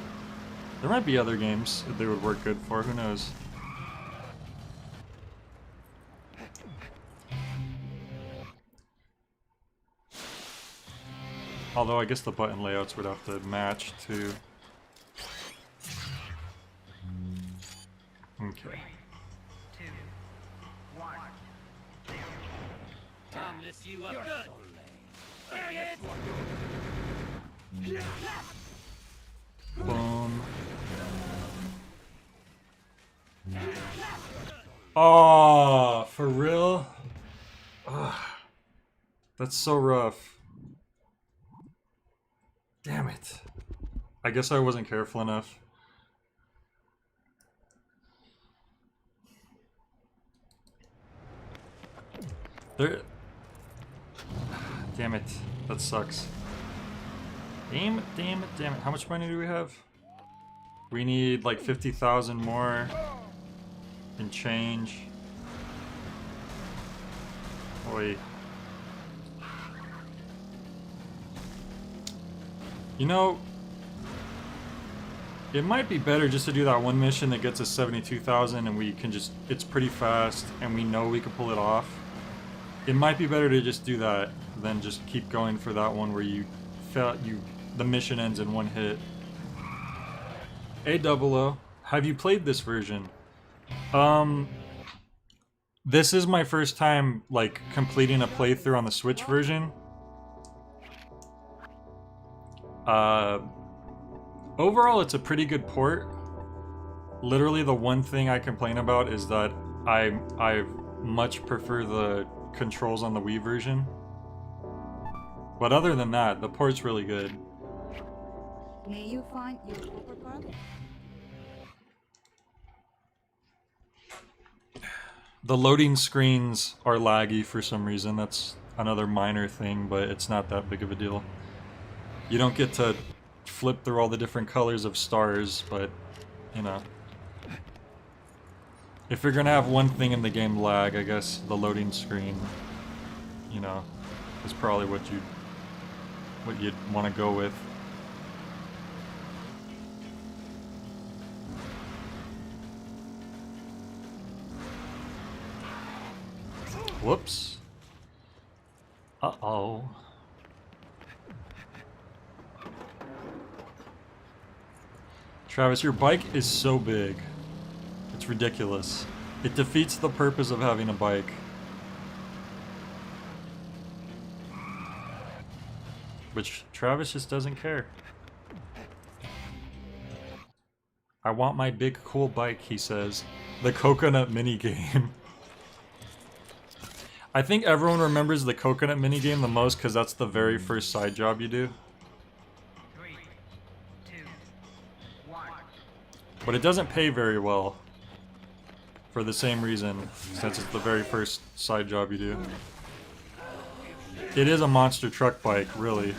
There might be other games that they would work good for, who knows. Although I guess the button layouts would have to match too. Okay. 2, 1. Tom, this you up good. Boom. Oh, for real? Ugh. That's so rough. Damn it. I guess I wasn't careful enough. There... Damn it. That sucks. Damn it, damn it, damn it. How much money do we have? We need like 50,000 more and change. Oi. You know, it might be better just to do that one mission that gets us 72,000 and we can just, it's pretty fast and we know we can pull it off. It might be better to just do that than just keep going for that one where the mission ends in one hit. A00, have you played this version? This is my first time like completing a playthrough on the Switch version. Overall, it's a pretty good port. Literally, the one thing I complain about is that I much prefer the controls on the Wii version. But other than that, the port's really good. May you find your poker card? The loading screens are laggy for some reason. That's another minor thing, but it's not that big of a deal. You don't get to flip through all the different colors of stars, but, you know. If you're gonna have one thing in the game lag, I guess the loading screen, you know, is probably what you'd want to go with. Whoops. Uh-oh. Travis, your bike is so big. It's ridiculous. It defeats the purpose of having a bike. Which Travis just doesn't care. I want my big cool bike, he says. The coconut minigame. I think everyone remembers the coconut minigame the most because that's the very first side job you do. 3, 2, 1. But it doesn't pay very well. For the same reason, since it's the very first side job you do. It is a monster truck bike, really.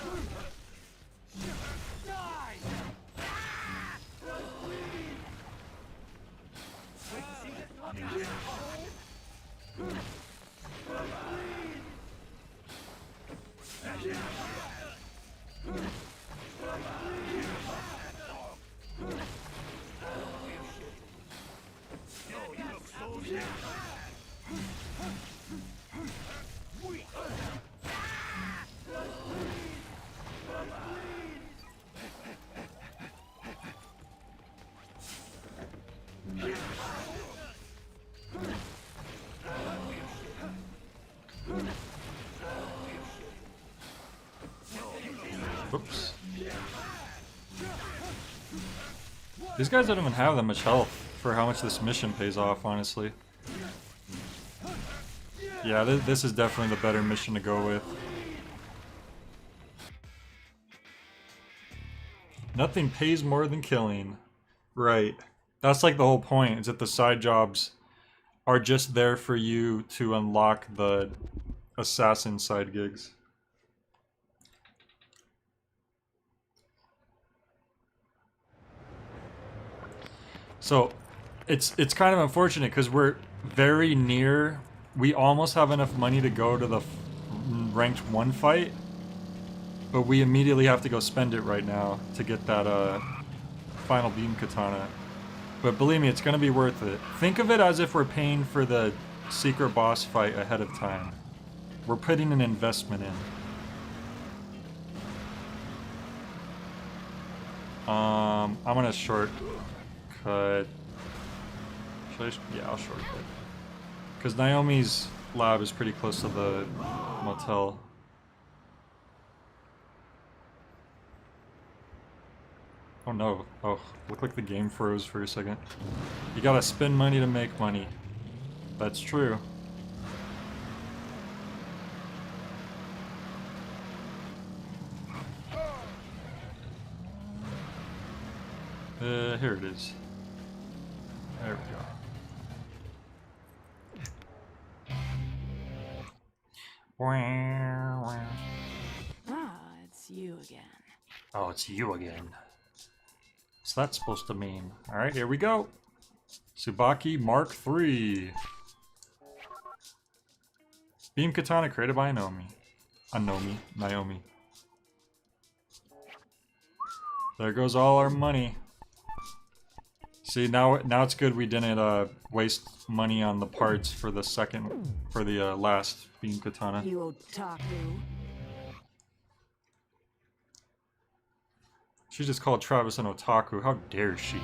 Whoops. These guys don't even have that much health for how much this mission pays off, honestly. Yeah, this is definitely the better mission to go with. Nothing pays more than killing. Right. That's like the whole point, is that the side jobs are just there for you to unlock the assassin side gigs. So, it's kind of unfortunate because we're very near. We almost have enough money to go to the ranked 1 fight, but we immediately have to go spend it right now to get that final beam katana. But believe me, it's going to be worth it. Think of it as if we're paying for the secret boss fight ahead of time. We're putting an investment in. I'm going to shortcut. Yeah, I'll shortcut. Because Naomi's lab is pretty close to the motel. Oh no. Oh, looked like the game froze for a second. You gotta spend money to make money. That's true. Here it is. There we go. Ah, it's you again. Oh, it's you again. What's that supposed to mean? Alright, here we go. Tsubaki Mark III. Beam katana created by Naomi. Naomi. There goes all our money. See, now it's good we didn't waste money on the parts for the last beam katana. You otaku. She just called Travis an otaku. How dare she?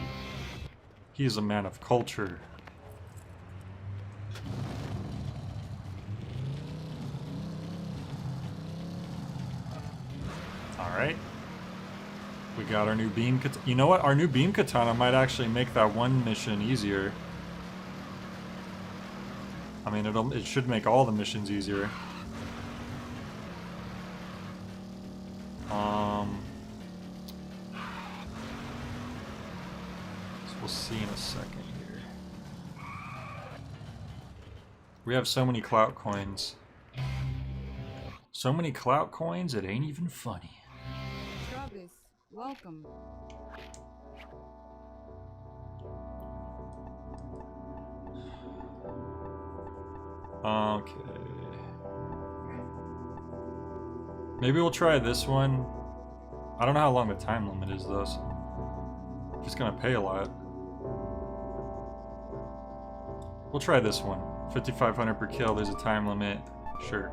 He is a man of culture. Alright. We got our new beam katana. You know what? Our new beam katana might actually make that one mission easier. I mean, it should make all the missions easier. We'll see in a second here. We have so many clout coins. So many clout coins, it ain't even funny. Travis, welcome. Okay. Maybe we'll try this one. I don't know how long the time limit is though, so I'm just gonna pay a lot. We'll try this one. 5,500 per kill, there's a time limit. Sure.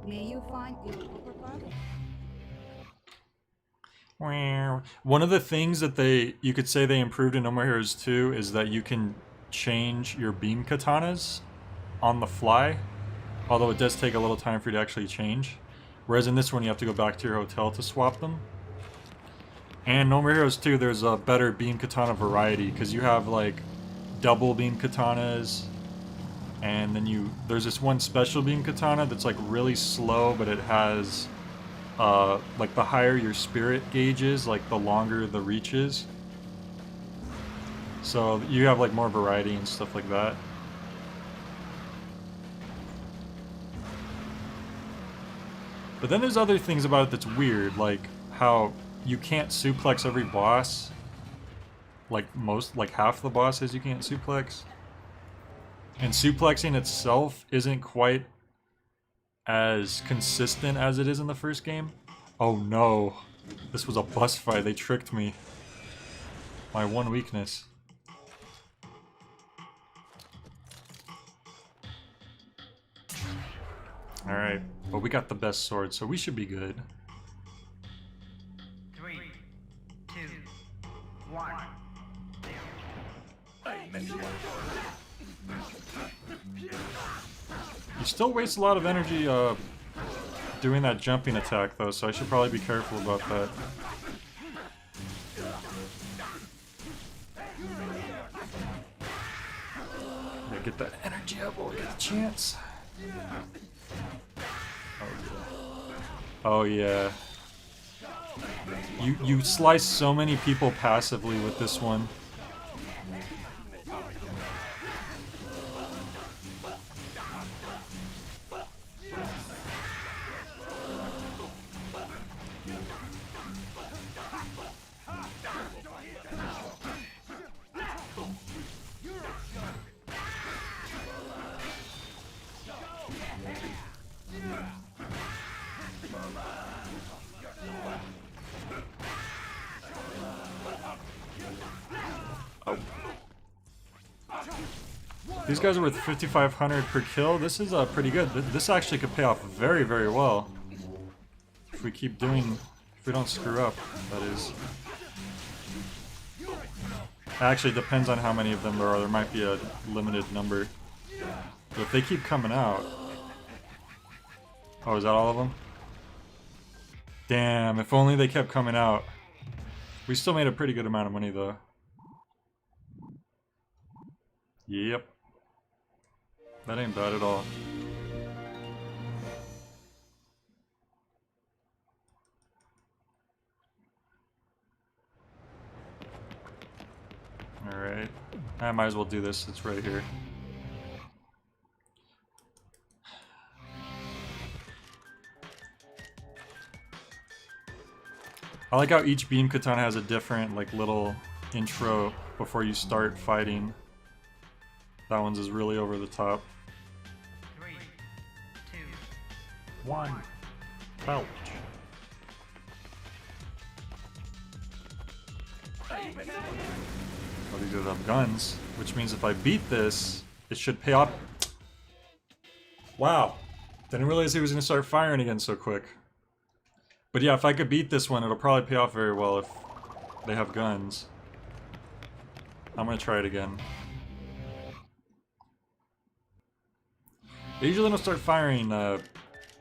May you find your superpower? One of the things that you could say they improved in No More Heroes 2 is that you can change your beam katanas on the fly, although it does take a little time for you to actually change. Whereas in this one you have to go back to your hotel to swap them. And No More Heroes 2, there's a better beam katana variety, because you have like double beam katanas, and then there's this one special beam katana that's like really slow, but it has like the higher your spirit gauge is, like the longer the reach is. So you have like more variety and stuff like that. But then there's other things about it that's weird, like how you can't suplex every boss. Like half the bosses you can't suplex. And suplexing itself isn't quite as consistent as it is in the first game. Oh no. This was a bus fight, they tricked me. My one weakness. Alright, but we got the best sword, so we should be good. 3, 2, 1. You still waste a lot of energy doing that jumping attack though, so I should probably be careful about that. Yeah, get that energy up while we get a chance. Oh yeah. You slice so many people passively with this one. These guys are worth 5,500 per kill. This is pretty good. This actually could pay off very, very well. If we keep doing... if we don't screw up, that is. Actually, it depends on how many of them there are. There might be a limited number. But if they keep coming out... oh, is that all of them? Damn, if only they kept coming out. We still made a pretty good amount of money, though. Yep. That ain't bad at all. Alright. I might as well do this, it's right here. I like how each beam katana has a different, like, little intro before you start fighting. That one's is really over the top. 3, 2, 1. Ouch. Oh, these guys have guns, which means if I beat this, it should pay off. Wow. Didn't realize he was gonna start firing again so quick. But yeah, if I could beat this one, it'll probably pay off very well if they have guns. I'm gonna try it again. They usually don't start firing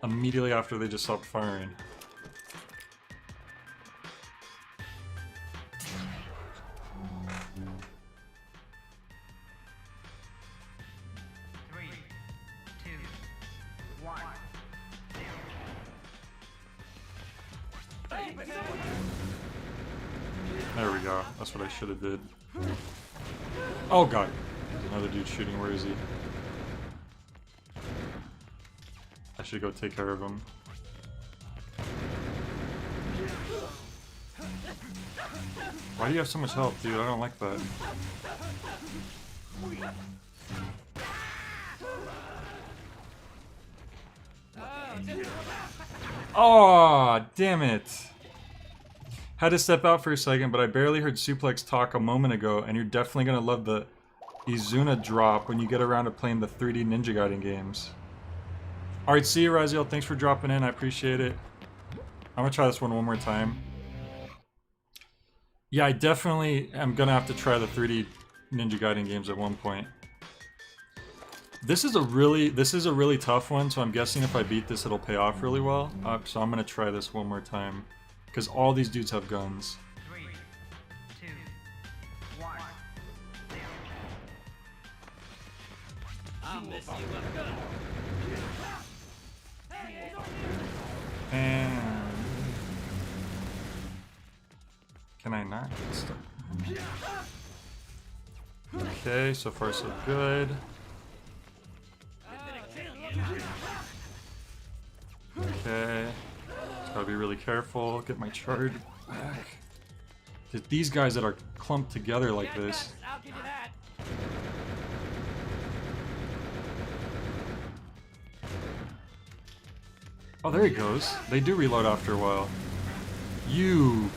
immediately after they just stopped firing. There we go. That's what I should have did. Oh god. There's another dude shooting. Where is he? I should go take care of him. Why do you have so much health, dude? I don't like that. Oh, damn it. Had to step out for a second, but I barely heard Suplex talk a moment ago, and you're definitely gonna love the Izuna drop when you get around to playing the 3D Ninja Gaiden games. Alright, see you, Raziel. Thanks for dropping in. I appreciate it. I'm gonna try this one more time. Yeah, I definitely am gonna have to try the 3D Ninja Gaiden games at one point. This is a really tough one, so I'm guessing if I beat this, it'll pay off really well. So I'm gonna try this one more time. Because all these dudes have guns. 3, 2, 1. I'll miss you up good. And can I not get stuff? Okay, so far so good. Okay. Just gotta be really careful. Get my charge back. It's these guys that are clumped together like this. I'll give you that. Oh, there he goes. They do reload after a while. You.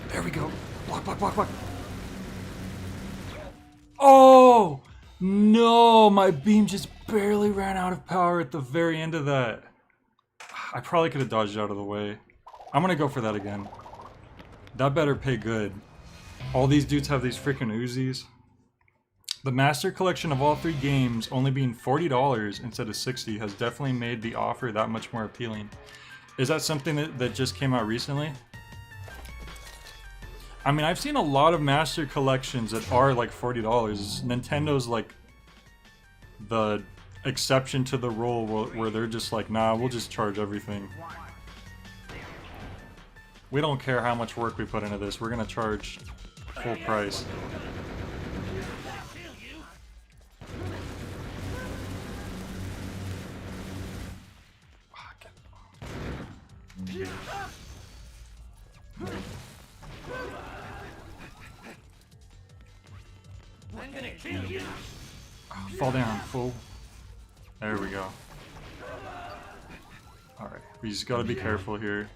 There we go. Block, block, block, block. Oh! No! My beam just barely ran out of power at the very end of that. I probably could have dodged out of the way. I'm gonna go for that again. That better pay good. All these dudes have these freaking Uzis. The Master Collection of all 3 games only being $40 instead of $60 has definitely made the offer that much more appealing. Is that something that just came out recently? I mean, I've seen a lot of Master Collections that are like $40. Nintendo's like the exception to the rule where they're just like, nah, we'll just charge everything. We don't care how much work we put into this, we're gonna charge full price. I'm gonna kill you. Oh, fall down, fool. There we go. Alright, we just gotta be careful here.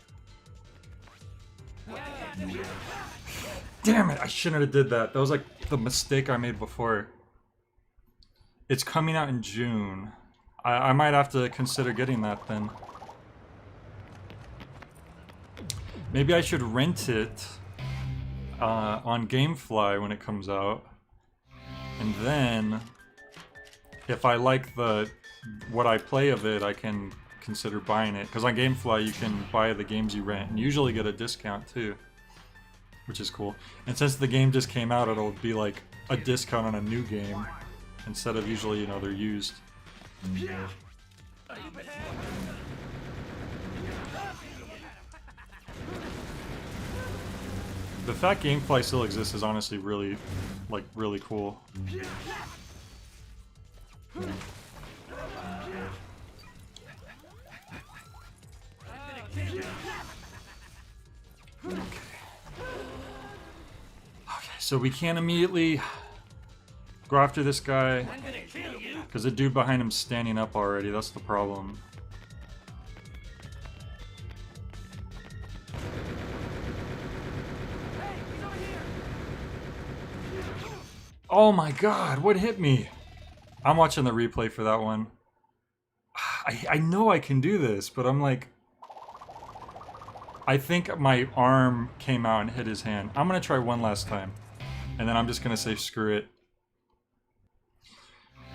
Damn it, I shouldn't have did that. That was like the mistake I made before. It's coming out in June. I might have to consider getting that then. Maybe I should rent it on GameFly when it comes out. And then, if I like what I play of it, I can consider buying it. Because on GameFly, you can buy the games you rent, and usually get a discount too, which is cool. And since the game just came out, it'll be like a discount on a new game instead of usually, you know, they're used. The fact GameFly still exists is honestly really, like, really cool. Okay, so we can't immediately go after this guy because the dude behind him's standing up already. That's the problem. Oh my god, what hit me? I'm watching the replay for that one. I know I can do this, but I'm like... I think my arm came out and hit his hand. I'm gonna try one last time. And then I'm just gonna say screw it.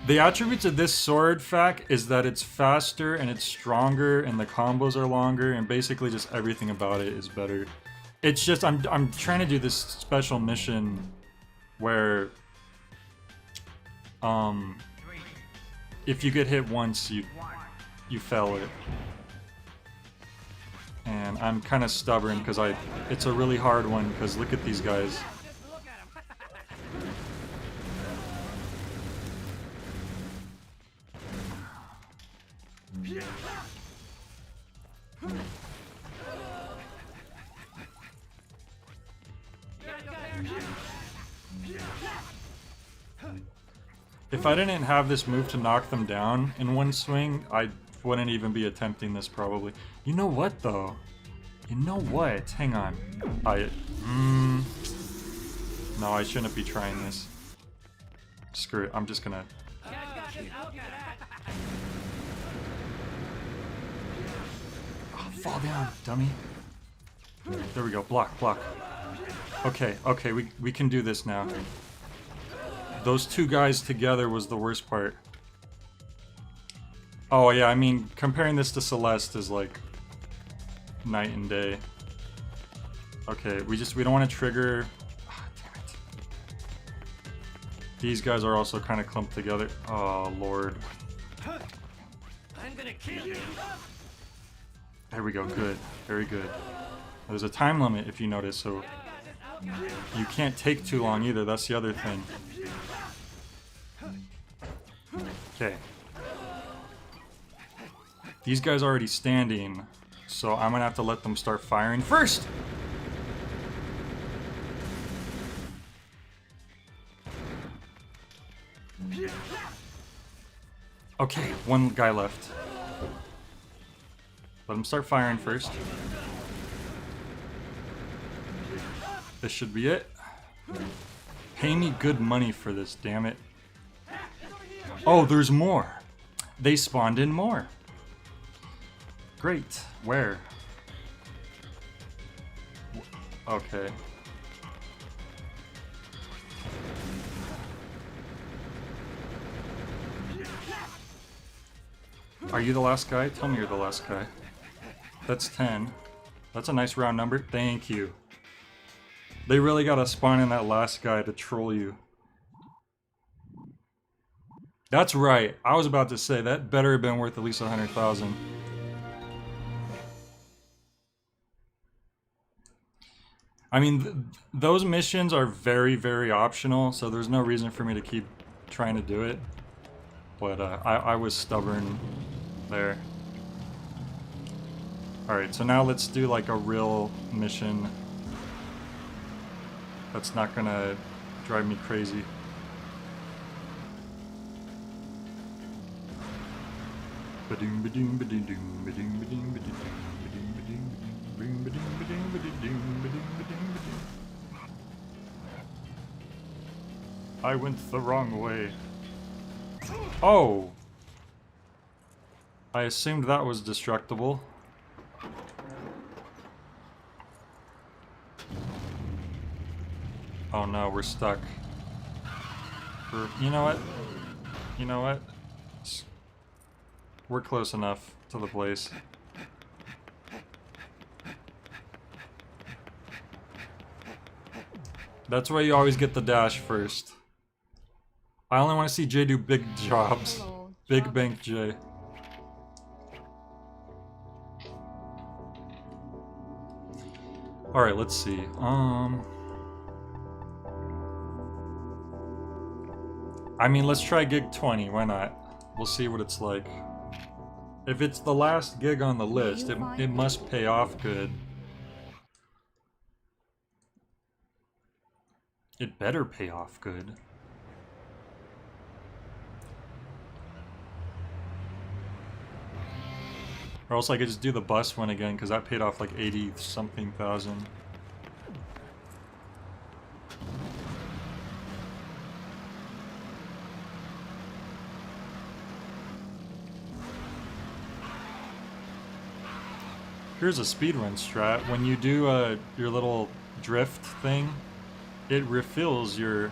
The attributes of this sword, Fac, is that it's faster and it's stronger and the combos are longer and basically just everything about it is better. It's just, I'm trying to do this special mission where... if you get hit once, you fail it. And I'm kind of stubborn because it's a really hard one because look at these guys. If I didn't have this move to knock them down in one swing, I wouldn't even be attempting this probably. You know what though? You know what? Hang on. No, I shouldn't be trying this. Screw it, I'm just gonna... Oh, fall down, dummy. There we go, block, block. Okay, okay, we can do this now. Those two guys together was the worst part. Oh yeah, I mean, comparing this to Celeste is like night and day. Okay, we don't want to trigger... Oh, damn it. These guys are also kind of clumped together. Oh, Lord. I'm gonna kill you. There we go, good. Very good. There's a time limit if you notice, so you can't take too long either, that's the other thing. Okay. These guys are already standing, so I'm gonna have to let them start firing first! Okay, one guy left. Let him start firing first. This should be it. Pay me good money for this, damn it. Oh, there's more. They spawned in more. Great. Where? Okay. Are you the last guy? Tell me you're the last guy. That's 10. That's a nice round number. Thank you. They really gotta spawn in that last guy to troll you. That's right. I was about to say, that better have been worth at least 100,000. I mean, those missions are very, very optional, so there's no reason for me to keep trying to do it. But I was stubborn there. Alright, so now let's do like a real mission that's not gonna drive me crazy. I went the wrong way. Oh! I assumed that was destructible. Oh no, we're stuck. You know what? You know what? We're close enough to the place. That's why you always get the dash first. I only want to see Jay do big jobs. Big Bank Jay. Alright, let's see. I mean, let's try gig 20, why not? We'll see what it's like. If it's the last gig on the list, it must pay off good. It better pay off good. Or else I could just do the bus one again, because that paid off like 80-something thousand. Here's a speedrun strat. When you do your little drift thing, it refills your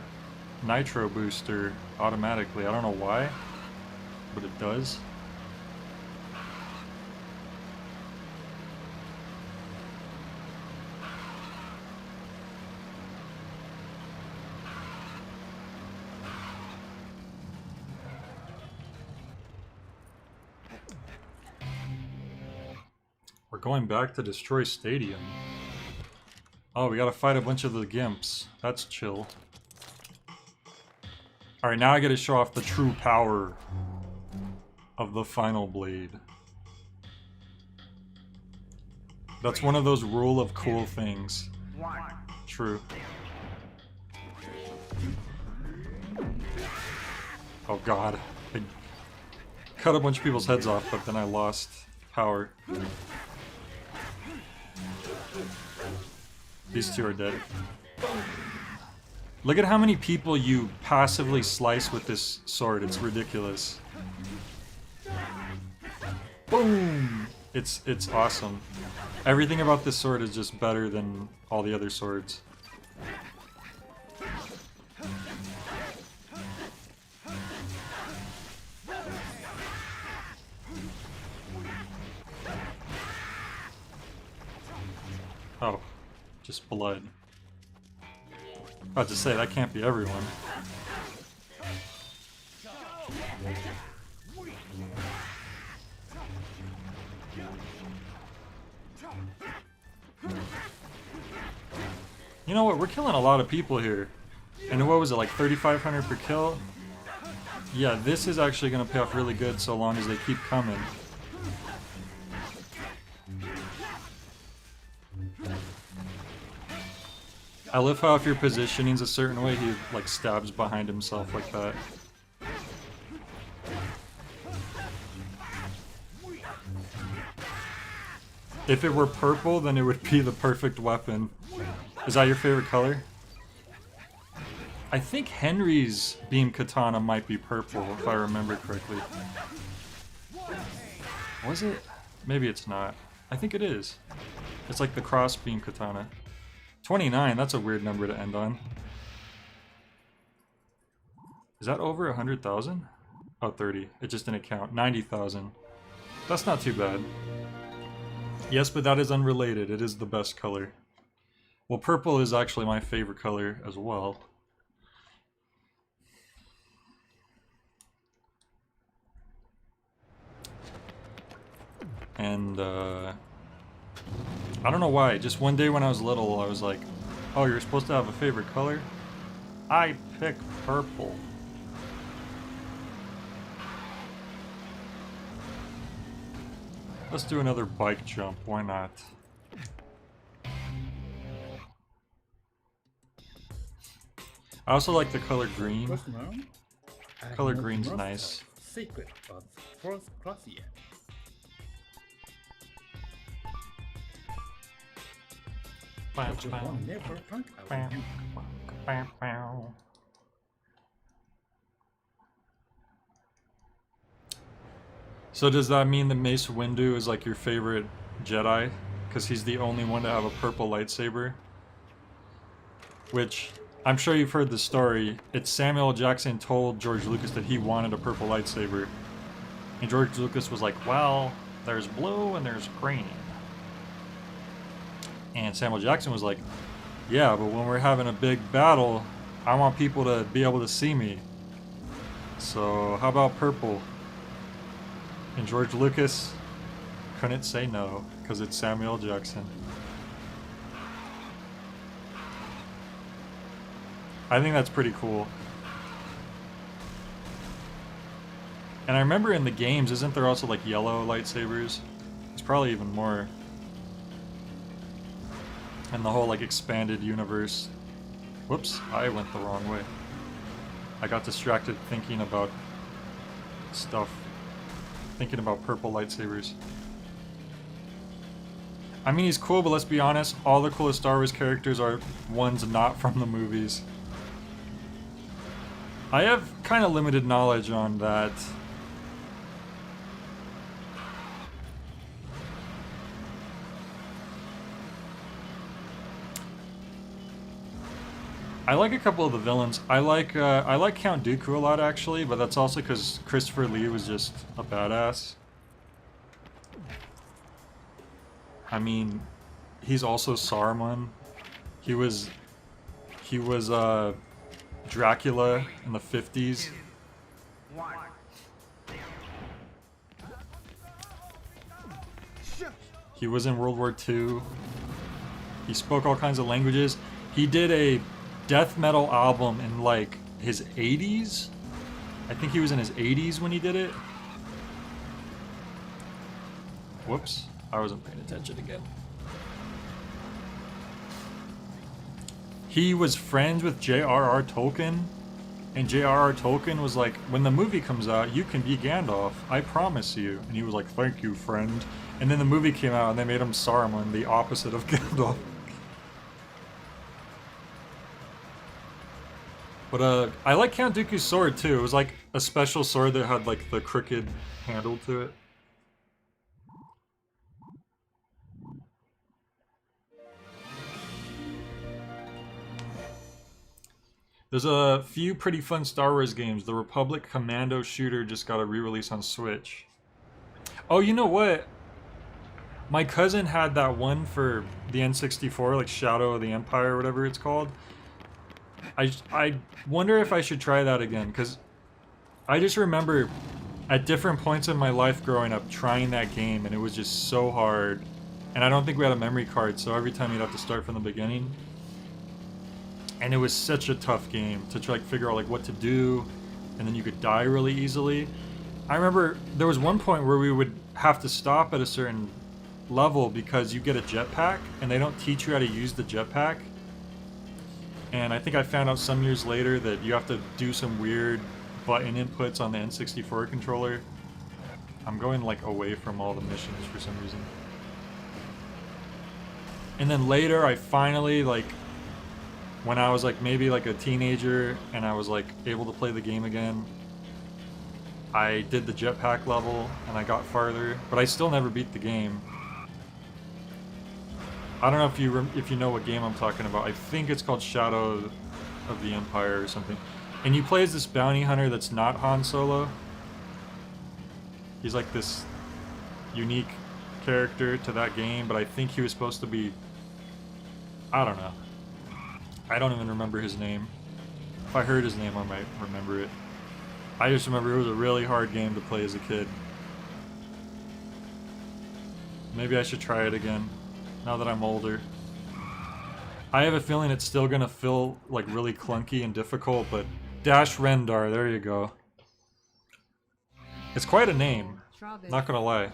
nitro booster automatically. I don't know why, but it does. We're going back to destroy Stadium. Oh, we gotta fight a bunch of the Gimps. That's chill. Alright, now I gotta show off the true power of the Final Blade. That's one of those rule of cool things. True. Oh god. I cut a bunch of people's heads off, but then I lost power. These two are dead. Look at how many people you passively slice with this sword. It's ridiculous. Boom! It's awesome. Everything about this sword is just better than all the other swords. Oh, just blood. About to say, that can't be everyone. You know what, we're killing a lot of people here. And what was it, like 3,500 per kill? Yeah, this is actually going to pay off really good so long as they keep coming. I love how if your positioning's a certain way, he like stabs behind himself like that. If it were purple, then it would be the perfect weapon. Is that your favorite color? I think Henry's beam katana might be purple, if I remember correctly. Was it? Maybe it's not. I think it is. It's like the cross beam katana. 29, that's a weird number to end on. Is that over 100,000? Oh, 30. It just didn't count. 90,000. That's not too bad. Yes, but that is unrelated. It is the best color. Well, purple is actually my favorite color as well. And, I don't know why. Just one day when I was little, I was like, oh, you're supposed to have a favorite color? I pick purple. Let's do another bike jump, why not? I also like the color green. Color green's nice. Secret of Frost Cross yet. But you won't never think about you. So does that mean that Mace Windu is like your favorite Jedi? Because he's the only one to have a purple lightsaber? Which, I'm sure you've heard the story. It's Samuel L. Jackson told George Lucas that he wanted a purple lightsaber. And George Lucas was like, well, there's blue and there's green. And Samuel Jackson was like, yeah, but when we're having a big battle, I want people to be able to see me. So how about purple? And George Lucas couldn't say no, because it's Samuel L. Jackson. I think that's pretty cool. And I remember in the games, isn't there also like yellow lightsabers? It's probably even more. And the whole like expanded universe. Whoops, I went the wrong way. I got distracted thinking about stuff. Thinking about purple lightsabers. I mean, he's cool, but let's be honest, all the coolest Star Wars characters are ones not from the movies. I have kind of limited knowledge on that. I like a couple of the villains. I like Count Dooku a lot, actually, but that's also because Christopher Lee was just a badass. I mean, he's also Saruman. He was Dracula in the 50s. He was in World War II. He spoke all kinds of languages. He did a death metal album in like his 80s. I think he was in his 80s when he did it. Whoops, I wasn't paying attention again. He was friends with J.R.R. Tolkien, and J.R.R. Tolkien was like, when the movie comes out, you can be Gandalf, I promise you. And he was like, thank you, friend. And then the movie came out and they made him Saruman, the opposite of Gandalf. But I like Count Dooku's sword too. It was like a special sword that had like the crooked handle to it. There's a few pretty fun Star Wars games. The Republic Commando Shooter just got a re-release on Switch. Oh, you know what? My cousin had that one for the N64, like Shadow of the Empire or whatever it's called. I wonder if I should try that again, because I just remember at different points in my life growing up trying that game, and it was just so hard. And I don't think we had a memory card, so every time you'd have to start from the beginning. And it was such a tough game to try to figure out like what to do, and then you could die really easily. I remember there was one point where we would have to stop at a certain level because you get a jetpack, and they don't teach you how to use the jetpack. And I think I found out some years later that you have to do some weird button inputs on the N64 controller. I'm going like away from all the missions for some reason. And then later I finally, like, when I was like maybe like a teenager and I was like able to play the game again, I did the jetpack level and I got farther, but I still never beat the game. I don't know if you know what game I'm talking about. I think it's called Shadow of the Empire or something. And you play as this bounty hunter that's not Han Solo. He's like this unique character to that game, but I think he was supposed to be... I don't know. I don't even remember his name. If I heard his name, I might remember it. I just remember it was a really hard game to play as a kid. Maybe I should try it again, now that I'm older. I have a feeling it's still gonna feel like really clunky and difficult, but Dash Rendar, there you go. It's quite a name, not gonna lie.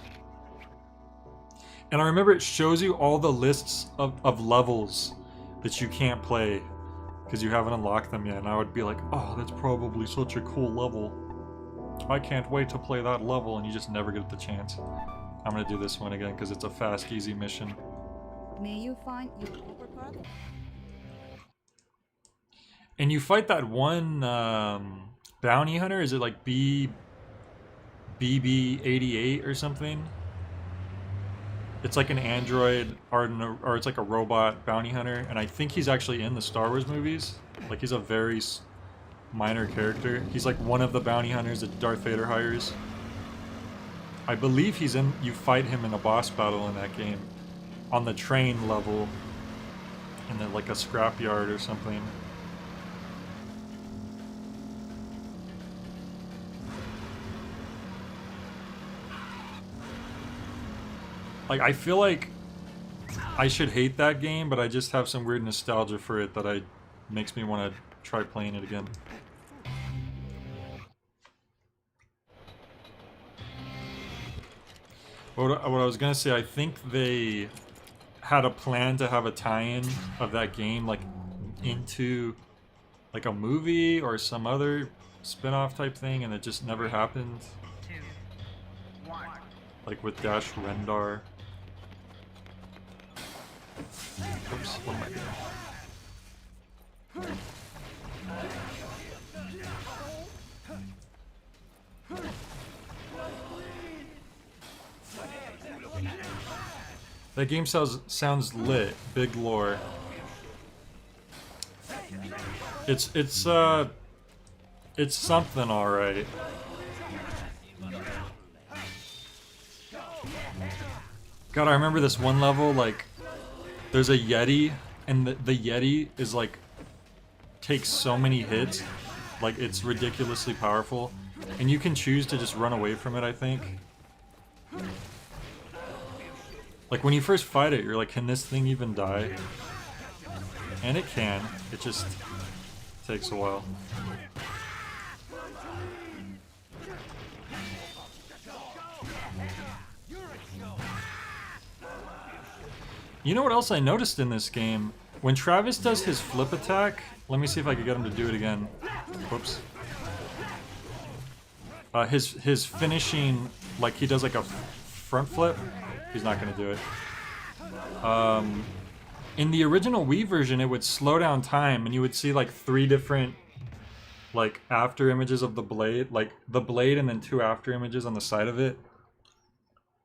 And I remember it shows you all the lists of levels that you can't play because you haven't unlocked them yet, and I would be like, oh, that's probably such a cool level. I can't wait to play that level, and you just never get the chance. I'm gonna do this one again because it's a fast, easy mission. May you find your uppercut? And you fight that one bounty hunter, is it like BB-88 or something? It's like an android, or it's like a robot bounty hunter, and I think he's actually in the Star Wars movies. Like, he's a very minor character. He's like one of the bounty hunters that Darth Vader hires. I believe he's in, you fight him in a boss battle in that game. On the train level. In the, like a scrapyard or something. Like, I feel like I should hate that game, but I just have some weird nostalgia for it that makes me want to try playing it again. What I was gonna say, I think they had a plan to have a tie-in of that game, like, into, like, a movie or some other spin-off type thing, and it just never happened. Like with Dash Rendar. Oops, what am I doing? That game sounds lit. Big lore. It's something, alright. God, I remember this one level, like, there's a Yeti, and the Yeti is, like, takes so many hits, like, it's ridiculously powerful, and you can choose to just run away from it, I think. Like, when you first fight it, you're like, can this thing even die? And it can, it just takes a while. You know what else I noticed in this game? When Travis does his flip attack, let me see if I can get him to do it again. Whoops. His finishing, like he does like a front flip. He's not gonna do it. In the original Wii version, it would slow down time, and you would see like 3 different, like, after images of the blade, like the blade and then 2 after images on the side of it,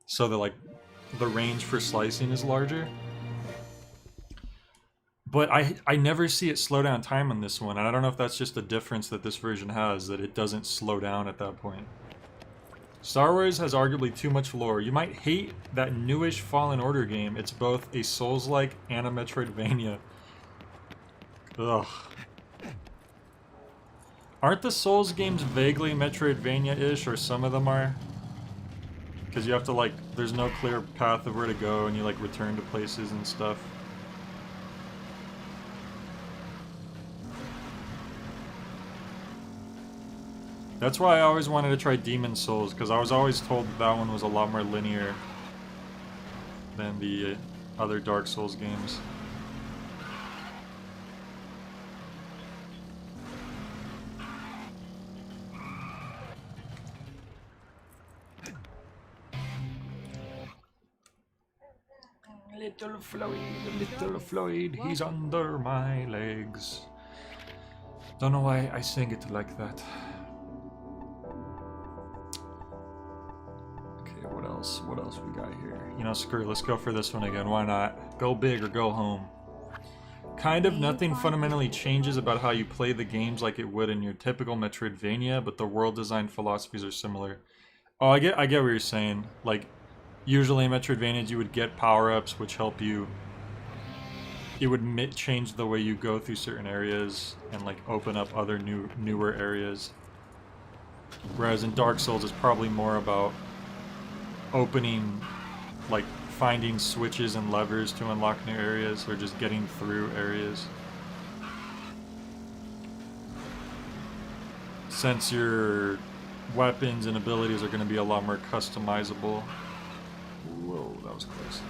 so that, like, the range for slicing is larger. But I never see it slow down time on this one, and I don't know if that's just a difference that this version has, that it doesn't slow down at that point. Star Wars has arguably too much lore. You might hate that newish Fallen Order game. It's both a Souls-like and a Metroidvania. Ugh. Aren't the Souls games vaguely Metroidvania-ish, or some of them are? Because you have to, like, there's no clear path of where to go, and you, like, return to places and stuff. That's why I always wanted to try Demon's Souls, because I was always told that one was a lot more linear than the other Dark Souls games. Little Floyd, he's under my legs. Don't know why I sing it like that. What else we got here? You know, screw it, let's go for this one again, why not? Go big or go home. Kind of nothing fundamentally changes about how you play the games like it would in your typical Metroidvania, but the world design philosophies are similar. Oh, I get what you're saying. Like, usually in Metroidvania you would get power-ups which help you. It would change the way you go through certain areas and like open up other newer areas. Whereas in Dark Souls it's probably more about opening, like finding switches and levers to unlock new areas or just getting through areas. Since your weapons and abilities are going to be a lot more customizable. Whoa, that was close.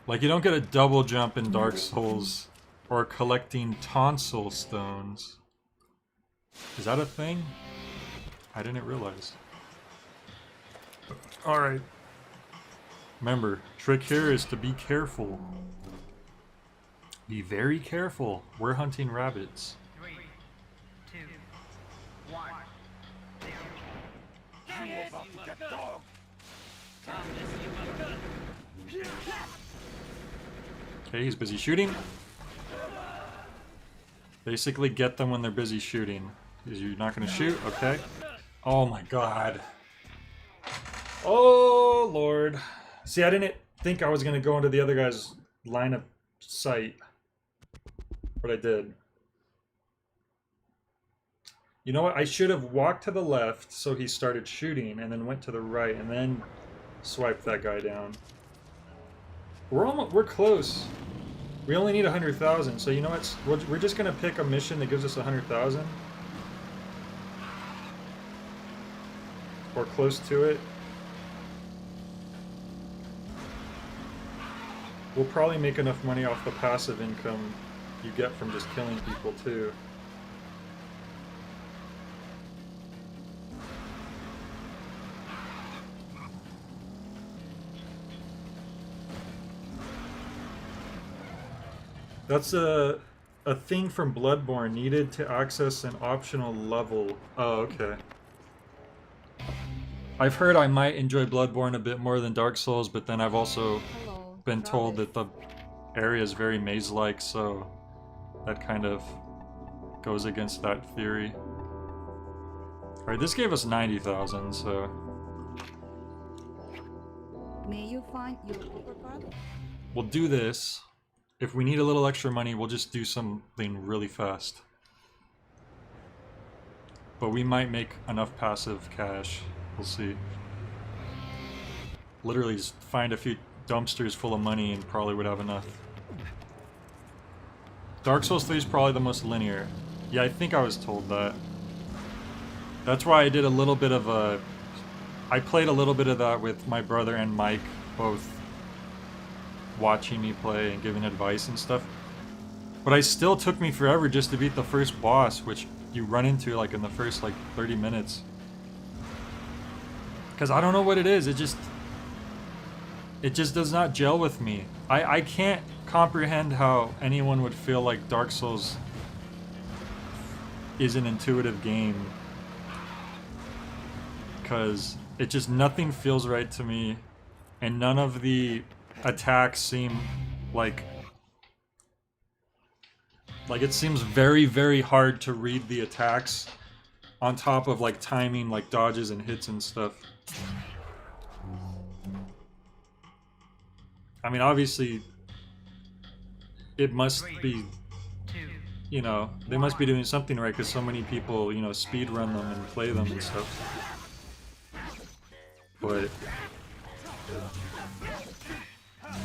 Like, you don't get a double jump in Dark Souls or collecting tonsil stones. Is that a thing? I didn't realize. Alright. Remember, trick here is to be careful. Be very careful. We're hunting rabbits. 3, 2, 1. You about to get dog. Okay, he's busy shooting. Basically get them when they're busy shooting. Is you're not gonna shoot? Okay. Oh my god. Oh lord. See, I didn't think I was gonna go into the other guy's line of sight. But I did. You know what? I should have walked to the left so he started shooting and then went to the right and then swiped that guy down. We're close. We only need 100,000, so you know what? We're just gonna pick a mission that gives us 100,000. Or close to it. We'll probably make enough money off the passive income you get from just killing people too. That's a thing from Bloodborne, needed to access an optional level. Oh, okay. I've heard I might enjoy Bloodborne a bit more than Dark Souls, but then I've also been told that the area is very maze-like, so that kind of goes against that theory. Alright, this gave us 90,000, so... May you find your uppercut? We'll do this. If we need a little extra money, we'll just do something really fast. But we might make enough passive cash. We'll see. Literally just find a few dumpsters full of money and probably would have enough. Dark Souls 3 is probably the most linear. Yeah, I think I was told that. That's why I did a little bit of a... I played a little bit of that with my brother and Mike, both watching me play and giving advice and stuff. But it still took me forever just to beat the first boss, which you run into like in the first like 30 minutes. Because I don't know what it is, it just does not gel with me. I can't comprehend how anyone would feel like Dark Souls is an intuitive game. Because it just, nothing feels right to me. And none of the attacks seem like it seems very, very hard to read the attacks on top of like timing like dodges and hits and stuff. I mean, obviously it must be, you know, they must be doing something right because so many people, you know, speed run them and play them and stuff. But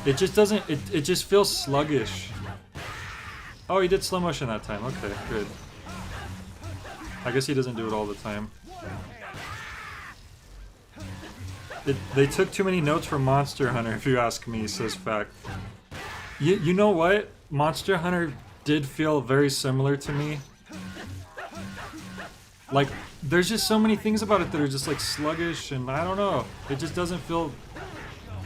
it just doesn't, it just feels sluggish. Oh, he did slow motion that time. Okay, good. I guess he doesn't do it all the time. They took too many notes from Monster Hunter, if you ask me, says Fact. You know what? Monster Hunter did feel very similar to me. Like, there's just so many things about it that are just like sluggish, and I don't know. It just doesn't feel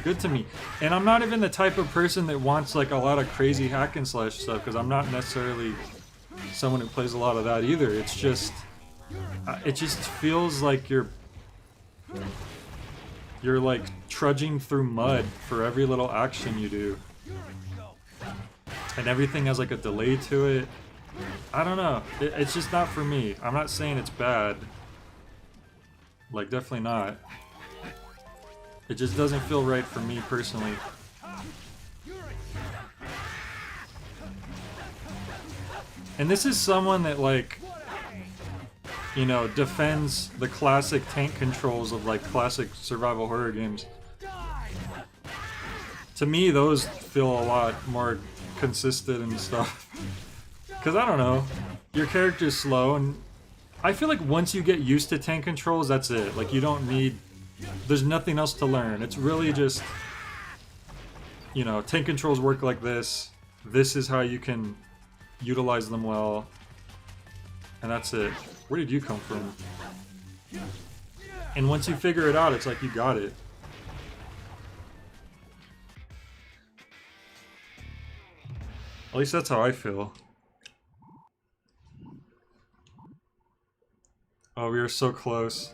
good to me. And I'm not even the type of person that wants like a lot of crazy hack and slash stuff, because I'm not necessarily someone who plays a lot of that either. It's just, it just feels like you're like trudging through mud for every little action you do. and everything has like a delay to it. I don't know. It's just not for me. I'm not saying it's bad. Like, definitely not. It just doesn't feel right for me personally. And this is someone that, like, you know, defends the classic tank controls of, like, classic survival horror games. To me, those feel a lot more consistent and stuff. Because, I don't know, your character's slow, and I feel like once you get used to tank controls, that's it. Like, you don't need... There's nothing else to learn. It's really just... You know, tank controls work like this. This is how you can utilize them well. And that's it. Where did you come from? And once you figure it out, it's like you got it. At least that's how I feel. Oh, we are so close.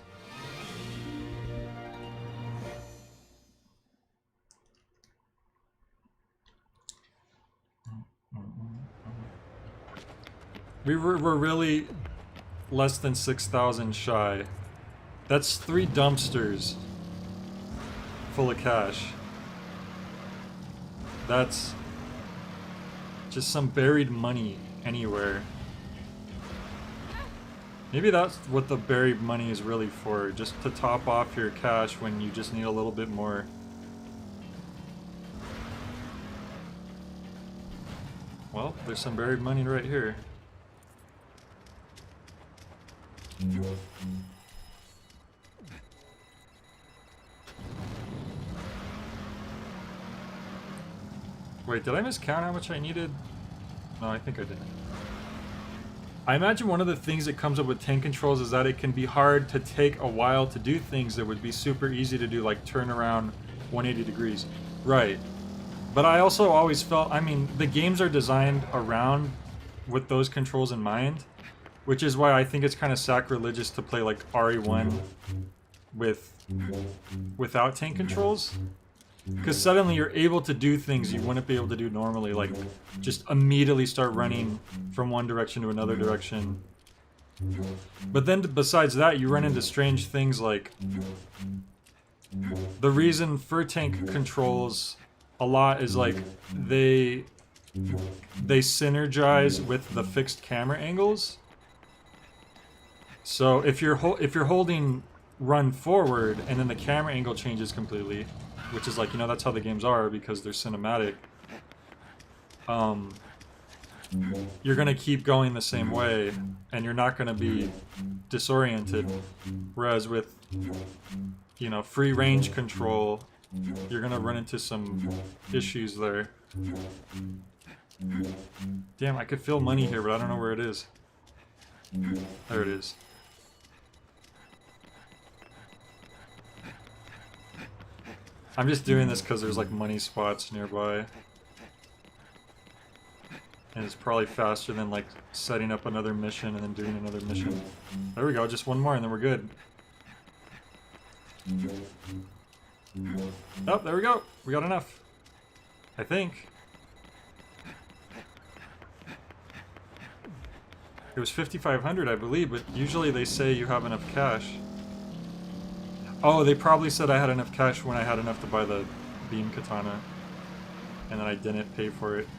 We're really less than 6,000 shy. That's 3 dumpsters full of cash. That's just some buried money anywhere. Maybe that's what the buried money is really for, just to top off your cash when you just need a little bit more. Well, there's some buried money right here. Wait, did I miscount how much I needed? No, I think I didn't. I imagine one of the things that comes up with tank controls is that it can be hard to take a while to do things that would be super easy to do, like turn around 180 degrees. Right. But I also always felt, I mean, the games are designed around with those controls in mind, which is why I think it's kind of sacrilegious to play like RE1 without tank controls. Because suddenly you're able to do things you wouldn't be able to do normally, like just immediately start running from one direction to another direction. But then besides that, you run into strange things like the reason for tank controls a lot is like they synergize with the fixed camera angles. So if you're holding run forward and then the camera angle changes completely, which is like, you know, that's how the games are because they're cinematic. You're gonna keep going the same way, and you're not gonna be disoriented. Whereas with, you know, free range control, you're gonna run into some issues there. Damn, I could feel money here, but I don't know where it is. There it is. I'm just doing this because there's like money spots nearby. And it's probably faster than like setting up another mission and then doing another mission. There we go, just one more and then we're good. Oh, there we go. We got enough. I think. It was 5,500, I believe, but usually they say you have enough cash. Oh, they probably said I had enough cash when I had enough to buy the beam katana. And then I didn't pay for it.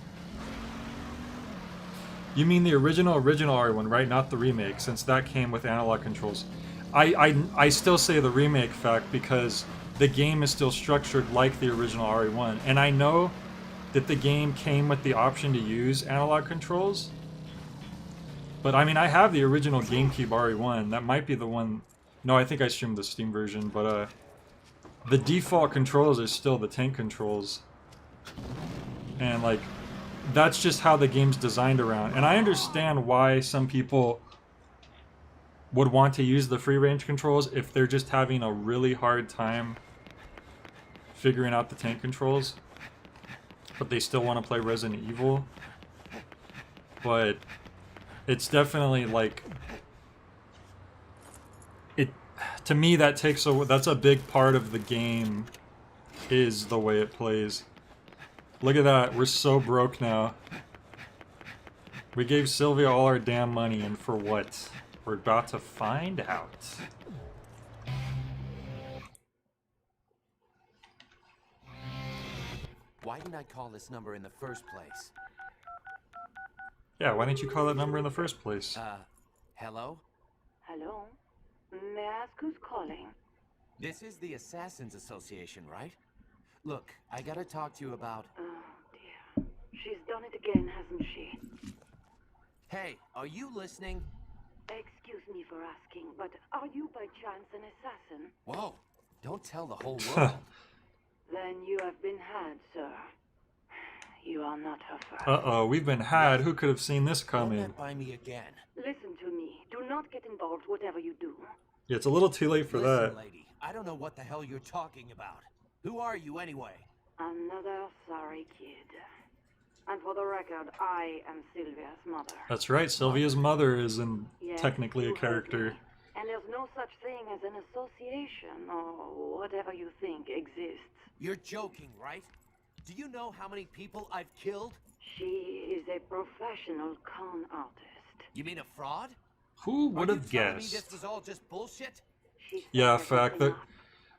You mean the original RE1, right? Not the remake, since that came with analog controls. I still say the remake fact because the game is still structured like the original RE1. And I know that the game came with the option to use analog controls. But I mean, I have the original GameCube RE1. That might be the one... No, I think I streamed the Steam version, but the default controls are still the tank controls. And like, that's just how the game's designed around. And I understand why some people would want to use the free range controls if they're just having a really hard time figuring out the tank controls. But they still want to play Resident Evil. But it's definitely like... To me, that takes that's a big part of the game, is the way it plays. Look at that, we're so broke now. We gave Sylvia all our damn money, and for what? We're about to find out. Why didn't I call this number in the first place? Yeah, why didn't you call that number in the first place? Hello? Hello? May I ask who's calling? This is the Assassins Association, right? Look, I gotta talk to you about... Oh, dear. She's done it again, hasn't she? Hey, are you listening? Excuse me for asking, but are you by chance an assassin? Whoa, don't tell the whole world. Then you have been had, sir. You are not her first. Uh-oh, we've been had. Who could have seen this coming? Run that by me again. Listen to me. Do not get involved whatever you do. Yeah, it's a little too late for Listen, that. lady, I don't know what the hell you're talking about. Who are you anyway? Another sorry kid. And for the record, I am Sylvia's mother. That's right, Sylvia's mother is Yes, technically a you heard character. me. And there's no such thing as an association, or whatever you think exists. You're joking, right? Do you know how many people I've killed? She is a professional con artist. You mean a fraud? Who would have Are you telling me guessed? this was all just bullshit? Yeah, fact that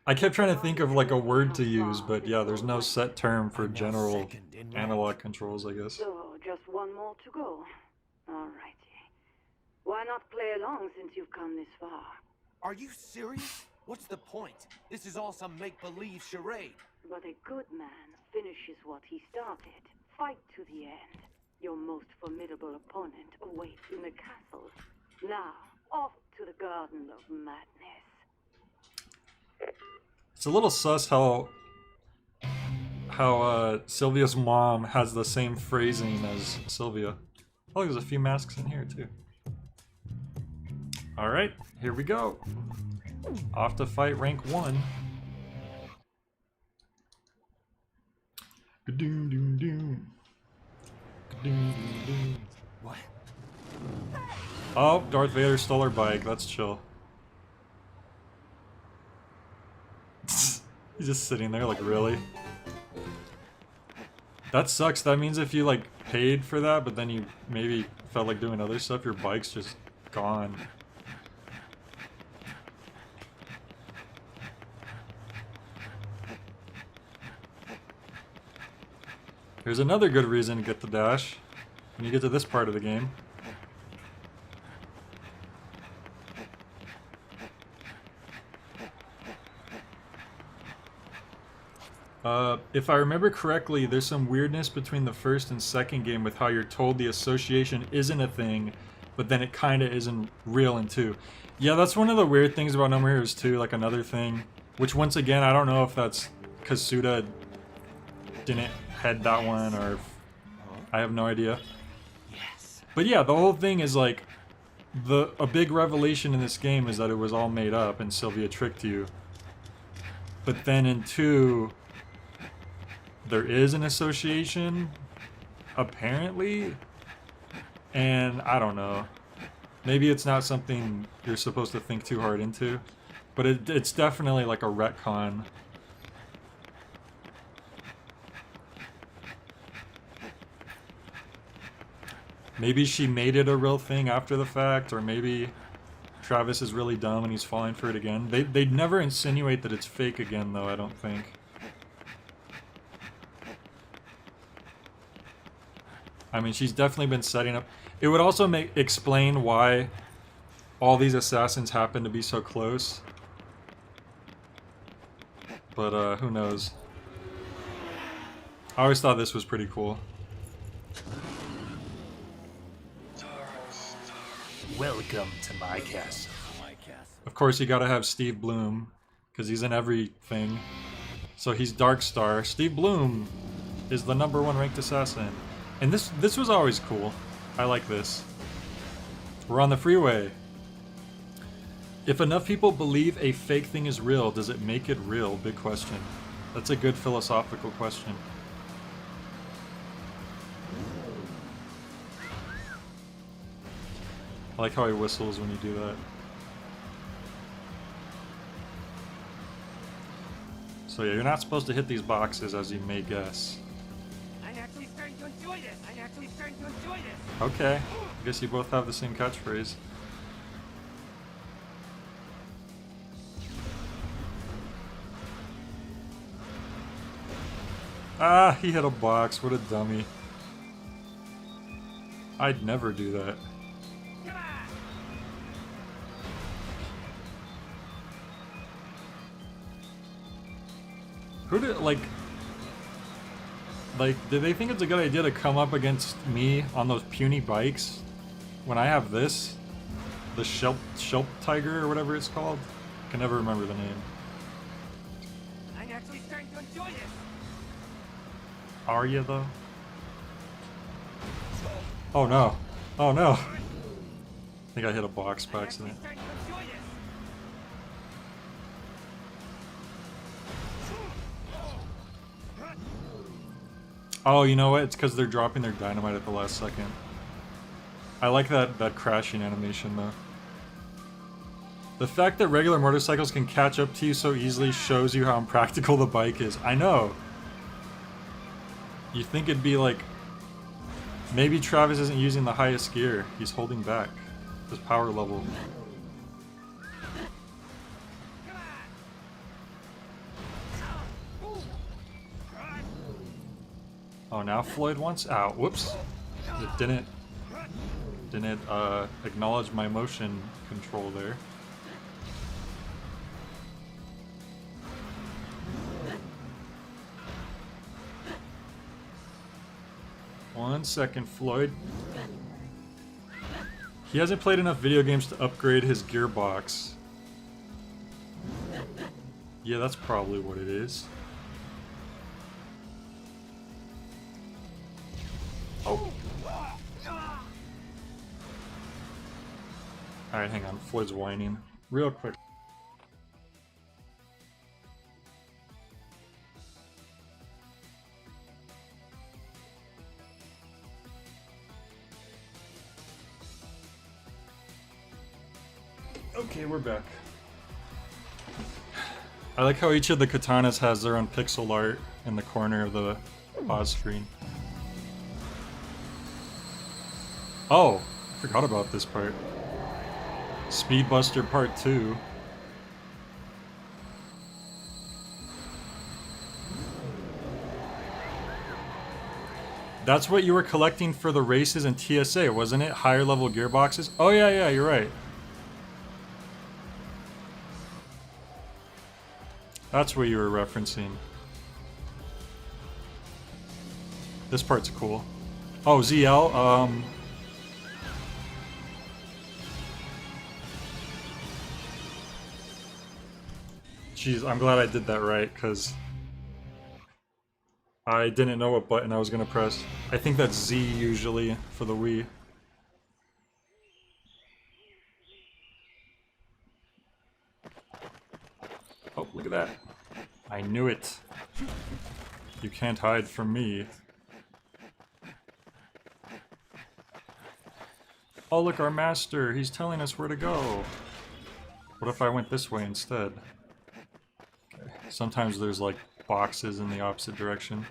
I kept trying to think of like a word to use, but yeah, there's no set term for general analog controls, I guess. So, just one more to go. Alrighty. Why not play along since you've come this far? Are you serious? What's the point? This is all some make-believe charade. But a good man finishes what he started. Fight to the end. Your most formidable opponent awaits in the castle. Now, off to the Garden of Madness. It's a little sus how Sylvia's mom has the same phrasing as Sylvia. Oh, there's a few masks in here too. Alright, here we go. Off to fight rank 1. Doom doom doom. Doom doom doom. What? Oh, Darth Vader stole her bike. That's chill. He's just sitting there like, really? That sucks. That means if you like paid for that, but then you maybe felt like doing other stuff, your bike's just gone. Here's another good reason to get the dash when you get to this part of the game. If I remember correctly, there's some weirdness between the first and second game with how you're told the association isn't a thing, but then it kinda isn't real in 2. Yeah, that's one of the weird things about No More Heroes 2, like another thing, which once again, I don't know if that's because Suda didn't head that one, or if, I have no idea. But yeah, the whole thing is like, a big revelation in this game is that it was all made up and Sylvia tricked you. But then in 2, there is an association, apparently, and I don't know. Maybe it's not something you're supposed to think too hard into, but it's definitely like a retcon. Maybe she made it a real thing after the fact, or maybe Travis is really dumb and he's falling for it again. They'd never insinuate that it's fake again, though, I don't think. I mean, she's definitely been setting up... It would also explain why all these assassins happen to be so close. But, who knows. I always thought this was pretty cool. Welcome to my castle. Of course, you gotta have Steve Bloom, because he's in everything. So he's Darkstar. Steve Bloom is the #1 ranked assassin. And this was always cool. I like this. We're on the freeway. If enough people believe a fake thing is real, does it make it real? Big question. That's a good philosophical question. I like how he whistles when you do that. So yeah, you're not supposed to hit these boxes, as you may guess. I'm actually starting to enjoy this. I'm actually starting to enjoy this. Okay. I guess you both have the same catchphrase. Ah, he hit a box. What a dummy. I'd never do that. Who did, like, did they think it's a good idea to come up against me on those puny bikes when I have this? The Shelp Tiger or whatever it's called? I can never remember the name. I'm actually starting to enjoy this. Are you though? Oh no. Oh no. I think I hit a box by accident. Oh, you know what? It's because they're dropping their dynamite at the last second. I like that crashing animation though. The fact that regular motorcycles can catch up to you so easily shows you how impractical the bike is. I know. You think it'd be like, maybe Travis isn't using the highest gear. He's holding back his power level. Oh, now Floyd wants out. Whoops. It didn't acknowledge my motion control there. One second, Floyd. He hasn't played enough video games to upgrade his gearbox. Yeah, that's probably what it is. Oh. Alright, hang on. Floyd's whining. Real quick. Okay, we're back. I like how each of the katanas has their own pixel art in the corner of the pause screen. Oh, I forgot about this part. Speedbuster Part 2. That's what you were collecting for the races in TSA, wasn't it? Higher level gearboxes? Oh yeah, you're right. That's what you were referencing. This part's cool. Oh, ZL, Jeez, I'm glad I did that right, because I didn't know what button I was going to press. I think that's Z usually for the Wii. Oh, look at that. I knew it. You can't hide from me. Oh, look, our master. He's telling us where to go. What if I went this way instead? Okay. Sometimes there's like boxes in the opposite direction.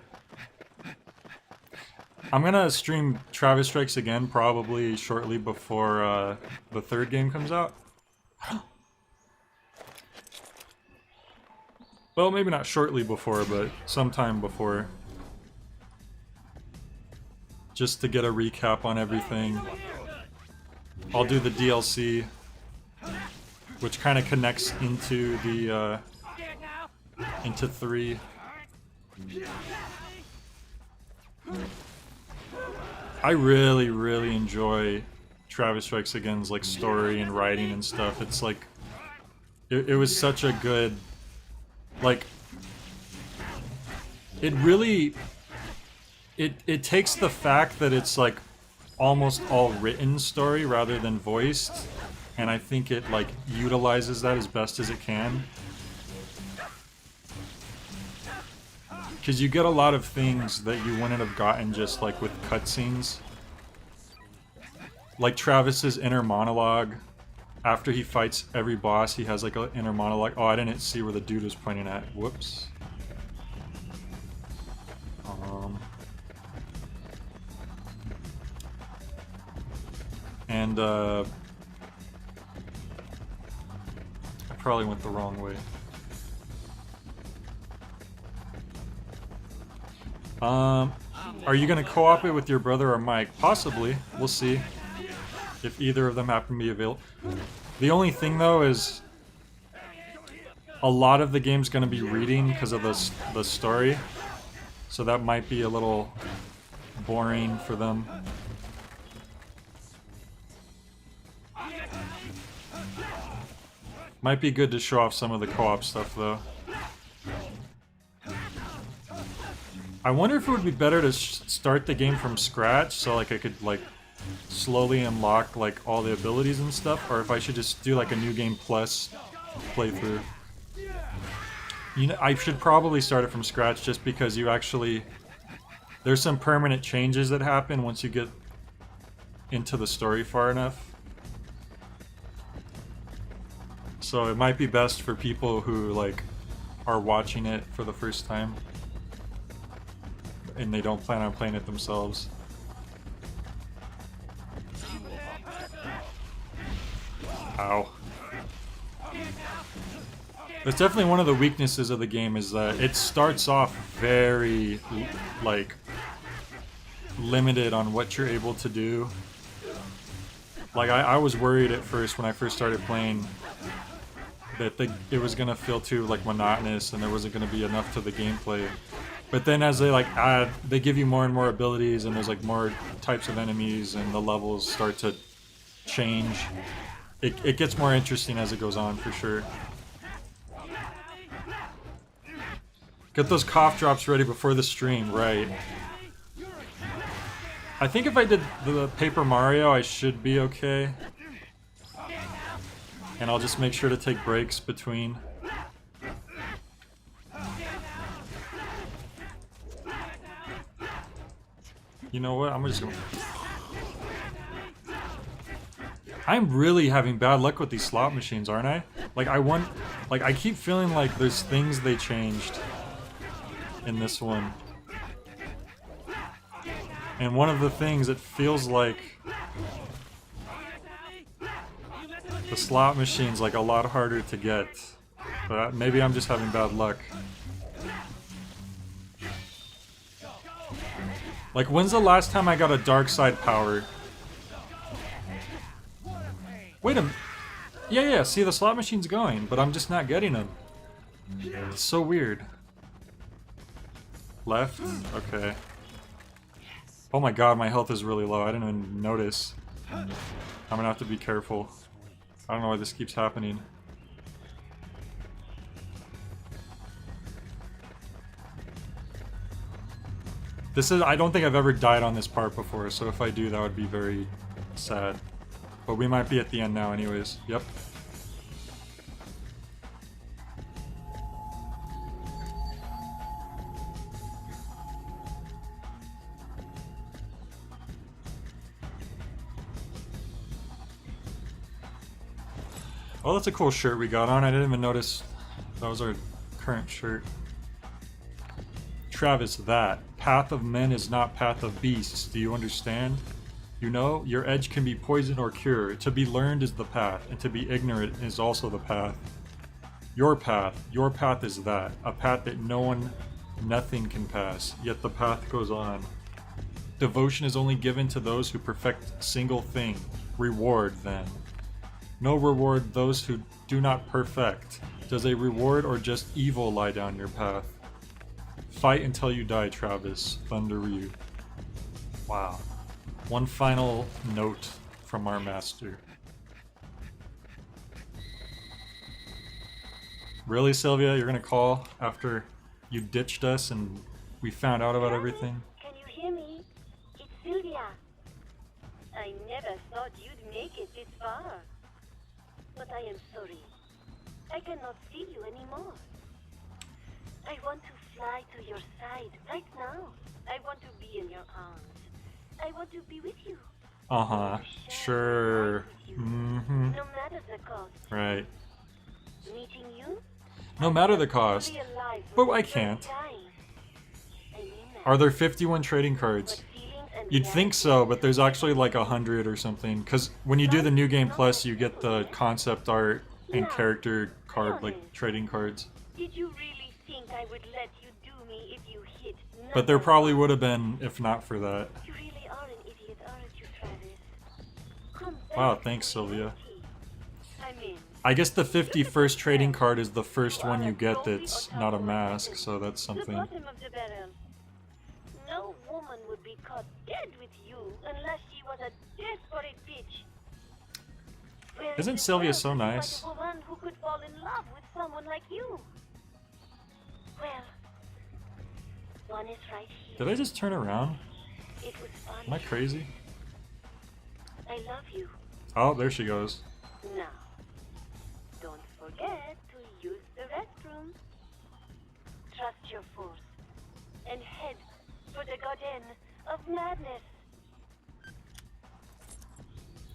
I'm gonna stream Travis Strikes Again probably shortly before the third game comes out. Well, maybe not shortly before, but sometime before. Just to get a recap on everything. I'll do the DLC, which kind of connects into the, into 3. I really, really enjoy Travis Strikes Again's, like, story and writing and stuff. It's like, it was such a good, like, it really, it takes the fact that it's, like, almost all written story rather than voiced, and I think it, like, utilizes that as best as it can. Because you get a lot of things that you wouldn't have gotten just, like, with cutscenes. Like Travis's inner monologue. After he fights every boss, he has, like, an inner monologue. Oh, I didn't see where the dude was pointing at. Whoops. And I probably went the wrong way. Are you gonna co-op it with your brother or Mike? Possibly. We'll see if either of them happen to be available. The only thing though is a lot of the game's gonna be reading because of the story, so that might be a little boring for them. Might be good to show off some of the co-op stuff though. I wonder if it would be better to start the game from scratch, so like I could like slowly unlock like all the abilities and stuff, or if I should just do like a new game plus playthrough. You know, I should probably start it from scratch just because you actually there's some permanent changes that happen once you get into the story far enough. So it might be best for people who like are watching it for the first time and they don't plan on playing it themselves. Ow. That's definitely one of the weaknesses of the game, is that it starts off very like limited on what you're able to do. Like I was worried at first when I first started playing that it was gonna feel too like monotonous and there wasn't gonna be enough to the gameplay. But then as they like add, they give you more and more abilities, and there's like more types of enemies, and the levels start to change. It gets more interesting as it goes on, for sure. Get those cough drops ready before the stream, right? I think if I did the Paper Mario, I should be okay. And I'll just make sure to take breaks between. You know what? I'm just gonna... I'm really having bad luck with these slot machines, aren't I? Like I keep feeling like there's things they changed in this one. And one of the things, it feels like the slot machine's like a lot harder to get. But maybe I'm just having bad luck. Like, when's the last time I got a dark side power? Wait a minute. Yeah, see, the slot machine's going, but I'm just not getting them. It's so weird. Left? Okay. Oh my god, my health is really low. I didn't even notice. I'm gonna have to be careful. I don't know why this keeps happening. I don't think I've ever died on this part before, so if I do, that would be very sad. But we might be at the end now anyways. Yep. Oh, that's a cool shirt we got on. I didn't even notice that was our current shirt. Travis, that. Path of men is not path of beasts. Do you understand? You know, your edge can be poison or cure. To be learned is the path, and to be ignorant is also the path. Your path is that. A path that nothing can pass, yet the path goes on. Devotion is only given to those who perfect single thing. Reward, then. No reward those who do not perfect. Does a reward or just evil lie down your path? Fight until you die, Travis. Thunder Ryu. Wow. One final note from our master. Really, Sylvia? You're gonna call after you ditched us and we found out about everything? Can you hear me? It's Sylvia. I never thought you'd make it this far. But I am sorry. I cannot see you anymore. I want to fly to your side right now. I want to be in your arms. I want to be with you. Uh-huh. Sure. Mm-hmm. No matter the cost. Right. Meeting you? No matter the cost. But I can't. Are there 51 trading cards? You'd think so, but there's actually like 100 or something. Because when you do the New Game Plus, you get the concept art and character card, like trading cards. Did you really think I would let you do me if you hit But there probably would have been if not for that. You really are an idiot, aren't you, Travis? Wow, thanks, Sylvia. I mean, I guess the 51st trading card is the first one you get that's not a mask, so that's the something. bottom of the barrel. No woman would be caught dead with you unless she was a desperate bitch. Where in Isn't the Sylvia world so would you find nice? a woman who could fall in love with someone like you? Well, one is right here. Did I just turn around? It was fun. Am I crazy? I love you. Oh, there she goes. Now, don't forget to use the restroom. Trust your force and head for the garden of madness.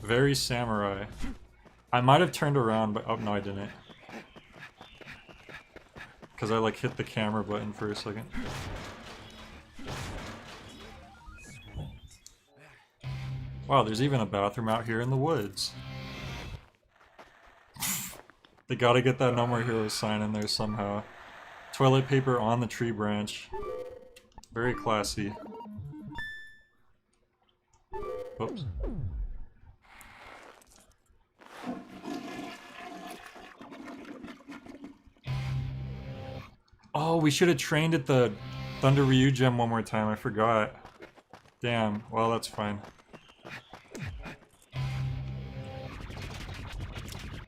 Very samurai. I might have turned around, but oh no, I didn't. Because I like hit the camera button for a second. Wow, there's even a bathroom out here in the woods. They gotta get that No More Heroes sign in there somehow. Toilet paper on the tree branch. Very classy. Oops. Oh, we should have trained at the Thunder Ryu gem one more time. I forgot. Damn. Well, that's fine.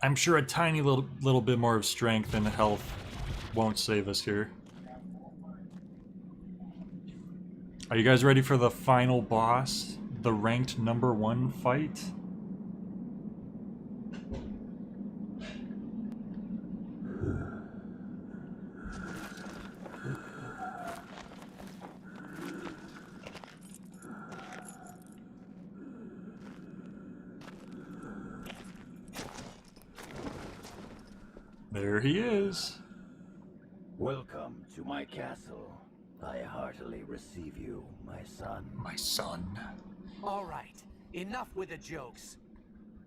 I'm sure a tiny little bit more of strength and health won't save us here. Are you guys ready for the final boss? The ranked #1 fight? There he is. Welcome to my castle. I heartily receive you, my son. My son. All right, enough with the jokes.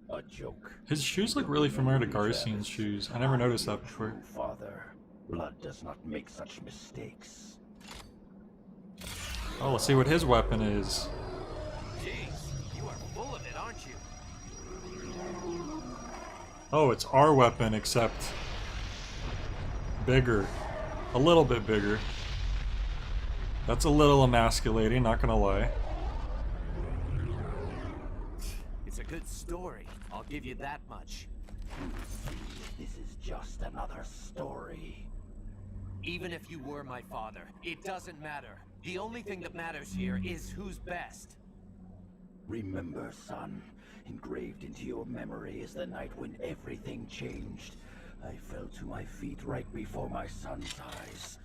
A joke. His shoes look really familiar to Garcian's shoes. I never noticed that before. Father, blood does not make such mistakes. Oh, let's see what his weapon is. Jeez, you are full of it, aren't you? Oh, it's our weapon, except bigger. A little bit bigger. That's a little emasculating, not gonna lie. It's a good story, I'll give you that much. This is just another story. Even if you were my father, it doesn't matter. The only thing that matters here is who's best. Remember, son, engraved into your memory is the night when everything changed. I fell to my feet right before my son's eyes.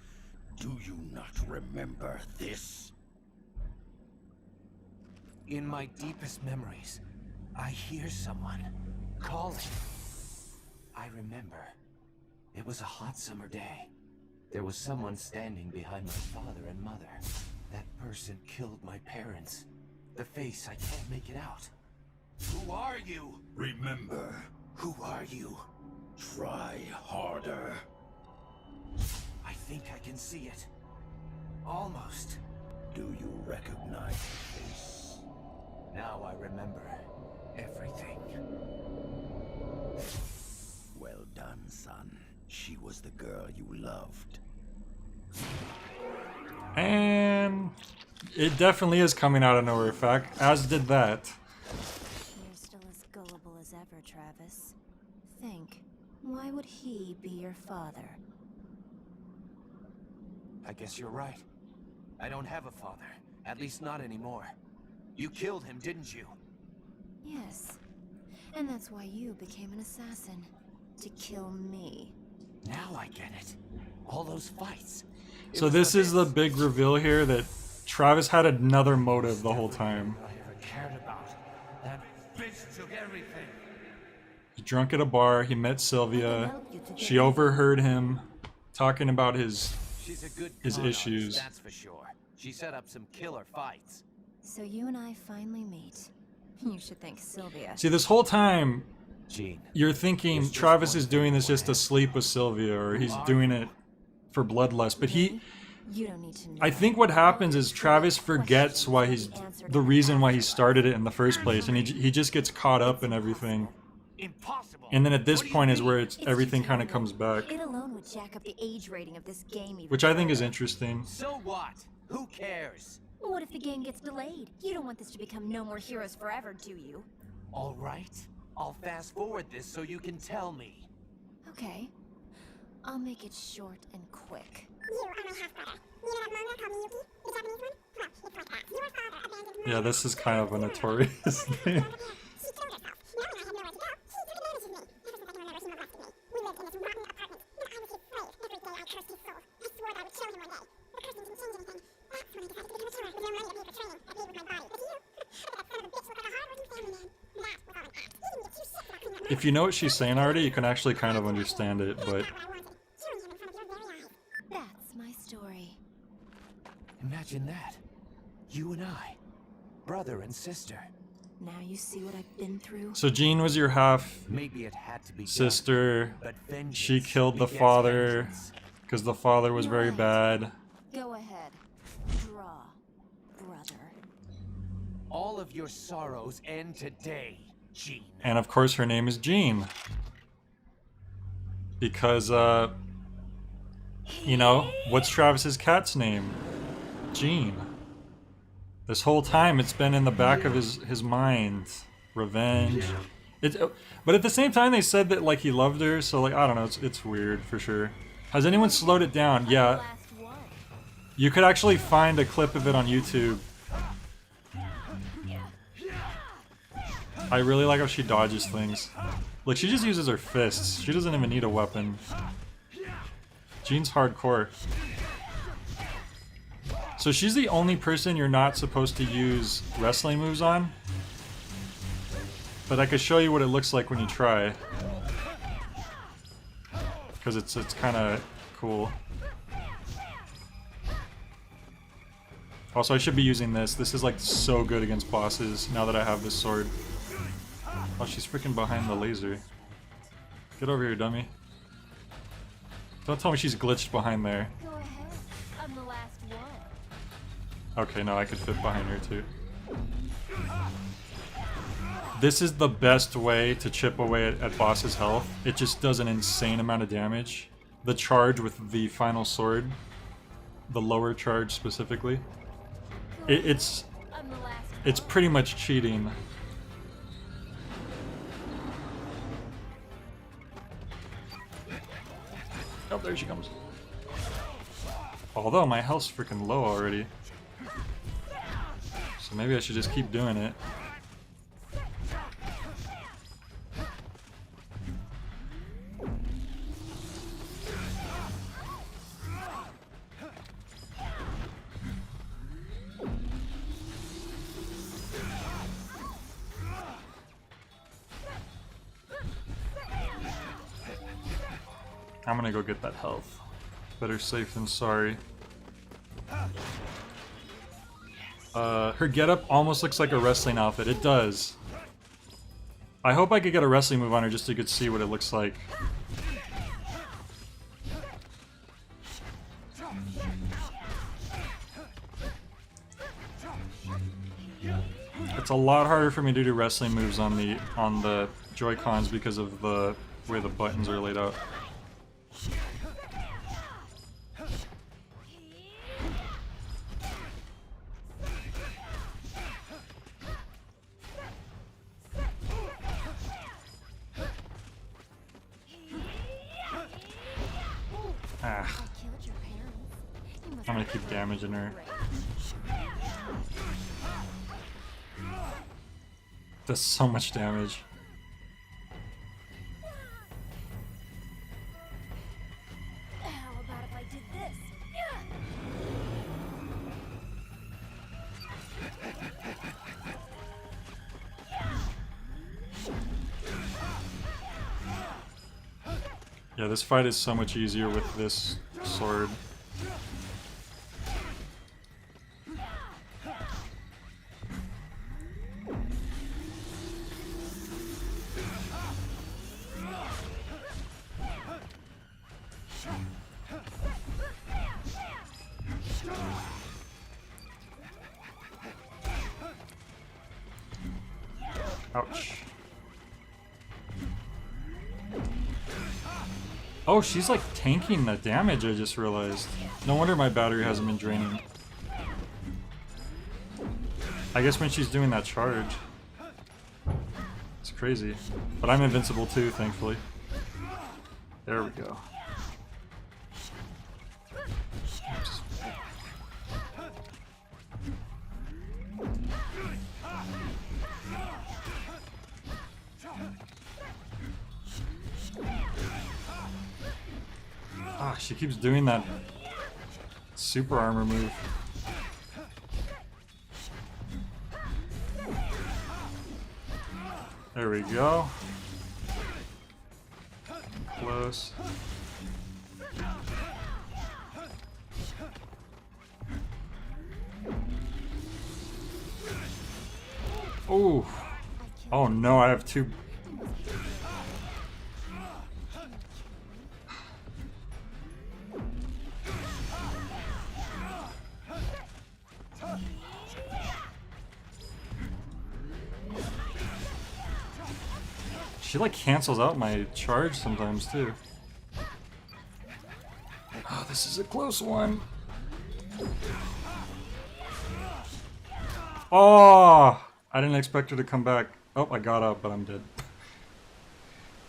Do you not remember this? In my deepest memories, I hear someone calling. I remember. It was a hot summer day. There was someone standing behind my father and mother. That person killed my parents. The face, I can't make it out. Who are you? Remember. Who are you? Try harder. I think I can see it. Almost. Do you recognize the face? Now I remember everything. Well done, son. She was the girl you loved. And it definitely is coming out of nowhere, in fact, as did that. You're still as gullible as ever, Travis. Think, why would he be your father? I guess you're right. I don't have a father. At least not anymore. You killed him, didn't you? Yes. And that's why you became an assassin. To kill me. Now I get it. All those fights. So this is the big reveal here that Travis had another motive the whole time. I ever cared about. That bitch took everything. He's drunk at a bar, he met Sylvia, she overheard him talking about his She's a good issues. that's for sure. She set up some killer fights. So you and I finally meet. You should thank Sylvia. See, this whole time, Jean, you're thinking Travis is doing this just to sleep with Sylvia, or he's doing it for bloodlust, but he... You don't need to know. I think what happens is Travis forgets why he's... the reason why he started it in the first place, and he just gets caught up in everything. And then at this point is where everything kind of comes back. It alone would jack up the age rating of this game even Which I think is interesting. So what? Who cares? What if the game gets delayed? You don't want this to become No More Heroes Forever, do you? All right. I'll fast forward this so you can tell me. Okay. I'll make it short and quick. You are my half-brother. You know that manga called Miyuki? The Japanese one? Well, it's like that. Your father abandoned me. Yeah, this is kind of a notorious thing. She killed herself. Now when I had nowhere to go, he took advantage of me. Ever since I can remember, she molested me. We lived in this rotten apartment, and I was his slave. Every day I cursed his soul. I swore that I would kill him one day. The cursing didn't change anything. That's when I decided to become a killer with no money to pay for training. I paid with my body. But you? That son of a bitch looked like a hard-working family man. That was all an act. He didn't give two shits about cleaning up. If you know what she's saying already, you can actually kind of understand it, but... That's my story. Imagine that. You and I. Brother and sister. Now you see what I've been through. So Jean was your half Maybe it had to be sister. done, but vengeance She killed the begets father vengeance. because the father was very bad. Go ahead. Draw, brother. All of your sorrows end today, Jean. And of course her name is Jean. Because, you know, what's Travis's cat's name? Jean. This whole time it's been in the back of his mind. Revenge. But at the same time they said that, like, he loved her, so, like, I don't know, it's weird for sure. Has anyone slowed it down? Yeah. You could actually find a clip of it on YouTube. I really like how she dodges things. Like, she just uses her fists. She doesn't even need a weapon. Jean's hardcore. So she's the only person you're not supposed to use wrestling moves on. But I could show you what it looks like when you try. Because it's kind of cool. Also, I should be using this. This is, like, so good against bosses now that I have this sword. Oh, she's freaking behind the laser. Get over here, dummy. Don't tell me she's glitched behind there. Go ahead. I'm the last one. Okay, no, I could fit behind her too. This is the best way to chip away at boss's health. It just does an insane amount of damage. The charge with the final sword, the lower charge specifically, it's pretty much cheating. Oh, there she comes. Although my health's freaking low already. So maybe I should just keep doing it. I'm gonna go get that health. Better safe than sorry. Her getup almost looks like a wrestling outfit. It does. I hope I could get a wrestling move on her just so you could see what it looks like. It's a lot harder for me to do wrestling moves on the Joy-Cons because of the way the buttons are laid out. Ah. I'm gonna keep damaging her. Does so much damage. How about if I did this? Yeah, this fight is so much easier with this sword. Ouch. Oh, she's like tanking the damage, I just realized. No wonder my battery hasn't been draining. I guess when she's doing that charge. It's crazy. But I'm invincible too, thankfully. There we go. Ah, she keeps doing that super armor move. There we go. Close. Oh. Oh no, I have two. She like cancels out my charge sometimes too. Oh, this is a close one. Oh, I didn't expect her to come back. Oh, I got up, but I'm dead.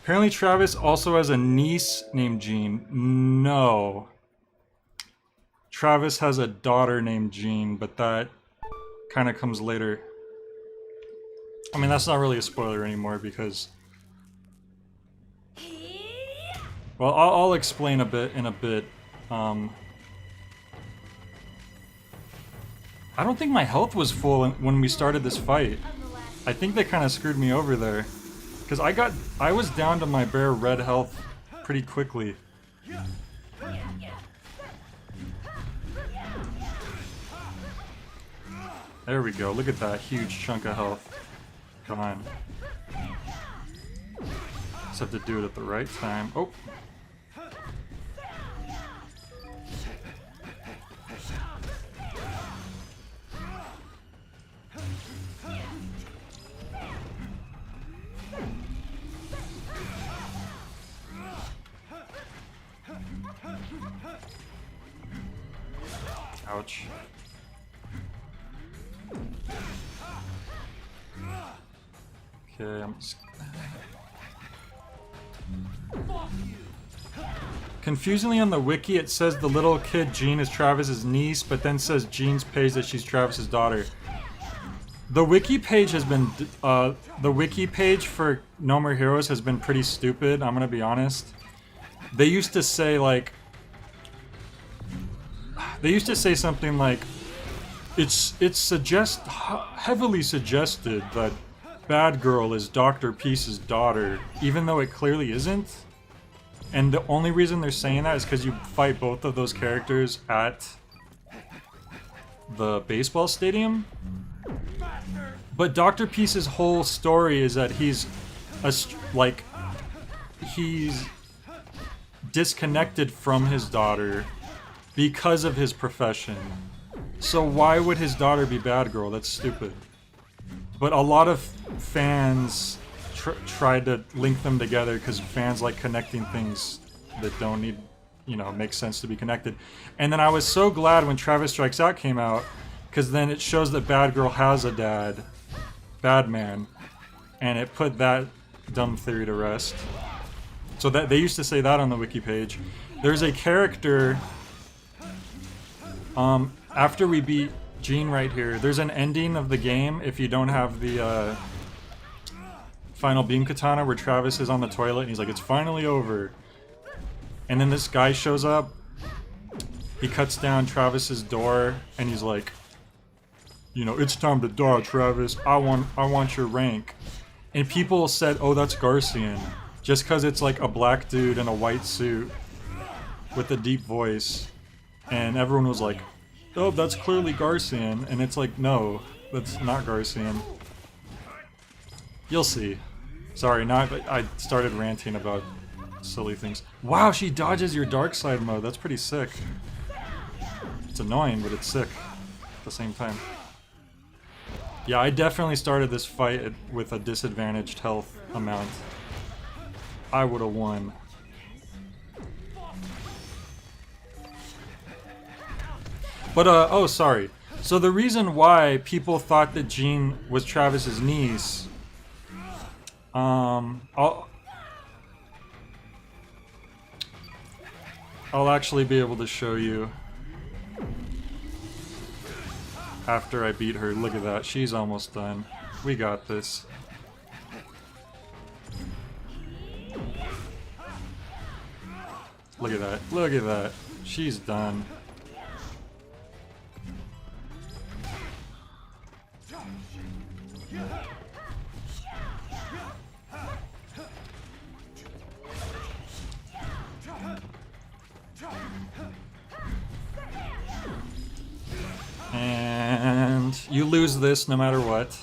Apparently Travis also has a niece named Jean. No. Travis has a daughter named Jean, but that kind of comes later. I mean, that's not really a spoiler anymore because... Well, I'll explain a bit in a bit. I don't think my health was full when we started this fight. I think they kind of screwed me over there. Because I was down to my bare red health pretty quickly. There we go, look at that huge chunk of health. Come on. Just have to do it at the right time. Oh! Ouch. Okay, I'm just... Confusingly on the wiki it says the little kid Jean is Travis's niece, but then says Jean's page that she's Travis's daughter. The wiki page has been... the wiki page for No More Heroes has been pretty stupid, I'm gonna be honest. They used to say like... They used to say something like, it's heavily suggested that Bad Girl is Dr. Peace's daughter, even though it clearly isn't. And the only reason they're saying that is because you fight both of those characters at the baseball stadium. But Dr. Peace's whole story is that he's disconnected from his daughter because of his profession. So why would his daughter be Bad Girl? That's stupid. But a lot of fans tried to link them together because fans like connecting things that don't need, you know, make sense to be connected. And then I was so glad when Travis Strikes Out came out, because then it shows that Bad Girl has a dad, Badman, and it put that dumb theory to rest. So that they used to say that on the wiki page. There's a character... after we beat Jean right here, there's an ending of the game if you don't have the final beam katana where Travis is on the toilet and he's like, it's finally over. And then this guy shows up, he cuts down Travis's door and he's like, you know, it's time to die, Travis. I want your rank. And people said, oh, that's Garcian. Just because it's like a black dude in a white suit with a deep voice. And everyone was like, oh, that's clearly Garcian. And it's like, no, that's not Garcian. You'll see. Sorry, I started ranting about silly things. Wow, she dodges your dark side mode. That's pretty sick. It's annoying, but it's sick at the same time. Yeah, I definitely started this fight with a disadvantaged health amount. I would have won. But, oh, sorry. So the reason why people thought that Jean was Travis's niece, I'll actually be able to show you after I beat her. Look at that, she's almost done. We got this. Look at that, look at that. She's done. And you lose this no matter what.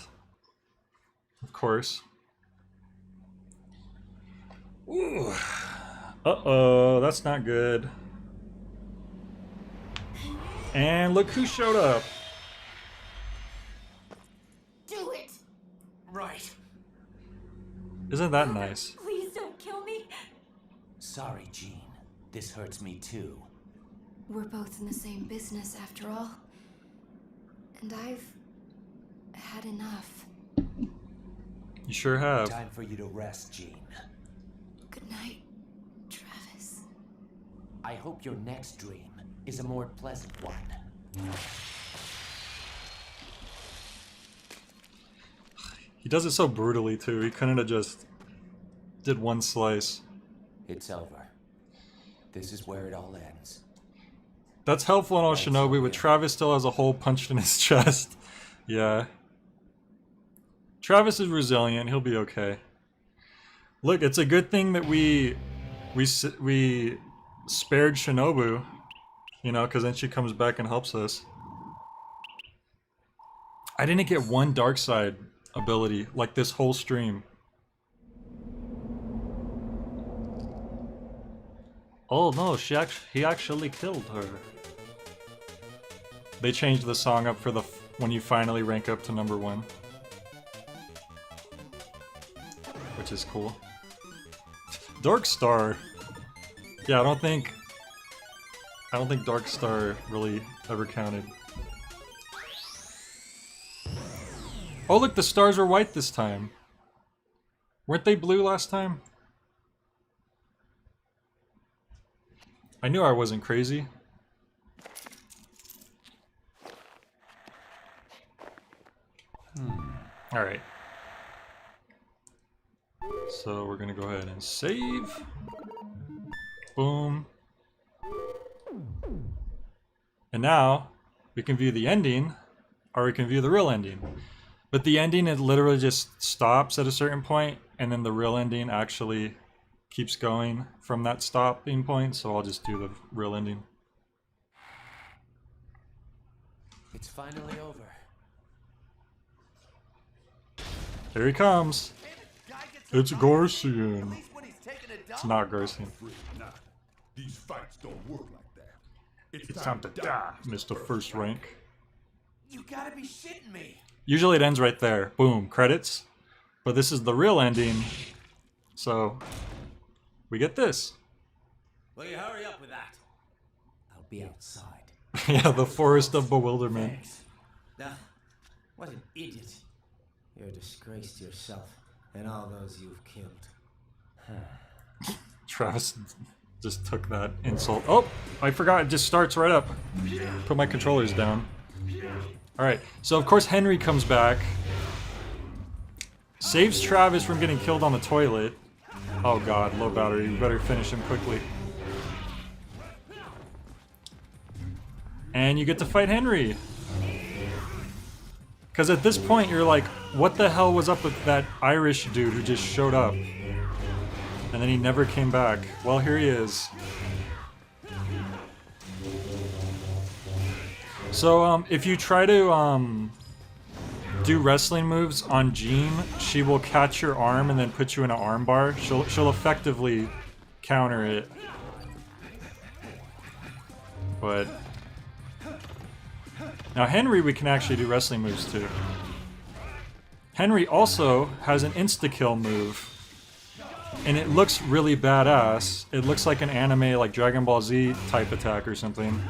Of course. Ooh. Uh-oh, that's not good. And look who showed up. Do it! Right. Isn't that nice? Please don't kill me. Sorry, Jean. This hurts me too. We're both in the same business after all. And I've had enough. You sure have. Time for you to rest, Jean. Good night, Travis. I hope your next dream is a more pleasant one. He does it so brutally too. He couldn't have just did one slice. It's over. This is where it all ends. That's helpful in all Shinobi, but Travis still has a hole punched in his chest. Yeah. Travis is resilient. He'll be okay. Look, it's a good thing that we spared Shinobu, you know, because then she comes back and helps us. I didn't get one dark side ability like this whole stream. Oh no, he actually killed her. They changed the song up for when you finally rank up to #1. Which is cool. Dark Star. Yeah, I don't think Dark Star really ever counted. Oh look, the stars were white this time. Weren't they blue last time? I knew I wasn't crazy. Alright. So we're gonna go ahead and save. Boom. And now we can view the ending, or we can view the real ending. But the ending, it literally just stops at a certain point, and then the real ending actually keeps going from that stopping point, so I'll just do the real ending. It's finally over. Here he comes. It's Garcian. It's not Garcian. These fights don't work like that. It's time to die, Mr. First Rank. You gotta be shitting me. Usually it ends right there. Boom, credits. But this is the real ending, so we get this. Will you hurry up with that? I'll be outside. Yeah, the Forest of Bewilderment. Thanks. Nah, what an idiot. You're a disgrace to yourself and all those you've killed. Travis just took that insult. Oh, I forgot, it just starts right up. Put my controllers down. Alright, so of course Henry comes back. Saves Travis from getting killed on the toilet. Oh god, low battery, you better finish him quickly. And you get to fight Henry. Because at this point you're like, what the hell was up with that Irish dude who just showed up? And then he never came back. Well, here he is. So, if you try to, do wrestling moves on Jean, she will catch your arm and then put you in an arm bar. She'll effectively counter it. But now Henry, we can actually do wrestling moves too. Henry also has an insta-kill move, and it looks really badass. It looks like an anime, like Dragon Ball Z type attack or something.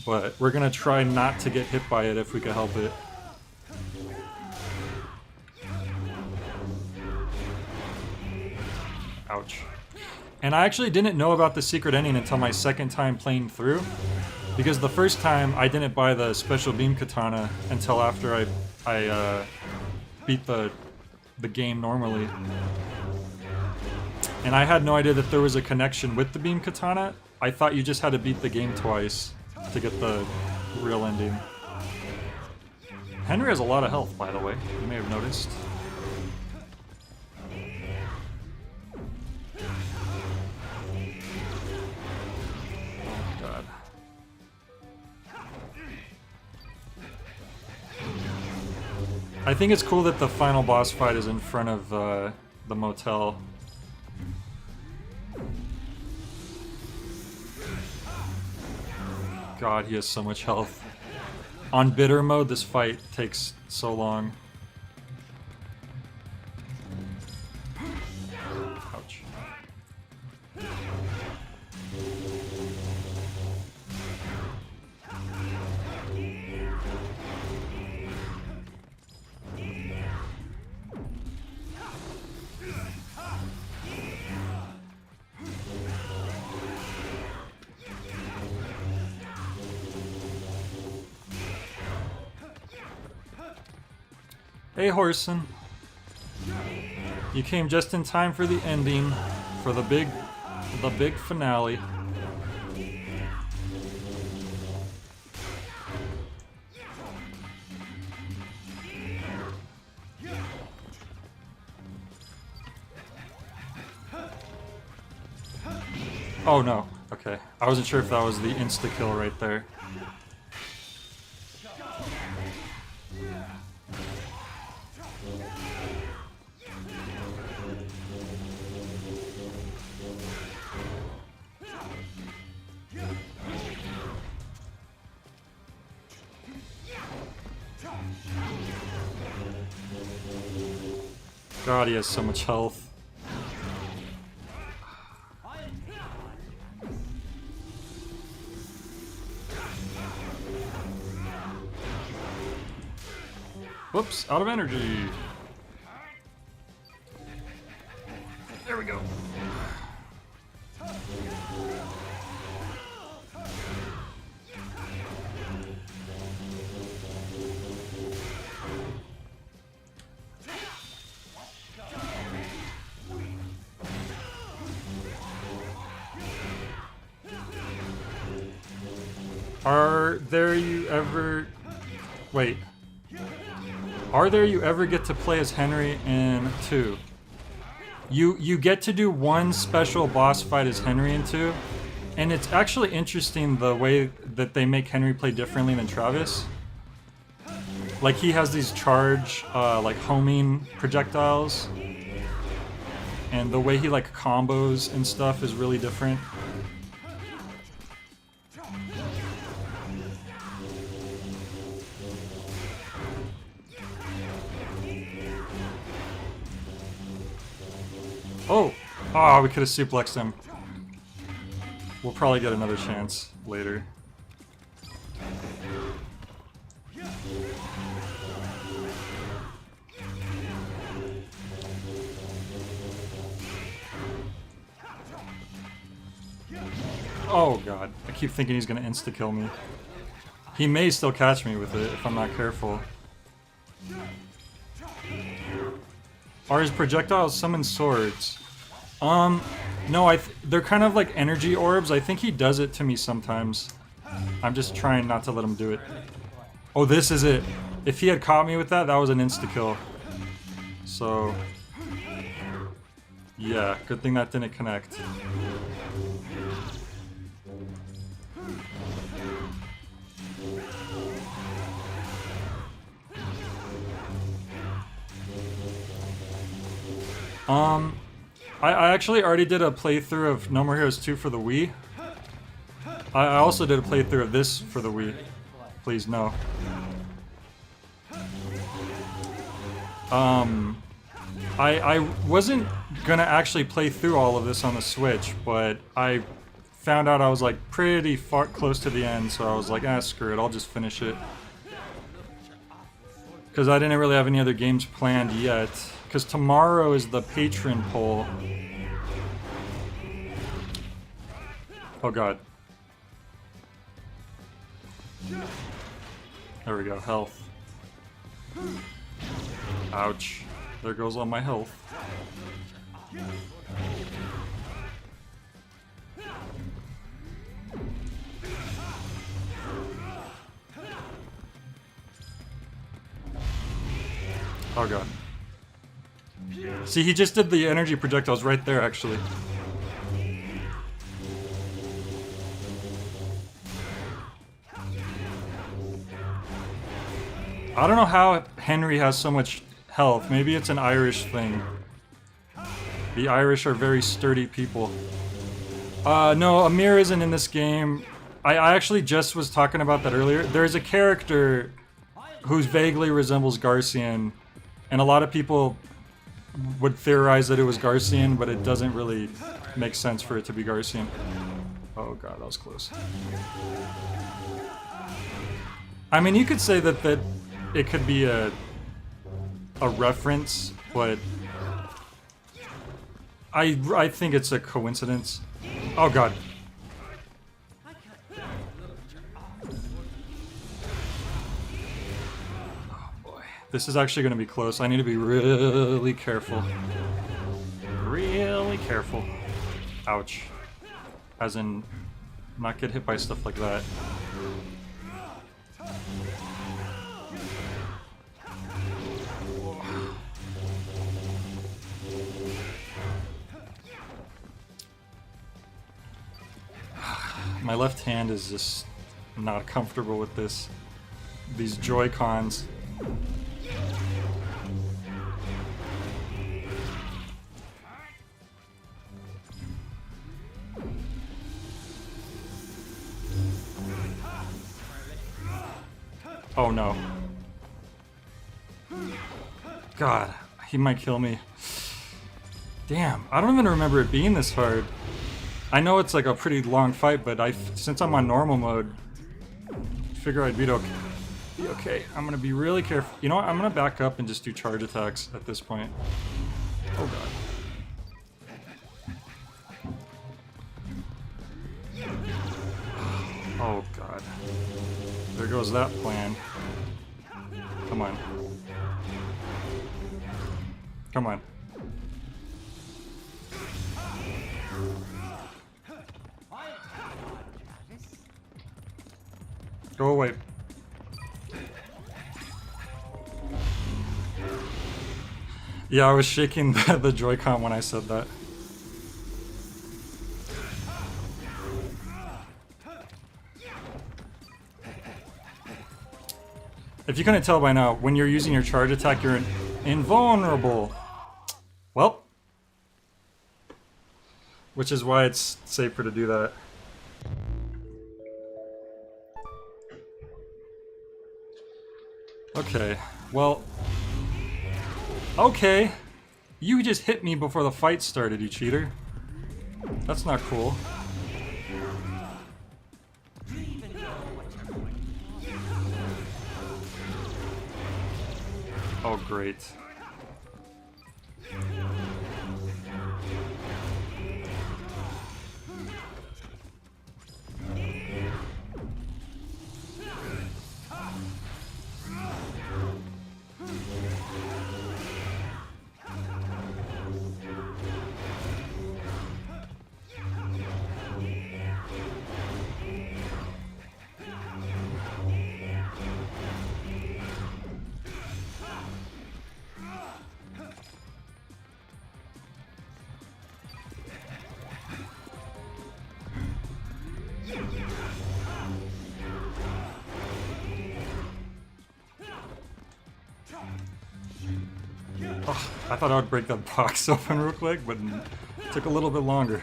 But we're gonna try not to get hit by it if we can help it. Ouch. And I actually didn't know about the secret ending until my second time playing through, because the first time I didn't buy the special beam katana until after I beat the game normally. And I had no idea that there was a connection with the beam katana. I thought you just had to beat the game twice to get the real ending. Henry has a lot of health, by the way. You may have noticed. Oh, God. I think it's cool that the final boss fight is in front of the motel. God, he has so much health. On bitter mode, this fight takes so long. Ouch. Hey, Horson. You came just in time for the ending, for the big finale. Oh no, okay. I wasn't sure if that was the insta-kill right there. God, he has so much health. Whoops, out of energy. There we go. Are there you ever... Wait. Are there you ever get to play as Henry in 2? You get to do one special boss fight as Henry in 2, and it's actually interesting the way that they make Henry play differently than Travis. Like, he has these charge, like, homing projectiles, and the way he, like, combos and stuff is really different. Oh! Ah, we could have suplexed him. We'll probably get another chance later. Oh god, I keep thinking he's gonna insta-kill me. He may still catch me with it if I'm not careful. Are his projectiles summon swords? No, they're kind of like energy orbs. I think he does it to me sometimes. I'm just trying not to let him do it. Oh, this is it. If he had caught me with that, that was an insta-kill. So... yeah, good thing that didn't connect. I actually already did a playthrough of No More Heroes 2 for the Wii. I also did a playthrough of this for the Wii. Please, no. I wasn't gonna actually play through all of this on the Switch, but I found out I was like pretty far close to the end, so I was like, ah, screw it, I'll just finish it. Because I didn't really have any other games planned yet. Because tomorrow is the patron poll. Oh god. There we go, health. Ouch. There goes all my health. Oh god. See, he just did the energy projectiles right there, actually. I don't know how Henry has so much health. Maybe it's an Irish thing. The Irish are very sturdy people. No, Amir isn't in this game. I actually just was talking about that earlier. There's a character who vaguely resembles Garcian, and a lot of people would theorize that it was Garcian, but it doesn't really make sense for it to be Garcian. Oh god, that was close. I mean, you could say that it could be a reference, but I think it's a coincidence. Oh god. Oh boy. This is actually going to be close. I need to be really careful. Really careful. Ouch. As in, not get hit by stuff like that. My left hand is just not comfortable with this. These Joy-Cons. Oh no. God, he might kill me. Damn, I don't even remember it being this hard. I know it's like a pretty long fight, but since I'm on normal mode, I figure I'd be okay. I'm gonna be really careful. You know what? I'm gonna back up and just do charge attacks at this point. Oh god. Oh god. There goes that plan. Come on. Come on. Go away. Yeah, I was shaking the Joy-Con when I said that. If you couldn't tell by now, when you're using your charge attack, you're invulnerable. Well. Which is why it's safer to do that. Okay, well... Okay! You just hit me before the fight started, you cheater. That's not cool. Oh, great. Oh, I thought I would break that box open real quick, but Took a little bit longer.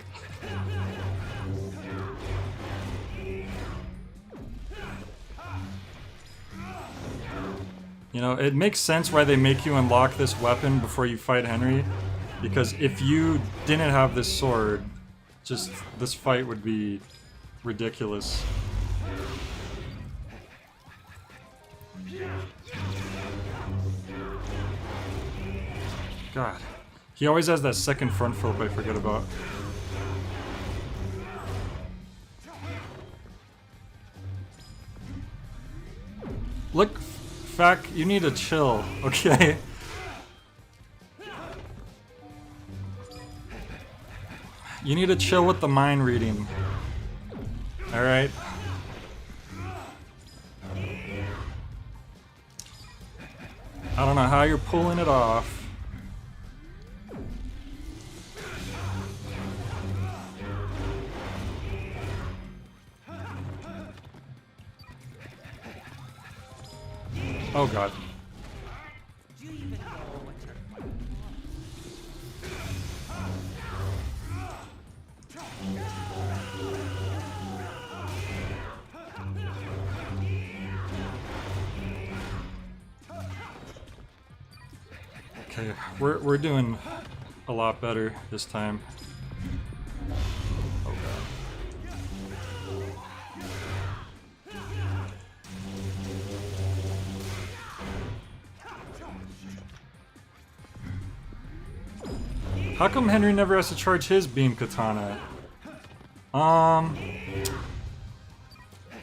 You know, it makes sense why they make you unlock this weapon before you fight Henry, because if you didn't have this sword, just this fight would be ridiculous. God. He always has that second front flip I forget about. Look, Fack, you need to chill, okay? You need to chill with the mind reading. Alright? I don't know how you're pulling it off. Oh god. Okay, we're doing a lot better this time. Oh god. How come Henry never has to charge his beam katana?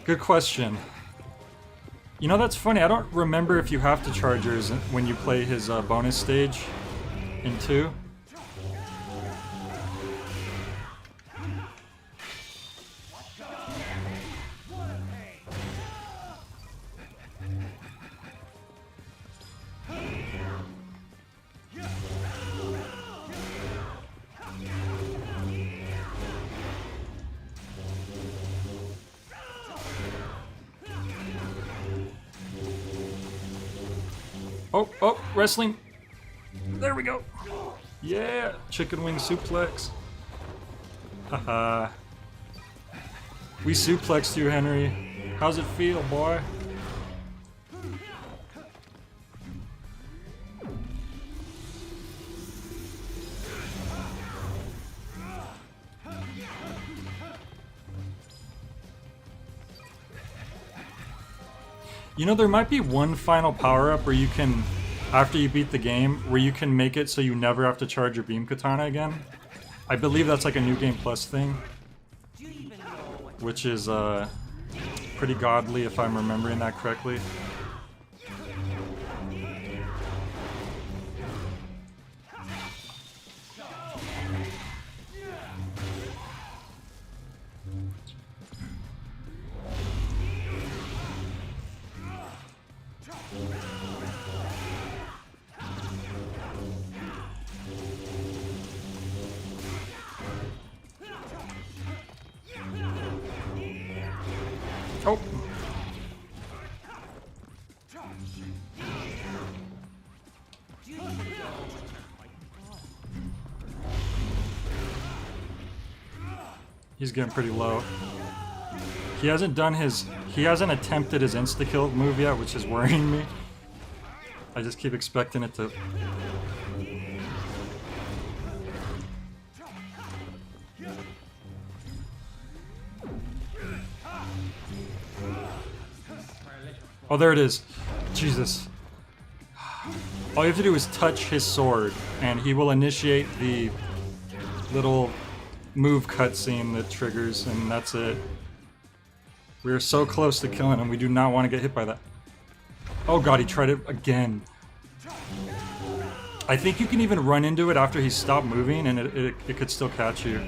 Good question. You know, that's funny. I don't remember if you have to charge yours when you play his bonus stage in 2. Oh, oh, wrestling. There we go. Yeah, chicken wing suplex. Haha. We suplexed you, Henry. How's it feel, boy? You know, there might be one final power-up where you can, after you beat the game, where you can make it so you never have to charge your beam katana again. I believe that's like a New Game Plus thing, which is pretty godly if I'm remembering that correctly. Oh. He's getting pretty low. He hasn't attempted his insta-kill move yet, which is worrying me. I just keep expecting it to... Oh, there it is. Jesus. All you have to do is touch his sword, and he will initiate the little move cutscene that triggers, and that's it. We are so close to killing him. We do not want to get hit by that. Oh god, he tried it again. I think you can even run into it after he stopped moving, and it could still catch you.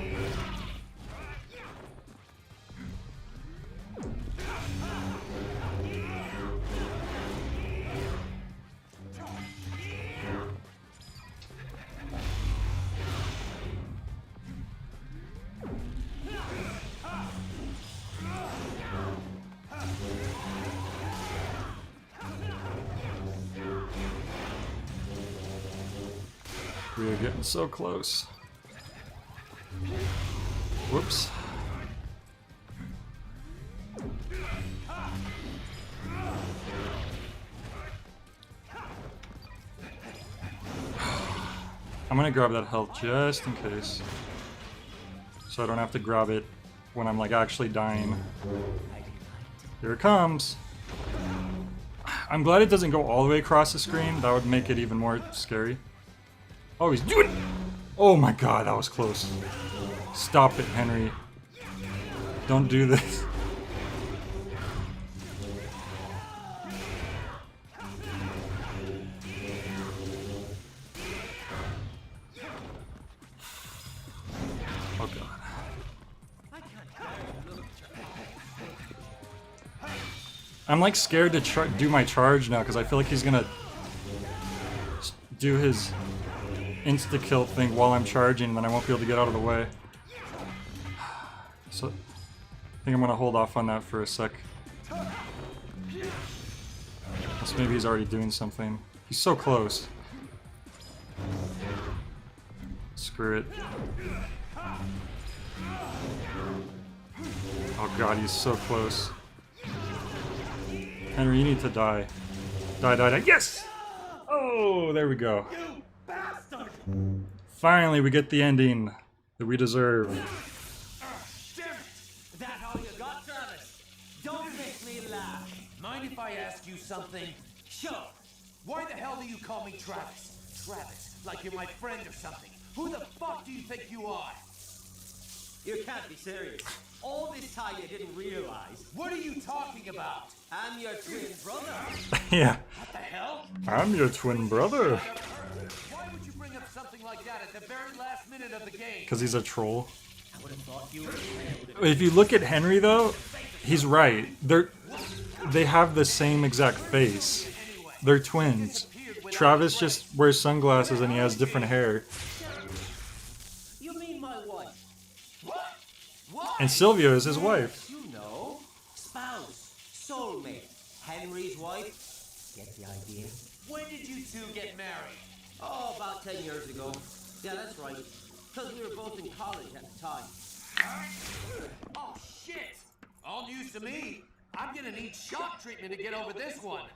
We are getting so close. Whoops. I'm gonna grab that health just in case, so I don't have to grab it when I'm like actually dying. Here it comes. I'm glad it doesn't go all the way across the screen. That would make it even more scary. Oh, he's doing. Oh my god, that was close. Stop it, Henry. Don't do this. Oh god. I'm like scared to do my charge now because I feel like he's gonna do his insta-kill thing while I'm charging and then I won't be able to get out of the way. So I think I'm gonna hold off on that for a sec. Unless maybe he's already doing something. He's so close. Screw it. Oh god, he's so close. Henry, you need to die. Die, die, die. Yes! Oh, there we go. Finally, we get the ending that we deserve. That all you got, Travis? Don't make me laugh. Mind if I ask you something? Sure. Why the hell do you call me Travis? Travis, like you're my friend or something. Who the fuck do you think you are? You can't be serious. All this time you didn't realize. What are you talking about? I'm your twin brother. Yeah. What the hell? I'm your twin brother. Why would you bring up something like that at the very last minute of the game? Because he's a troll. I would have thought you were. If you look at Henry though, he's right. They have the same exact face. They're twins. Travis just wears sunglasses and he has different hair. You mean my wife? What? And Sylvia is his wife. You know, spouse, soulmate, Henry's wife. Get the idea? When did you two get married? Oh, about 10 years ago. Yeah, that's right. Because we were both in college at the time. Oh, shit! All news to me. I'm gonna need shock treatment to get over this one.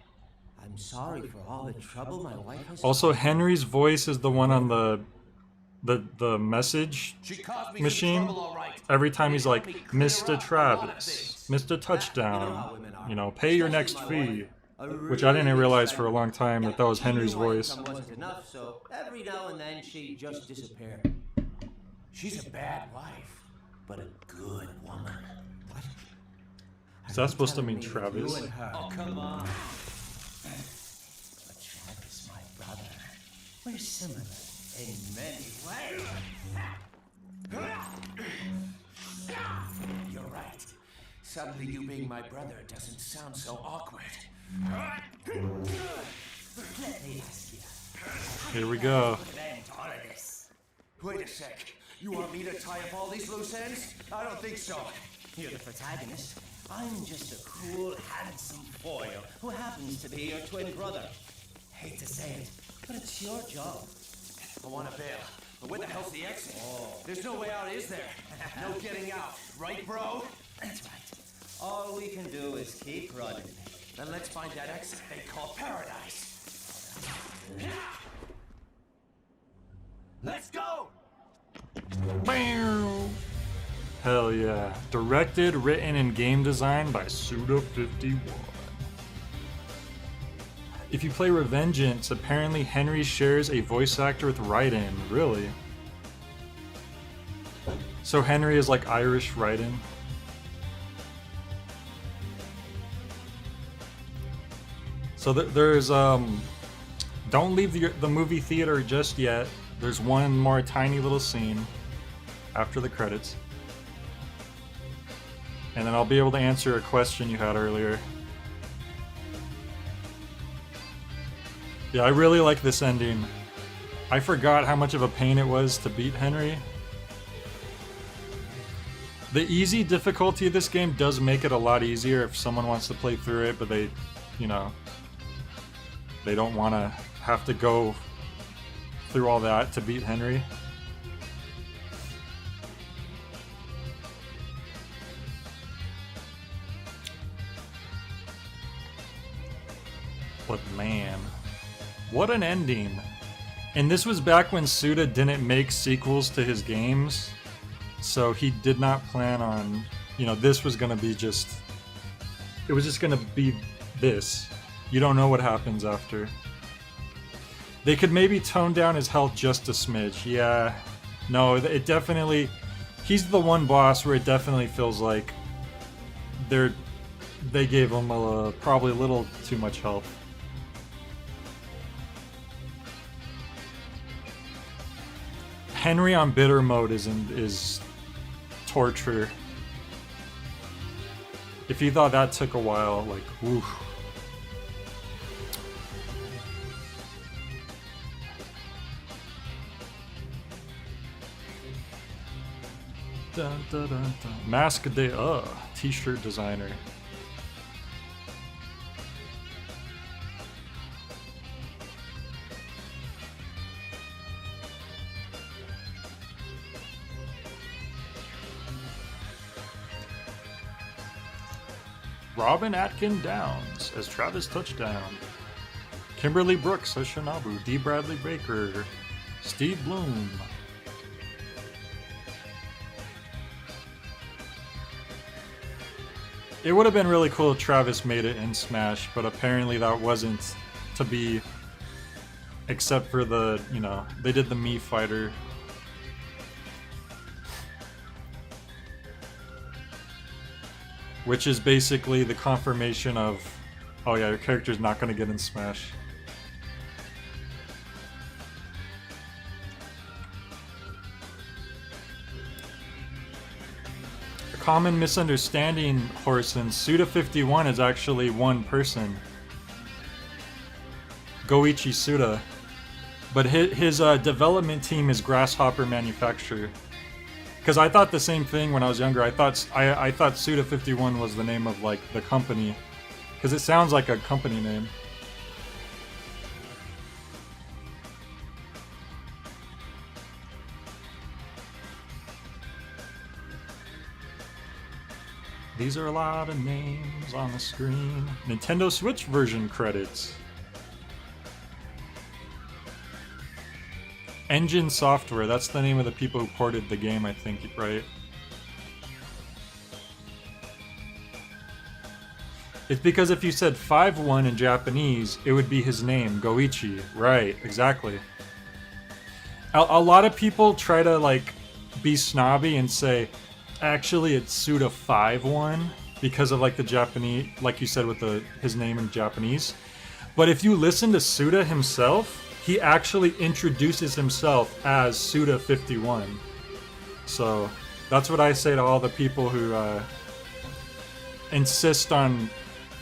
I'm sorry for all the trouble my wife has. Also, Henry's voice is the one on the message machine. Every time he's like, Mr. Travis, Mr. Touchdown, you know, pay your next fee. Which I didn't realize for a long time that was Henry's voice. Wasn't enough, so every now and then she just disappeared. She's a bad wife, but a good woman. What? Is that supposed to mean Travis? Oh, come on. But Travis, my brother, we're similar in many ways. You're right. Suddenly you being my brother doesn't sound so awkward. Let me ask you. Here we go. Wait a sec. You want me to tie up all these loose ends? I don't think so. You're the protagonist. I'm just a cool, handsome foil who happens to be your twin brother. Hate to say it, but it's your job. I want to bail, but where the hell's the exit? There's no way out, is there? No getting out, right, bro? That's right. All we can do is keep running. Then let's find that exit they call paradise. Let's go! Hell yeah. Directed, written, and game designed by Suda51. If you play Revengeance, apparently Henry shares a voice actor with Raiden. Really? So Henry is like Irish Raiden? So there's, don't leave the movie theater just yet. There's one more tiny little scene after the credits. And then I'll be able to answer a question you had earlier. Yeah, I really like this ending. I forgot how much of a pain it was to beat Henry. The easy difficulty of this game does make it a lot easier if someone wants to play through it, but they, you know, they don't want to have to go through all that to beat Henry. But man, what an ending. And this was back when Suda didn't make sequels to his games. So he did not plan on, you know, this was gonna be just, it was just gonna be this. You don't know what happens after. They could maybe tone down his health just a smidge. Yeah, no, it definitely, he's the one boss where it definitely feels like they gave him probably a little too much health. Henry on bitter mode is torture. If you thought that took a while, like, woof. Dun, dun, dun, dun. Mask Day, t-shirt designer. Robin Atkin Downs as Travis Touchdown. Kimberly Brooks as Shinobu. D. Bradley Baker. Steve Bloom. It would have been really cool if Travis made it in Smash, but apparently that wasn't to be, except for the, you know, they did the Mii Fighter. Which is basically the confirmation of, oh yeah, your character's not going to get in Smash. A common misunderstanding, Horson, Suda51 is actually one person. Goichi Suda. But his development team is Grasshopper Manufacturer. Because I thought the same thing when I was younger. I thought Suda51 was the name of like the company, because it sounds like a company name. These are a lot of names on the screen. Nintendo Switch version credits. Engine Software, that's the name of the people who ported the game, I think, right? It's because if you said 5-1 in Japanese, it would be his name, Goichi. Right, exactly. A lot of people try to, like, be snobby and say, actually it's Suda 5-1, because of, like, the Japanese, like you said with his name in Japanese. But if you listen to Suda himself, he actually introduces himself as Suda51. So that's what I say to all the people who insist on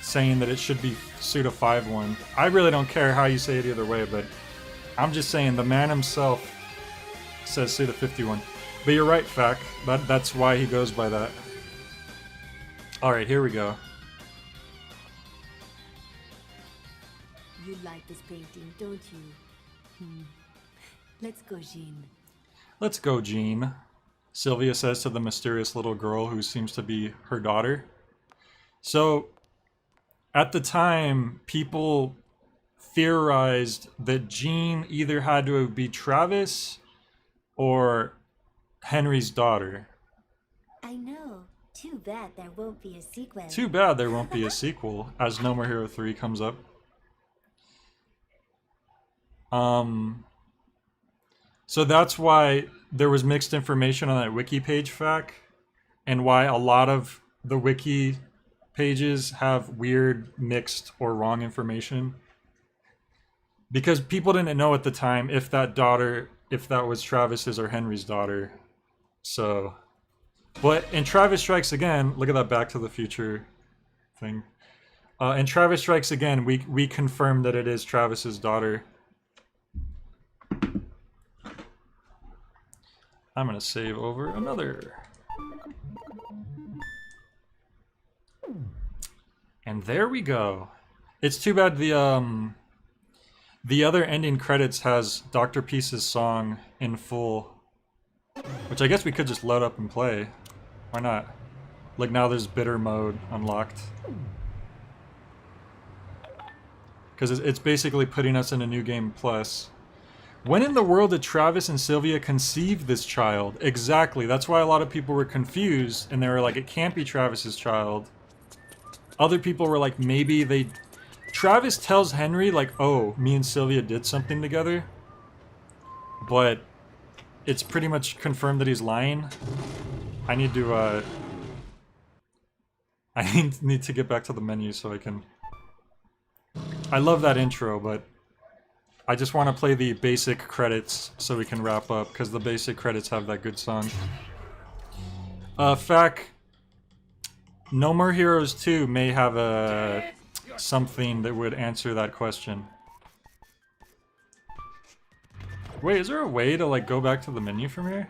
saying that it should be Suda51. I really don't care how you say it either way, but I'm just saying the man himself says Suda51. But you're right, Fak. That's why he goes by that. Alright, here we go. You like this painting, don't you? Let's go, Jean. Let's go, Jean. Sylvia says to the mysterious little girl who seems to be her daughter. So, at the time, people theorized that Jean either had to be Travis or Henry's daughter. I know. Too bad there won't be a sequel. Too bad there won't be a sequel, as No More Hero 3 comes up. So that's why there was mixed information on that wiki page, Fak, and why a lot of the wiki pages have weird, mixed, or wrong information. Because people didn't know at the time if that was Travis's or Henry's daughter. So, but in Travis Strikes Again, look at that Back to the Future thing. In Travis Strikes Again, we confirmed that it is Travis's daughter. I'm gonna save over another. And there we go. It's too bad the other ending credits has Dr. Peace's song in full, which I guess we could just load up and play. Why not? Like now there's bitter mode unlocked. because it's basically putting us in a new game plus. When in the world did Travis and Sylvia conceive this child? Exactly. That's why a lot of people were confused, and they were like, it can't be Travis's child. Other people were like, maybe they... Travis tells Henry, like, oh, me and Sylvia did something together. But it's pretty much confirmed that he's lying. I need to, I need to get back to the menu so I can... I love that intro, but I just want to play the basic credits so we can wrap up, because the basic credits have that good song. Fact, No More Heroes 2 may have a something that would answer that question. Wait, is there a way to like go back to the menu from here?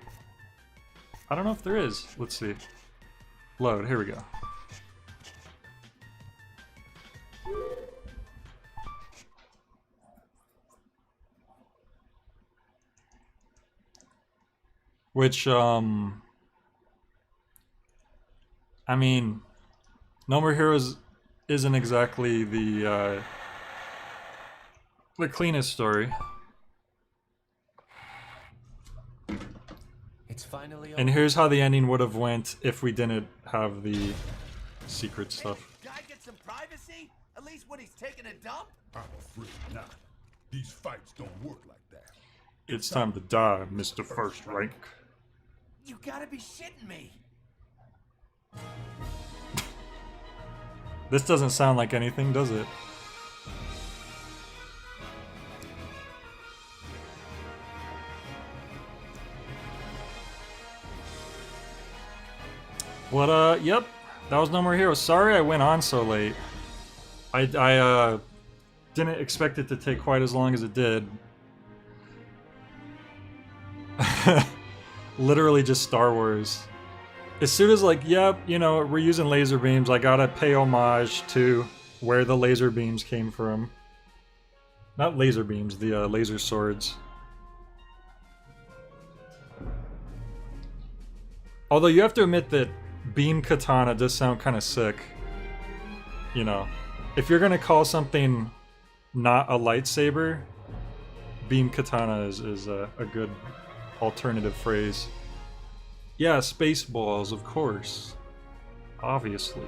I don't know if there is. Let's see. Load, here we go. Which, I mean, No More Heroes isn't exactly the cleanest story. It's finally And here's how the ending would have went if we didn't have the secret stuff. Guy get some privacy? At least when he's taking a dump? I'm afraid not. These fights don't work like that. It's time to die, Mr. First Rank. You gotta be shitting me. This doesn't sound like anything, does it? What, yep. That was No More Heroes. Sorry I went on so late. I didn't expect it to take quite as long as it did. Literally just Star Wars. As soon as like, yep, you know, we're using laser beams, I gotta pay homage to where the laser beams came from. Not laser beams, the laser swords. Although you have to admit that beam katana does sound kind of sick. You know, if you're gonna call something not a lightsaber, beam katana is a good alternative phrase. Yeah, Spaceballs, of course. Obviously.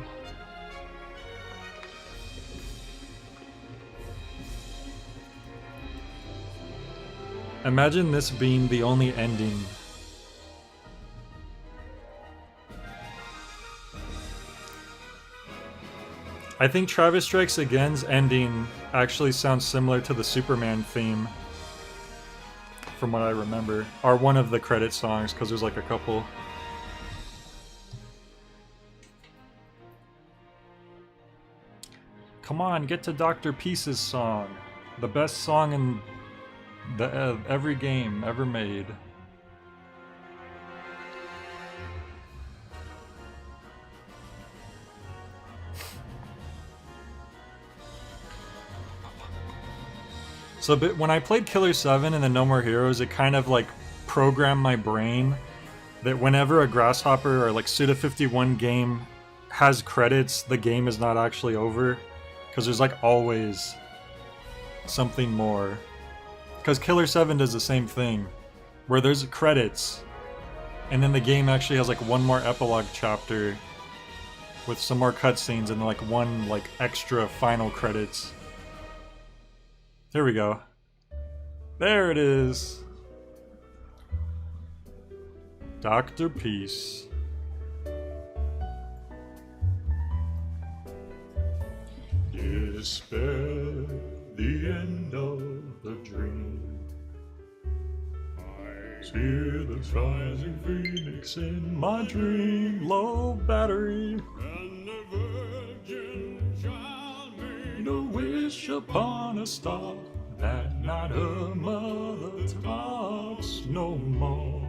Imagine this being the only ending. I think Travis Strikes Again's ending actually sounds similar to the Superman theme, from what I remember, or one of the credit songs, because there's like a couple. Come on, get to Dr. Peace's song. The best song in the every game ever made. So but when I played Killer 7 and the No More Heroes, it kind of like programmed my brain that whenever a Grasshopper or like Suda51 game has credits, the game is not actually over. Because there's like always something more. Because Killer 7 does the same thing, where there's credits, and then the game actually has like one more epilogue chapter with some more cutscenes and like one like extra final credits. There we go. There it is. Dr. Peace. Despair, the end of the dream. I see the rising phoenix in my dream. Low battery. And the virgin child made a wish upon a star. That night her mother talks no more.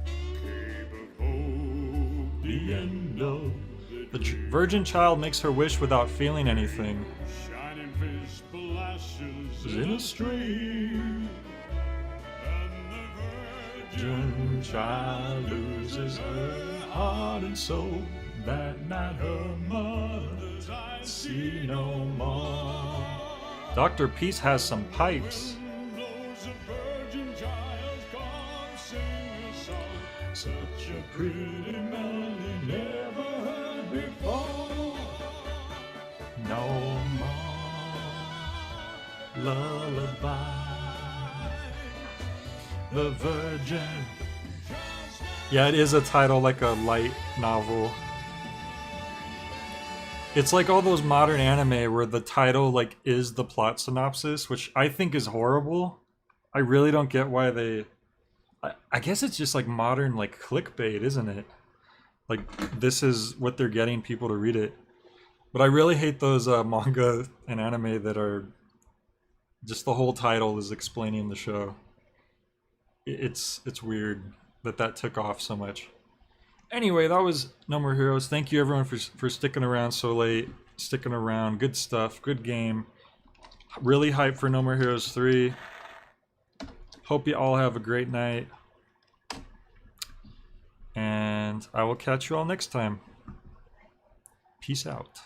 Cape of hope, the end of the virgin child makes her wish without feeling anything. Shining fish splashes in a stream. And the virgin child loses her heart and soul. That night her mother's eyes see no more. Dr. Peace has some pipes. Such a pretty melody never heard before. No more lullaby. The Virgin. Yeah, it is a title like a light novel. It's like all those modern anime where the title like is the plot synopsis, which I think is horrible. I really don't get why they... I guess it's just like modern like clickbait, isn't it? Like this is what they're getting people to read it. But I really hate those manga and anime that are just the whole title is explaining the show. It's weird that took off so much. Anyway, that was No More Heroes. Thank you everyone for sticking around so late, sticking around. Good stuff, good game. Really hyped for No More Heroes 3. Hope you all have a great night. And I will catch you all next time. Peace out.